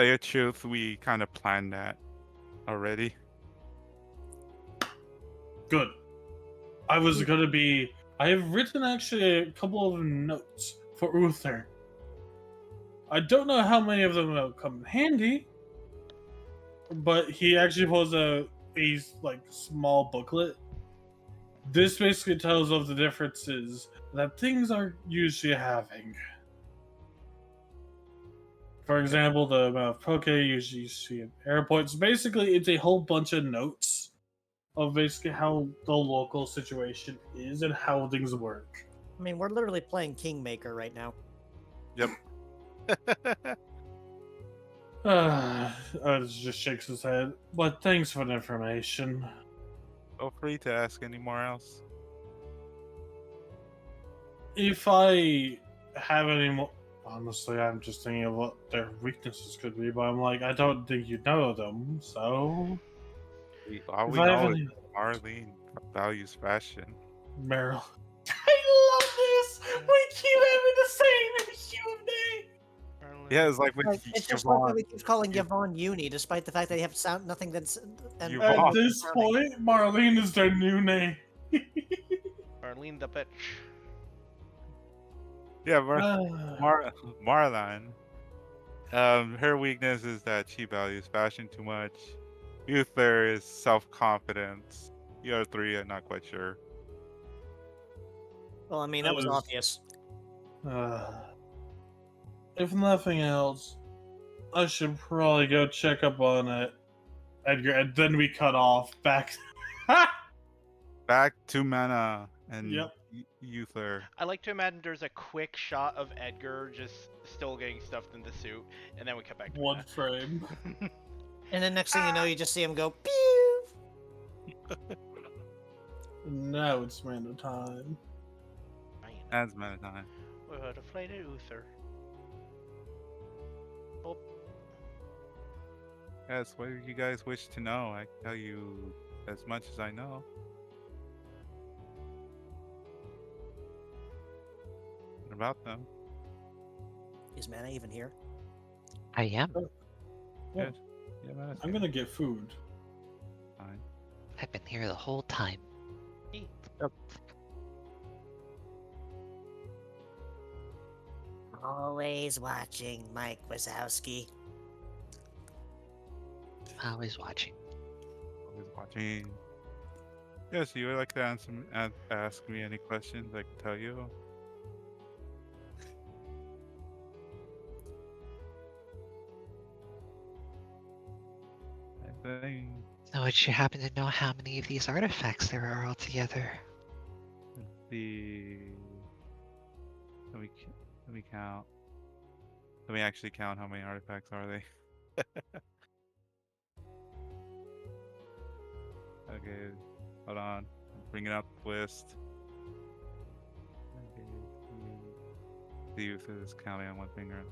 you the truth, we kind of planned that already. Good. I have written actually a couple of notes for Uther. I don't know how many of them will come in handy, but he actually pulls a small booklet. This basically tells of the differences that things are usually having. For example, the amount of poke usually you see at airports. Basically, it's a whole bunch of notes of basically how the local situation is and how things work. I mean, we're literally playing Kingmaker right now. Just shakes his head. But thanks for the information. Feel free to ask anymore else. If I have any more, honestly, I'm just thinking of what their weaknesses could be. But I'm like, I don't think you know them, so All if we I have know is any, Marlene values fashion. Meryl. I love this. We keep having the same issue of name. Yeah, it's like with Like, it's just like Yvonne. how we keep calling Yvonne Uni, despite the fact they have sound nothing that's. And You At Yvonne. this point, Marlene is their new name. Marlene the bitch. Yeah, Ah. Marlene. Her weakness is that she values fashion too much. Uther is self-confidence. The other three, I'm not quite sure. Well, I mean, that was obvious. If nothing else, I should probably go check up on it, Edgar, and then we cut off back. Back to Mana and Yep. Uther. I like to imagine there's a quick shot of Edgar just still getting stuffed in the suit, and then we cut back to One frame. And then next thing you know, you just see him go pew. Now it's Mana time. As Mana time. We heard a flighted Uther. Boop. Yes, what do you guys wish to know? I can tell you as much as I know. About them. Is Mana even here? I am. Yeah, Yeah, Mana's I'm good. gonna get food. Fine. I've been here the whole time. Eat. Always watching, Mike Wazowski. Always watching. Always watching. Yes, you would like to ask me any questions, I can tell you. I think So would you happen to know how many of these artifacts there are altogether? the let me count. Let me actually count how many artifacts are they. Okay, hold on. I'm bringing up the list. Okay, the youth is counting on one finger.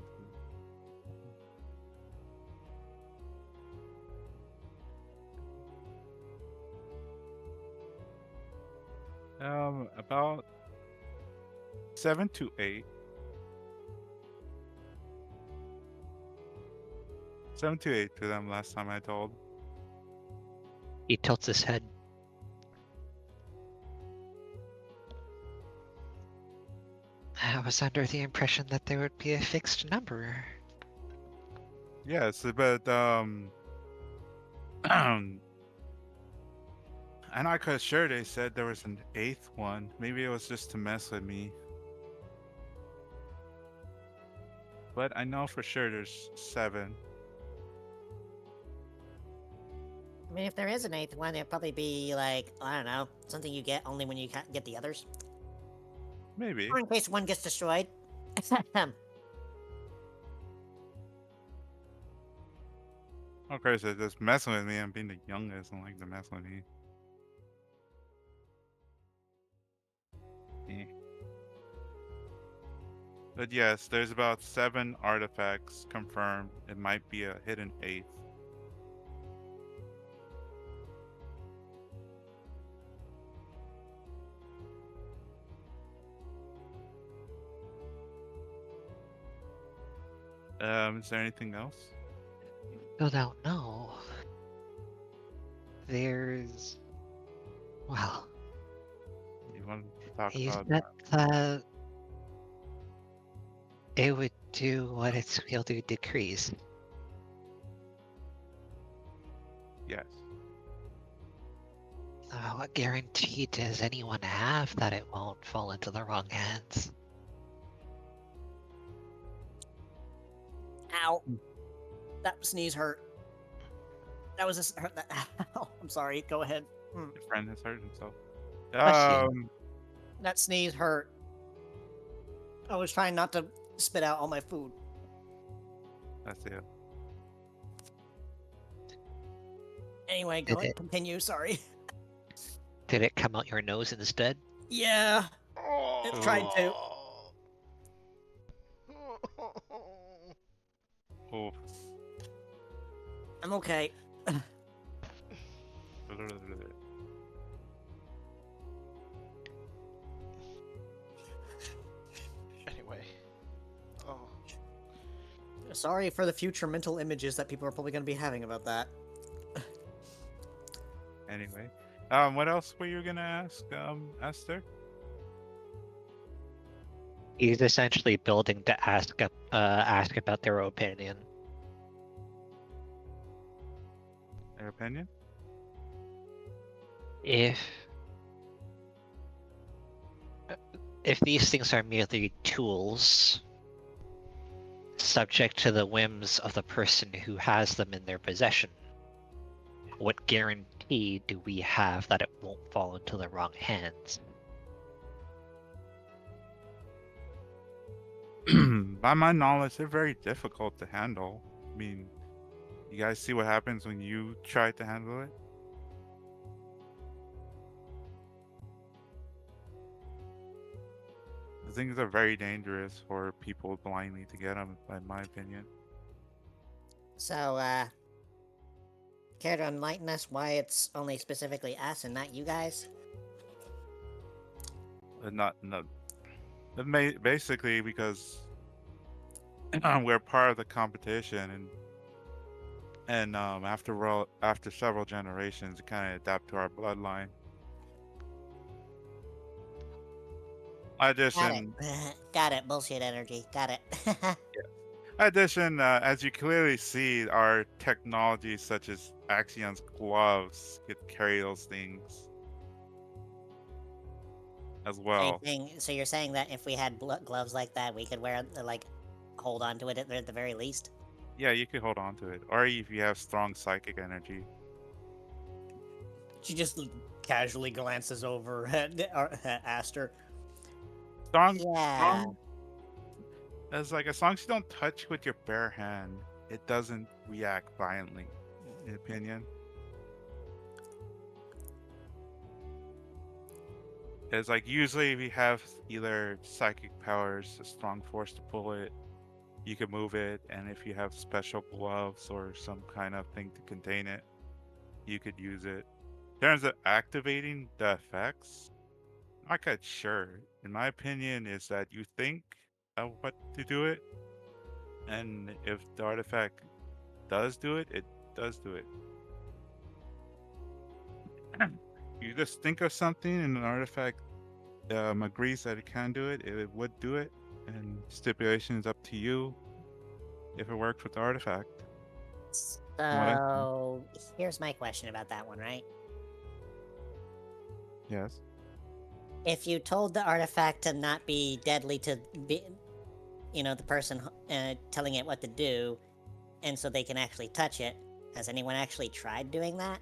About 7 to 8. 7 to 8 to them last time I told. He tilts his head. I was under the impression that there would be a fixed number. Yes, but I'm not quite sure. They said there was an 8th one. Maybe it was just to mess with me. But I know for sure there's 7. I mean, if there is an 8th one, it'd probably be like, I don't know, something you get only when you get the others. Maybe. Or in case one gets destroyed. Okay, so just messing with me. I'm being the youngest and like to mess with me. Eh. But yes, there's about 7 artifacts confirmed. It might be a hidden 8th. Is there anything else? Still don't know. There's... Well, You want to talk he about? said that it would do what its wielder decrees. Yes. So what guarantee does anyone have that it won't fall into the wrong hands? Ow. That sneeze hurt. That was a hurt. Ow. I'm sorry. Go ahead. Your friend has hurt himself. Bless you. That sneeze hurt. I was trying not to spit out all my food. That's it. Anyway, Did go it- continue. Sorry. Did it come out your nose instead? Yeah. It tried to. Oh. I'm okay. Anyway. Oh. Sorry for the future mental images that people are probably going to be having about that. Anyway, what else were you gonna ask, Esther? He's essentially building to ask about their opinion. Your opinion? If these things are merely tools, subject to the whims of the person who has them in their possession, what guarantee do we have that it won't fall into the wrong hands? By my knowledge, they're very difficult to handle. I mean, you guys see what happens when you try to handle it? The things are very dangerous for people blindly to get them, in my opinion. So, care to enlighten us why it's only specifically us and not you guys? Not basically because we're part of the competition, and after several generations, it kind of adapt to our bloodline. Addition, Got it. Bullshit energy. Got it. as you clearly see, our technology such as Axion's gloves could carry those things as well. So you're saying that if we had gloves like that, we could wear hold on to it at the very least? Yeah, you could hold on to it, or if you have strong psychic energy. She just casually glances over at Aster. Strong, Yeah. strong. As as long as you don't touch with your bare hand, it doesn't react violently. In opinion, it's usually if you have either psychic powers, a strong force to pull it, you can move it, and if you have special gloves or some kind of thing to contain it, you could use it. In terms of activating the effects, I'm not quite sure. In my opinion, is that you think of what to do it, and if the artifact does do it, it does do it. You just think of something, and an artifact agrees that it can do it, it would do it, and stipulation is up to you if it works with the artifact. So here's my question about that one, right? Yes. If you told the artifact to not be deadly to the person telling it what to do, and so they can actually touch it, has anyone actually tried doing that?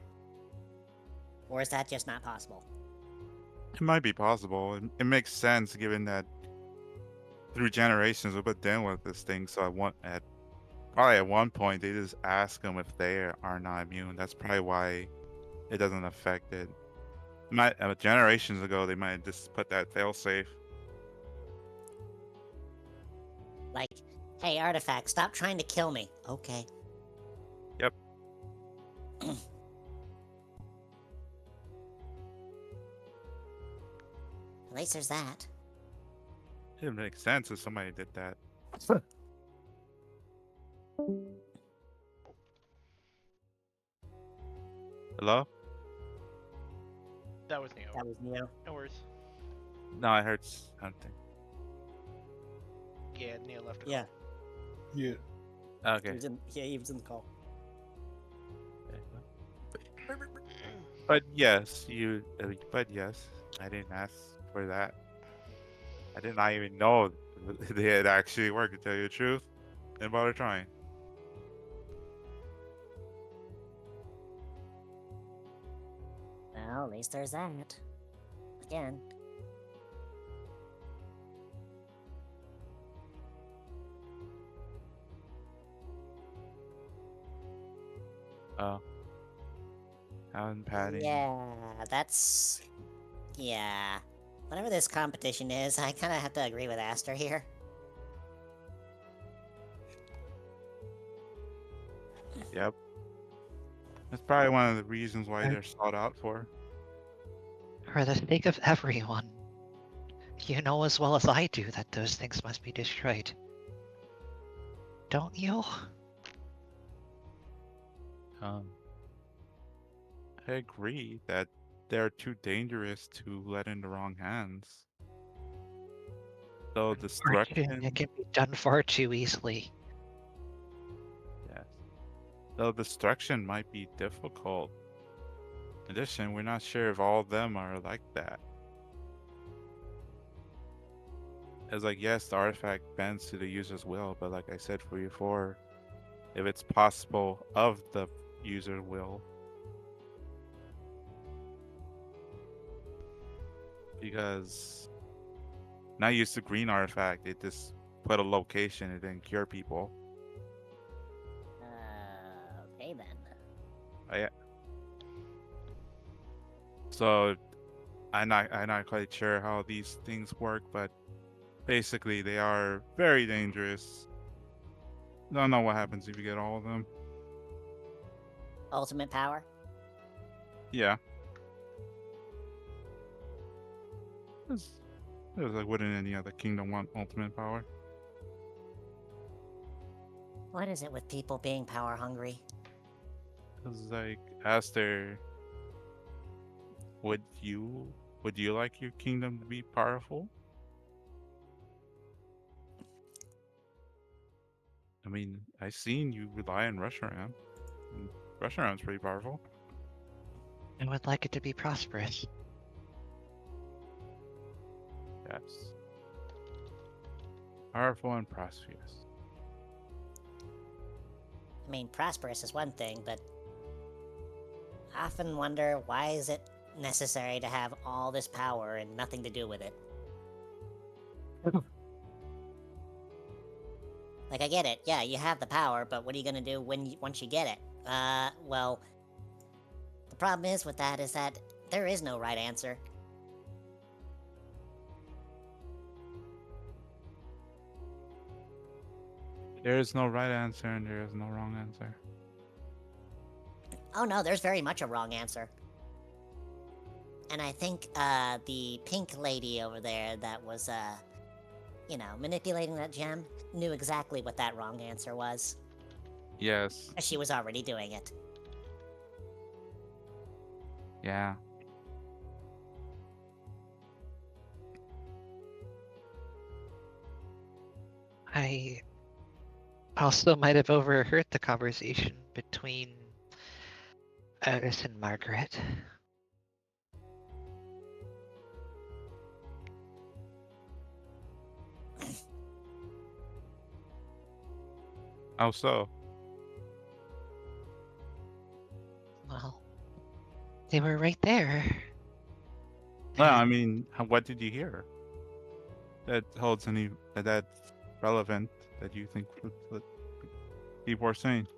Or is that just not possible? It might be possible. It makes sense given that through generations we've been dealing with this thing. So probably at one point they just ask them if they are not immune. That's probably why it doesn't affect it. Generations ago they might have just put that failsafe. Like, hey, artifact, stop trying to kill me. Okay. Yep. At least there's that. It makes sense if somebody did that. Hello? That was Neo. That was Neo. No worries. No, I heard something. Yeah, Neo left. Yeah. Yeah. Okay. He was in the call. But yes, I didn't ask for that. I did not even know they had actually worked, to tell you the truth. Didn't bother trying. Well, at least there's that. Again. Oh. Alan Patty. Yeah, that's. Yeah. Whatever this competition is, I kind of have to agree with Aster here. Yep. That's probably one of the reasons why they're sought out for. For the sake of everyone, you know as well as I do that those things must be destroyed. Don't you? Um, I agree that they're too dangerous to let in the wrong hands. Though destruction, It can be done far too easily. yes. Though destruction might be difficult. In addition, we're not sure if all of them are like that. As like, yes, the artifact bends to the user's will, but like I said for you before, if it's possible of the user will. Because when I used the green artifact, it just put a location, it didn't cure people. Okay then. Yeah. So I'm not quite sure how these things work, but basically they are very dangerous. Don't know what happens if you get all of them. Ultimate power? Yeah. There's like wouldn't any other kingdom want ultimate power? What is it with people being power hungry? Cause like Aster, would you like your kingdom to be powerful? I mean, I've seen you rely on Reshiram. And Reshiram's pretty powerful. I would like it to be prosperous. Yes. Powerful and prosperous. I mean, prosperous is one thing, but I often wonder, why is it necessary to have all this power and nothing to do with it? Like, I get it. Yeah, you have the power, but what are you gonna do once you get it? Well, the problem is with that is that there is no right answer. There is no right answer and there is no wrong answer. Oh no, there's very much a wrong answer. And I think, the pink lady over there that was, manipulating that gem knew exactly what that wrong answer was. Yes. She was already doing it. Yeah. I also might have overheard the conversation between Otis and Margaret. How so? Well, they were right there. Well, I And mean, what did you hear that holds any that's relevant that you think what people are saying?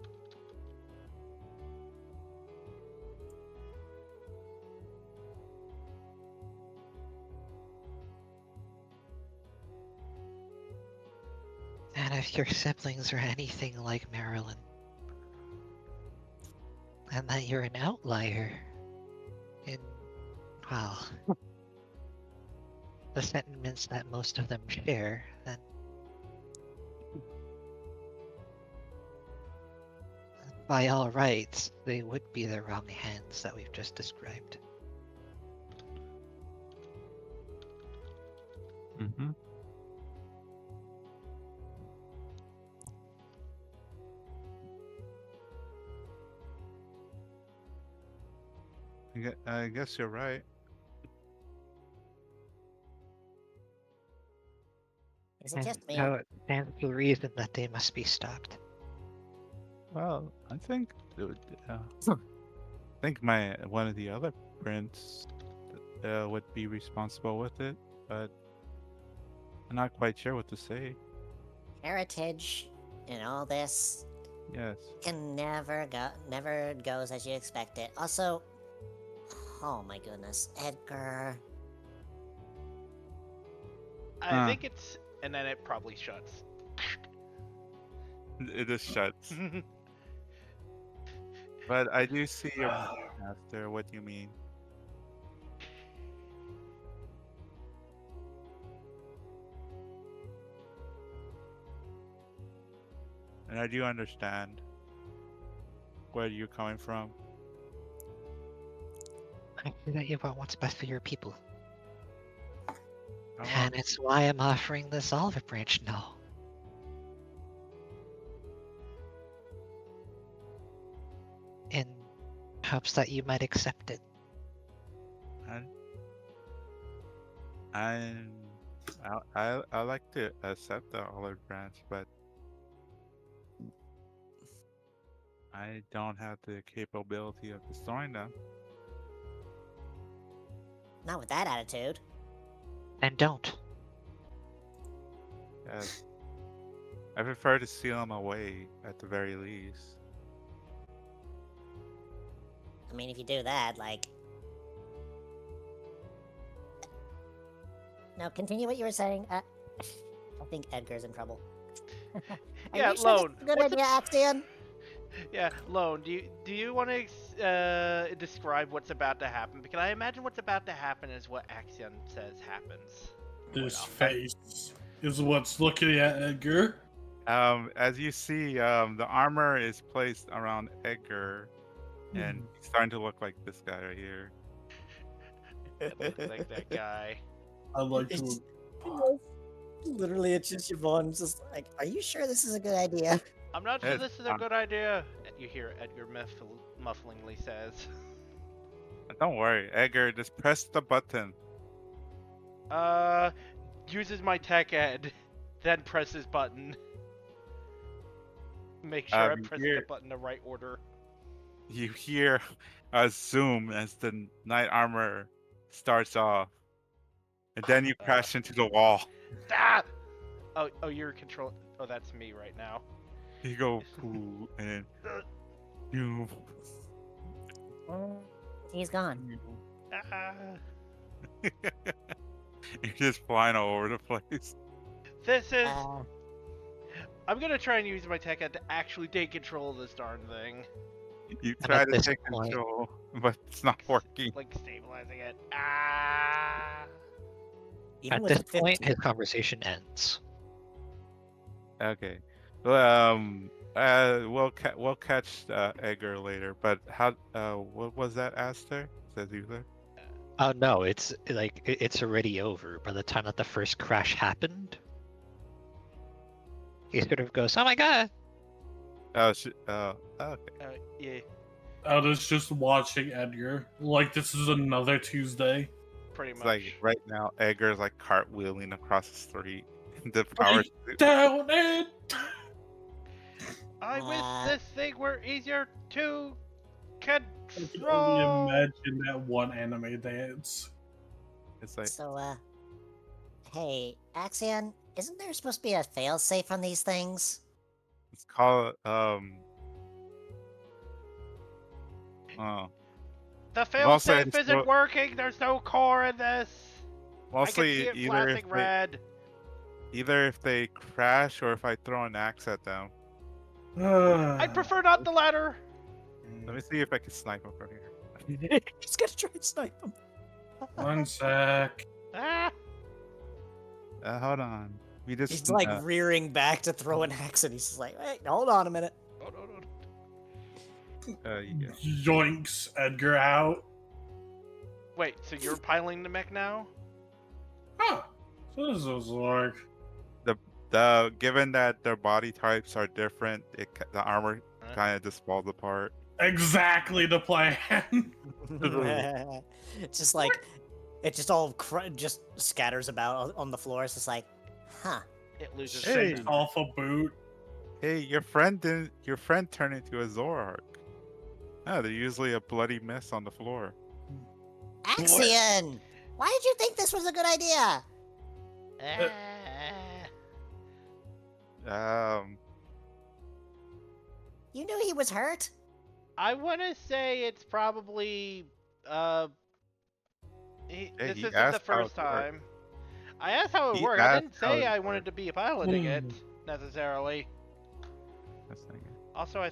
if your siblings are anything like Marilyn, and that you're an outlier in, well, the sentiments that most of them share, then by all rights, they would be the wrong hands that we've just described. Mm-hmm. I guess you're right. Is it just me? So it stands to reason that they must be stopped. Well, I think it would, I think one of the other prince would be responsible with it, but I'm not quite sure what to say. Heritage and all this Yes. can never goes as you expect it. Also, oh my goodness, Edgar. I think it's, and then it probably shuts. It just shuts. But I do see your point, Master. What do you mean? And I do understand where you're coming from. I hear that you want what's best for your people. I And it's why I'm offering this olive branch now. In hopes that you might accept it. I like to accept the olive branch, but I don't have the capability of destroying them. Not with that attitude. And don't. Yes. I prefer to seal them away at the very least. I mean, if you do that, like. No, continue what you were saying. I think Edgar's in trouble. Are Yeah, you sure this Lone, is a good what's idea, Axion? Yeah, Lone, do you want to describe what's about to happen? Because I imagine what's about to happen is what Axion says happens. This face is what's looking at Edgar. As you see, the armor is placed around Edgar, and he's starting to look like this guy right here. Like that guy. I like to. It's- Literally, it's just Yvonne just like, are you sure this is a good idea? I'm not sure Yes, this is a good idea. You hear Edgar mufflingly says. Don't worry, Edgar. Just press the button. Uses my tech ed, then presses button. Make sure I press the button the right order. You hear a zoom as the knight armor starts off, and then you crash into the wall. Ah! Oh, you're controlling. Oh, that's me right now. You go, ooh, and then you. He's gone. Ah. You're just flying all over the place. This is. Uh, I'm gonna try and use my tech ed to actually take control of this darn thing. You And try at to this take point- control, but it's not working. Like stabilizing it. Ah. even At with this the point, 15 his conversation ends. Okay. Well, we'll catch Edgar later. But how? What was that, Aster? Says User. Oh no, it's like it's already over. By the time that the first crash happened, he sort of goes, "Oh my god!" Oh, okay. Yeah, I was just watching Edgar. Like this is another Tuesday. pretty It's much. like right now, Edgar's like cartwheeling across the street. The power. Down it. I wish Uh, this thing were easier to I can only control. imagine that one anime dance. It's like So, hey, Axion, isn't there supposed to be a failsafe on these things? it's called Oh, The Mostly I failsafe just isn't wrote- working. There's no core in this. I can mostly see it either flashing if red. either if they crash or if I throw an axe at them. I'd prefer not the latter. Let me see if I can snipe him from here. He's gonna try and snipe him. One sec. Ah. Hold on. We just He's like rearing back to throw an axe, and he's just like, "Wait, hold on a minute." Oh, no. yeah. Yoinks Edgar out. Wait, so you're piling the mech now? Huh. So this is like. Given that their body types are different, the armor Huh? kind of just falls apart. Exactly the plan. It's just like it just all just scatters about on the floor. It's just like, huh? It loses. Hey. Shakes off a boot. Hey, your friend turned into a Zoroark. Oh, they're usually a bloody mess on the floor. Axion! Why did you think this was a good idea? Um, You knew he was hurt? I want to say it's probably Hey, this he isn't asked the how first it worked. time. I asked how it He worked. I asked didn't how say it I wanted worked. to be piloting it necessarily. That's not good. Also, I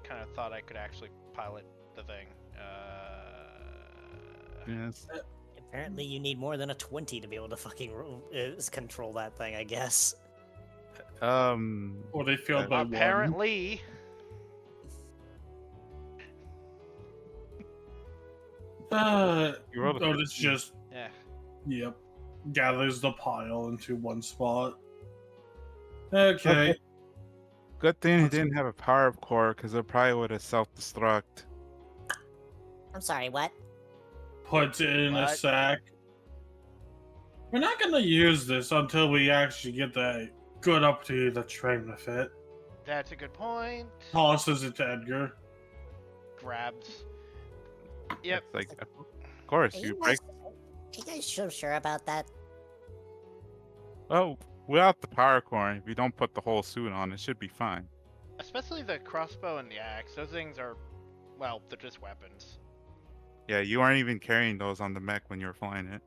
kind of thought I could actually pilot the thing. Yes. Apparently, you need more than a 20 to be able to fucking control that thing, I guess. Or they failed by one. Apparently. You rolled a Oh, it's 15. just, Yeah. yep, gathers the pile into one spot. Okay. Good thing he didn't have a power up core, because it probably would have self-destruct. I'm sorry, what? Puts it in a What? sack. We're not gonna use this until we actually get that good opportunity to train with it. That's a good point. Tosses it to Edgar. Grabs. Yep. It's like, of course, Are you you break. guys so sure about that? Oh, without the power core, if you don't put the whole suit on, it should be fine. Especially the crossbow and the axe. Those things are, well, they're just weapons. Yeah, you aren't even carrying those on the mech when you were flying it.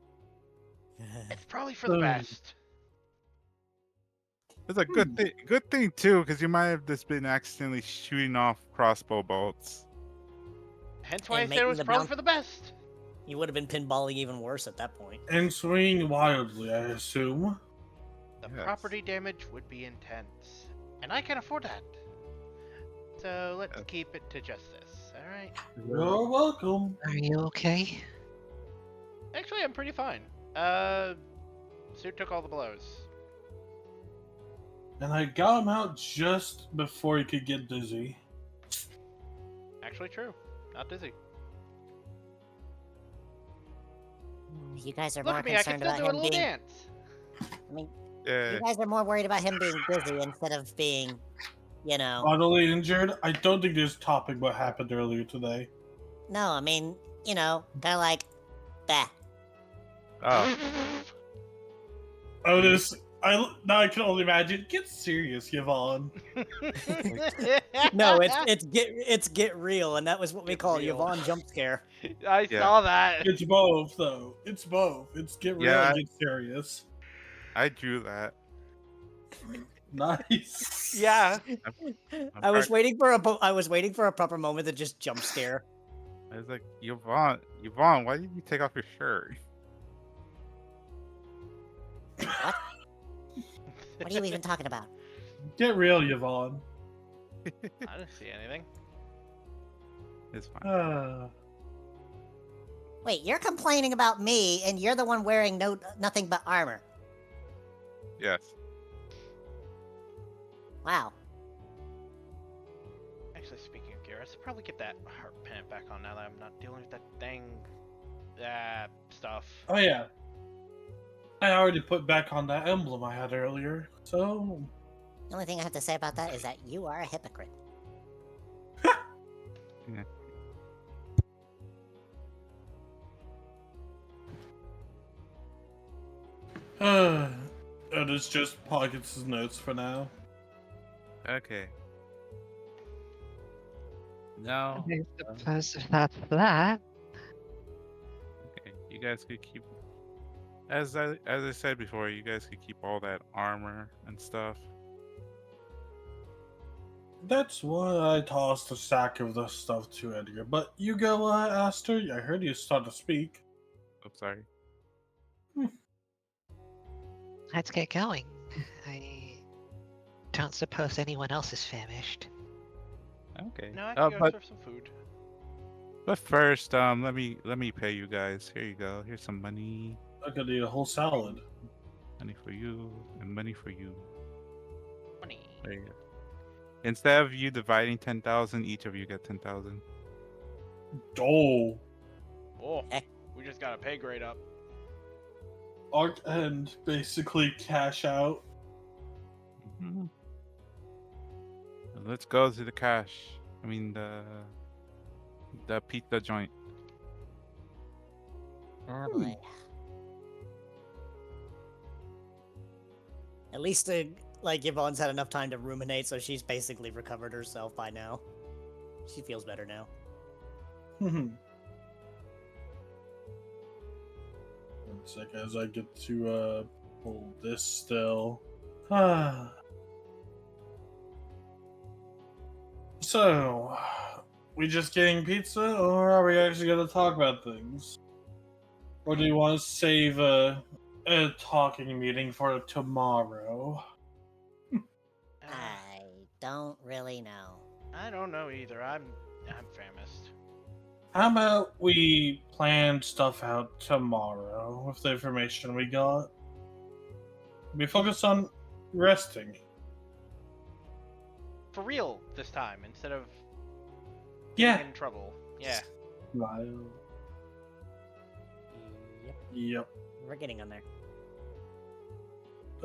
It's probably for the best. It's a good thing too, because you might have just been accidentally shooting off crossbow bolts. Hence why I And said it making was the probably bounce- for the best. You would have been pinballing even worse at that point. And swing wildly, I assume. The Yes. property damage would be intense. And I can afford that. So let's Yes. keep it to just this, alright? You're welcome. Are you okay? Actually, I'm pretty fine. Suit took all the blows. And I got him out just before he could get dizzy. Actually true. Not dizzy. You guys are Look more at me, I can concerned still about do a him little being. dance. I mean, Yeah, you guys are more worried about him being dizzy instead of being, you know. Bodily injured? I don't think there's topic what happened earlier today. No, I mean, you know, they're like, bah. oh, Otis, now I can only imagine. Get serious, Yvonne. No, it's get real, and that was what we Get call real. Yvonne jump scare. I Yeah. saw that. It's both, though. It's both. It's get real Yeah. and get serious. I drew that. Nice. Yeah. I was waiting for a proper moment to just jump scare. I was like, Yvonne, why did you take off your shirt? What are you even talking about? Get real, Yvonne. I didn't see anything. It's fine. Wait, you're complaining about me, and you're the one wearing nothing but armor. Yes. Wow. Actually, speaking of gear, I should probably get that heart pennant back on now that I'm not dealing with that dang stuff. Oh, yeah. I already put back on that emblem I had earlier, so... The only thing I have to say about that is that you are a hypocrite. Otis just pockets his notes for now. Okay. Now, I suppose if that's that. okay, you guys could keep. As I said before, you guys could keep all that armor and stuff. That's why I tossed a sack of the stuff to Edgar. But you go, Aster. I heard you start to speak. Oh, sorry. Let's get going. I don't suppose anyone else is famished. Okay. No, I can go but serve some food. first, let me pay you guys. Here you go. Here's some money. I'm gonna eat a whole salad. Money for you and money for you. Money. There you go. Instead of you dividing 10,000, each of you get 10,000. Oh. Oh, Eh. we just got a pay grade up. And basically cash out. Mhm. Let's go to the cash. I mean the pizza joint. Oh boy. At least, like, Yvonne's had enough time to ruminate, so she's basically recovered herself by now. She feels better now. One sec as I get to pull this still. So, we just getting pizza, or are we actually gonna talk about things? Or do you want to save a talking meeting for tomorrow? I don't really know. I don't know either. I'm famished. How about we plan stuff out tomorrow with the information we got? We focus on resting. For real this time, instead of Yeah. getting in trouble. Yeah. Smile. Yep, Yep. we're getting on there.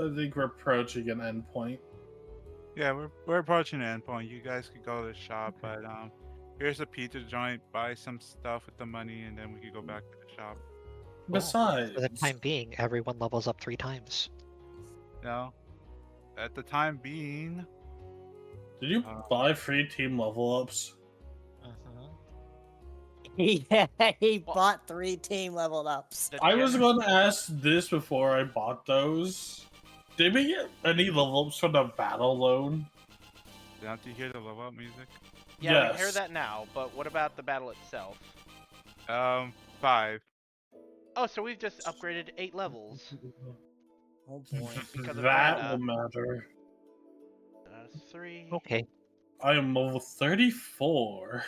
I think we're approaching an endpoint. Yeah, we're approaching the endpoint. You guys could go to the shop, but here's a pizza joint. Buy some stuff with the money, and then we could go back to the shop. Besides, For the time being, everyone levels up 3 times. No, at the time being, did you buy free team level ups? Yeah, he bought 3 team leveled ups. The I was gym- going to ask this before I bought those. Did we get any level ups from the battle loan? don't you hear the level up music? Yeah, we hear Yes. that now, but what about the battle itself? 5. Oh, so we've just upgraded 8 levels. Oh boy. Because of That Miranda. will matter. 3. Okay. I am level 34.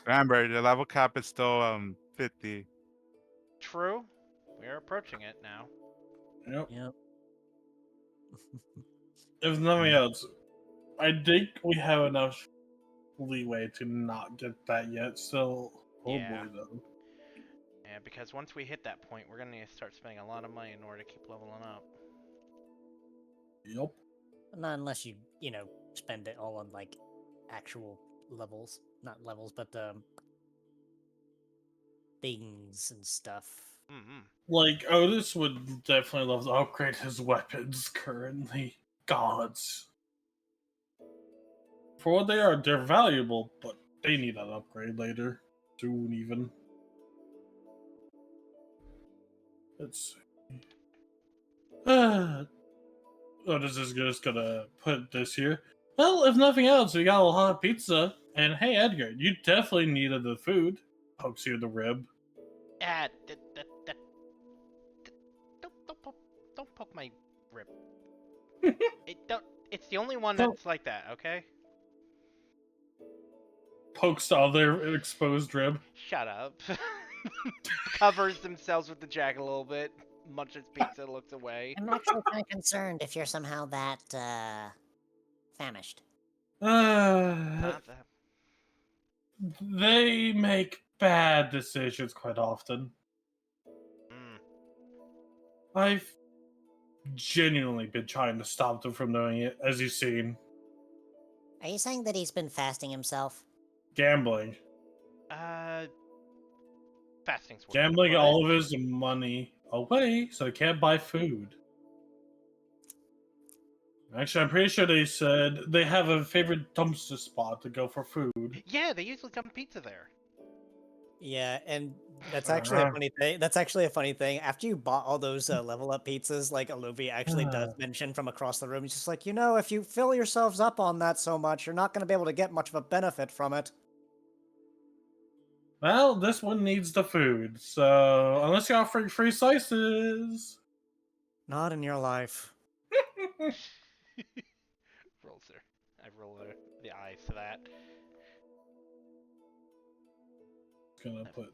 Remember, the level cap is still 50. True. We're approaching it now. Yep. Yep. If nothing else, I think we have enough leeway to not get that yet. Still, oh Yeah. boy, though. Yeah, because once we hit that point, we're gonna need to start spending a lot of money in order to keep leveling up. Yep. Not unless you, spend it all on, like, actual levels. Not levels, but, things and stuff. Mm-hmm. Like, Otis would definitely love to upgrade his weapons currently. Gods. For what they are, they're valuable, but they need an upgrade later. Soon, even. Let's see. Otis is just gonna put this here. Well, if nothing else, we got a lot of pizza. And hey, Edgar, you definitely needed the food. Pokes you in the rib. Ah, don't poke my rib. It's the only one that's like that, okay? Pokes the other exposed rib. Shut up. Covers themselves with the jacket a little bit, munches pizza, looks away. I'm actually kind of concerned if you're somehow that, famished. Not that. They make bad decisions quite often. Mm. I've genuinely been trying to stop them from doing it, as you've seen. Are you saying that he's been fasting himself? Gambling. Fasting's worth it, Gambling but- all of his money away so he can't buy food. Actually, I'm pretty sure they said they have a favorite dumpster spot to go for food. Yeah, they usually dump pizza there. Yeah, and that's actually a Uh-huh. funny thing. That's actually a funny thing. After you bought all those level up pizzas, like Olivia actually does mention from across the room, he's just like, if you fill yourselves up on that so much, you're not going to be able to get much of a benefit from it. Well, this one needs the food, so unless you're offering free slices. Not in your life. Rolls her. I roll the eyes to that. Gonna put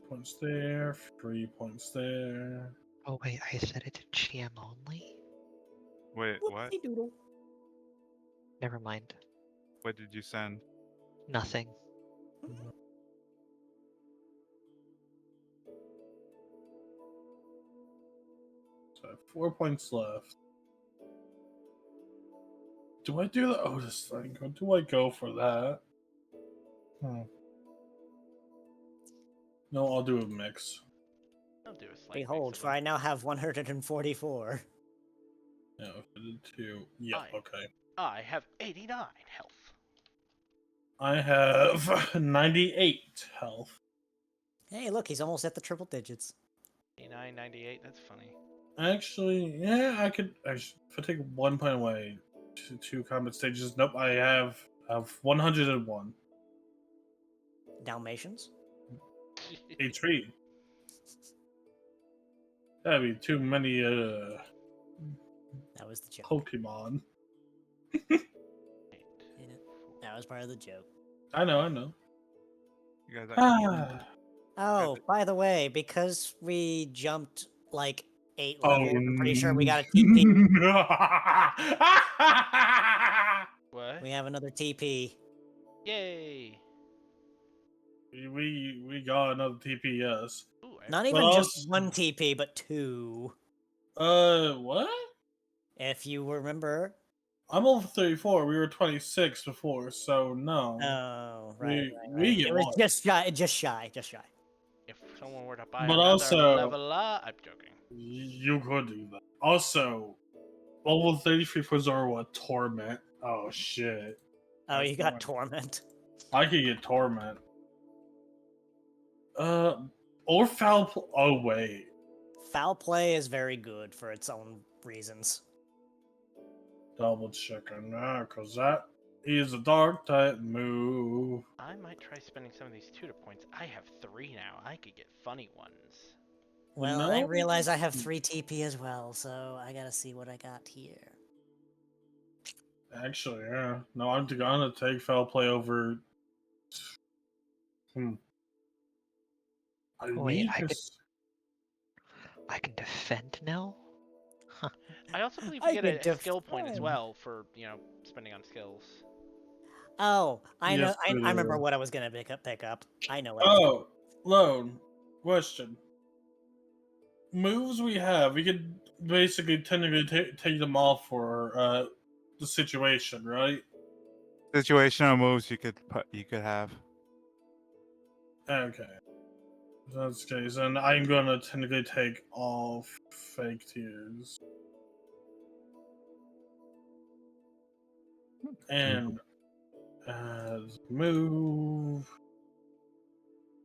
points there, 3 points there. Oh wait, I set it to GM only? Wait, what? Whoopsie doodle. Never mind. What did you send? Nothing. So I have 4 points left. Do I do the Otis thing, or do I go for that? No, I'll do a mix. I'll do a slight. Behold, mix of for I now have 144. Yeah, two. Yeah, Aye. okay. I have 89 health. I have 98 health. Hey, look, he's almost at the triple digits. 89, 98. That's funny. Actually, yeah, I could. If I take 1 point away, two combat stages. Nope, I have 101 Dalmatians? HP. That'd be too many That was the joke. Pokemon. Yeah, that was part of the joke. I know. You guys Ah. Oh, by the way, because we jumped like 8 Oh, levels, I'm pretty sure we got a TP. What? We have another TP. Yay! we got another TPS. Ooh, Not But even just also- one TP, but 2. What? If you remember. I'm over 34. We were 26 before, so no. Oh, right. we get It was one. just shy. if someone were to buy But another also- level up, I'm joking. You could do that. Also, level 33 for Zorua Torment. Oh shit. Oh, That's you got fine. Torment. I could get Torment. Or oh wait. Foul play is very good for its own reasons. Double checking now, cause that is a dark type move. I might try spending some of these tutor points. I have 3 now. I could get funny ones. Well, I No? realize I have 3 TP as well, so I gotta see what I got here. Actually, yeah. No, I'm gonna take foul play over. Wait, I could. I can defend now? Huh. I also believe I you get could a skill point as defend. well for, spending on skills. Oh, I know. Yes, I we remember do. what I was gonna pick up. I know what. I was gonna- Oh, Lone. Question. Moves we have, we could basically technically take them off for the situation, right? situational moves you could have. Okay. If that's the case, then I'm gonna technically take off fake tears. And as move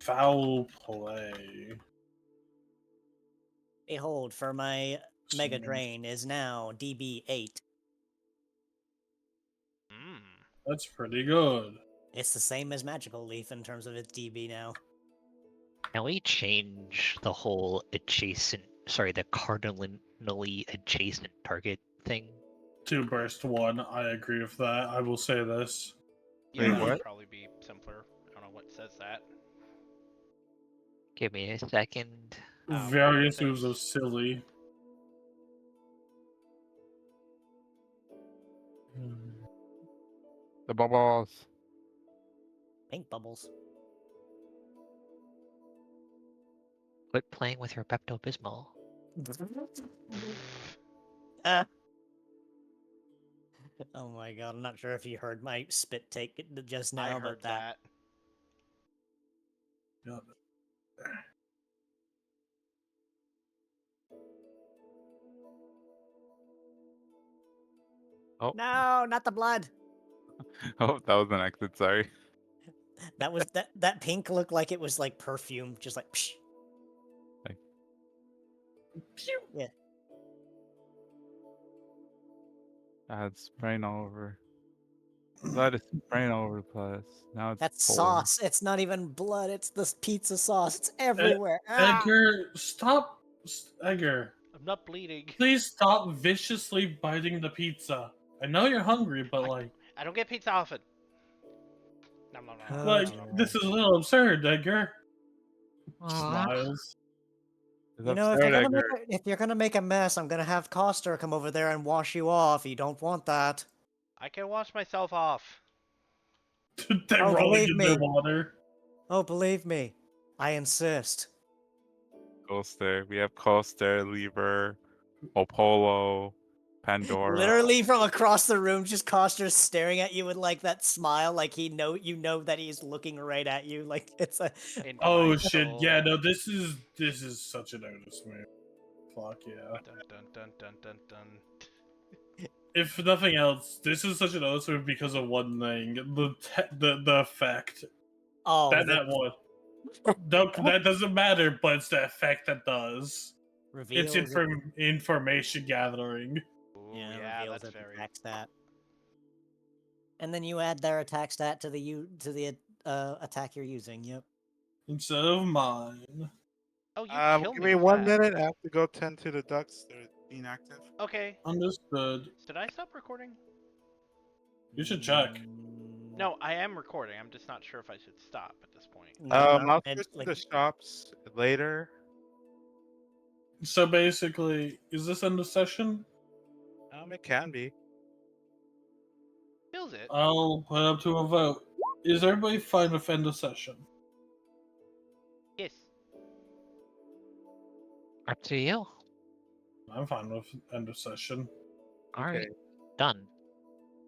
foul play. Behold, for my Mega Drain is now DB8. Mm. That's pretty good. It's the same as Magical Leaf in terms of its DB now. Can we change the whole the cardinally adjacent target thing? 2 burst 1. I agree with that. I will say this. Yeah, Wait, that would what? probably be simpler. I don't know what says that. Give me a second. Various moves are things. silly. The bubbles. Pink bubbles. Quit playing with your Pepto Bismol. Oh my god, I'm not sure if you heard my spit take just now, I but heard that. Yeah. Oh, No, not the blood. oh, that was an exit. Sorry. That was that pink looked like it was like perfume, just like psh. Pew. Yeah. It's spraying all over. Blood is spraying all over the place. Now it's That's cold. sauce. It's not even blood, it's this pizza sauce. It's everywhere. Ah! Edgar, stop. Edgar, I'm not bleeding. please stop viciously biting the pizza. I know you're hungry, but I don't get pizza often. Nom, nom, nom, nom, like nom, nom. this is a little absurd, Edgar. Aw. Smiles. It's You know, absurd, if you're gonna make a mess, I'm gonna have Coster come over there and wash you off. You don't want that. I can wash myself off. They're Oh, rolling believe in me. their water. Oh, believe me, I insist. Coaster. We have Coaster, Lever, Opolo, Pandora. Literally from across the room, just Koster's staring at you with like that smile, like you know that he's looking right at you, like it's a. Into Oh my shit! Yeah, soul. no, this is such an Otis move. Fuck yeah. Dun dun dun dun dun dun. If nothing else, this is such an Otis move because of one thing: the effect. Oh, That one. That doesn't matter, but it's the effect that does. It's reveals it. information gathering. Ooh, Yeah, yeah, reveals that's it very. attack stat. And then you add their attack stat to the attack you're using. Yep. Instead of mine. Oh, you kill Give me me with 1 that. minute. I have to go tend to the ducks. They're inactive. Okay. Understood. Did I stop recording? You should check. No, I am recording. I'm just not sure if I should stop at this point. No, I'll and, switch to like, the shops later. So basically, is this end of session? It can be. Feels it. I'll put up to a vote. Is everybody fine with end of session? Yes. Up to you. I'm fine with end of session. All right, Okay. done.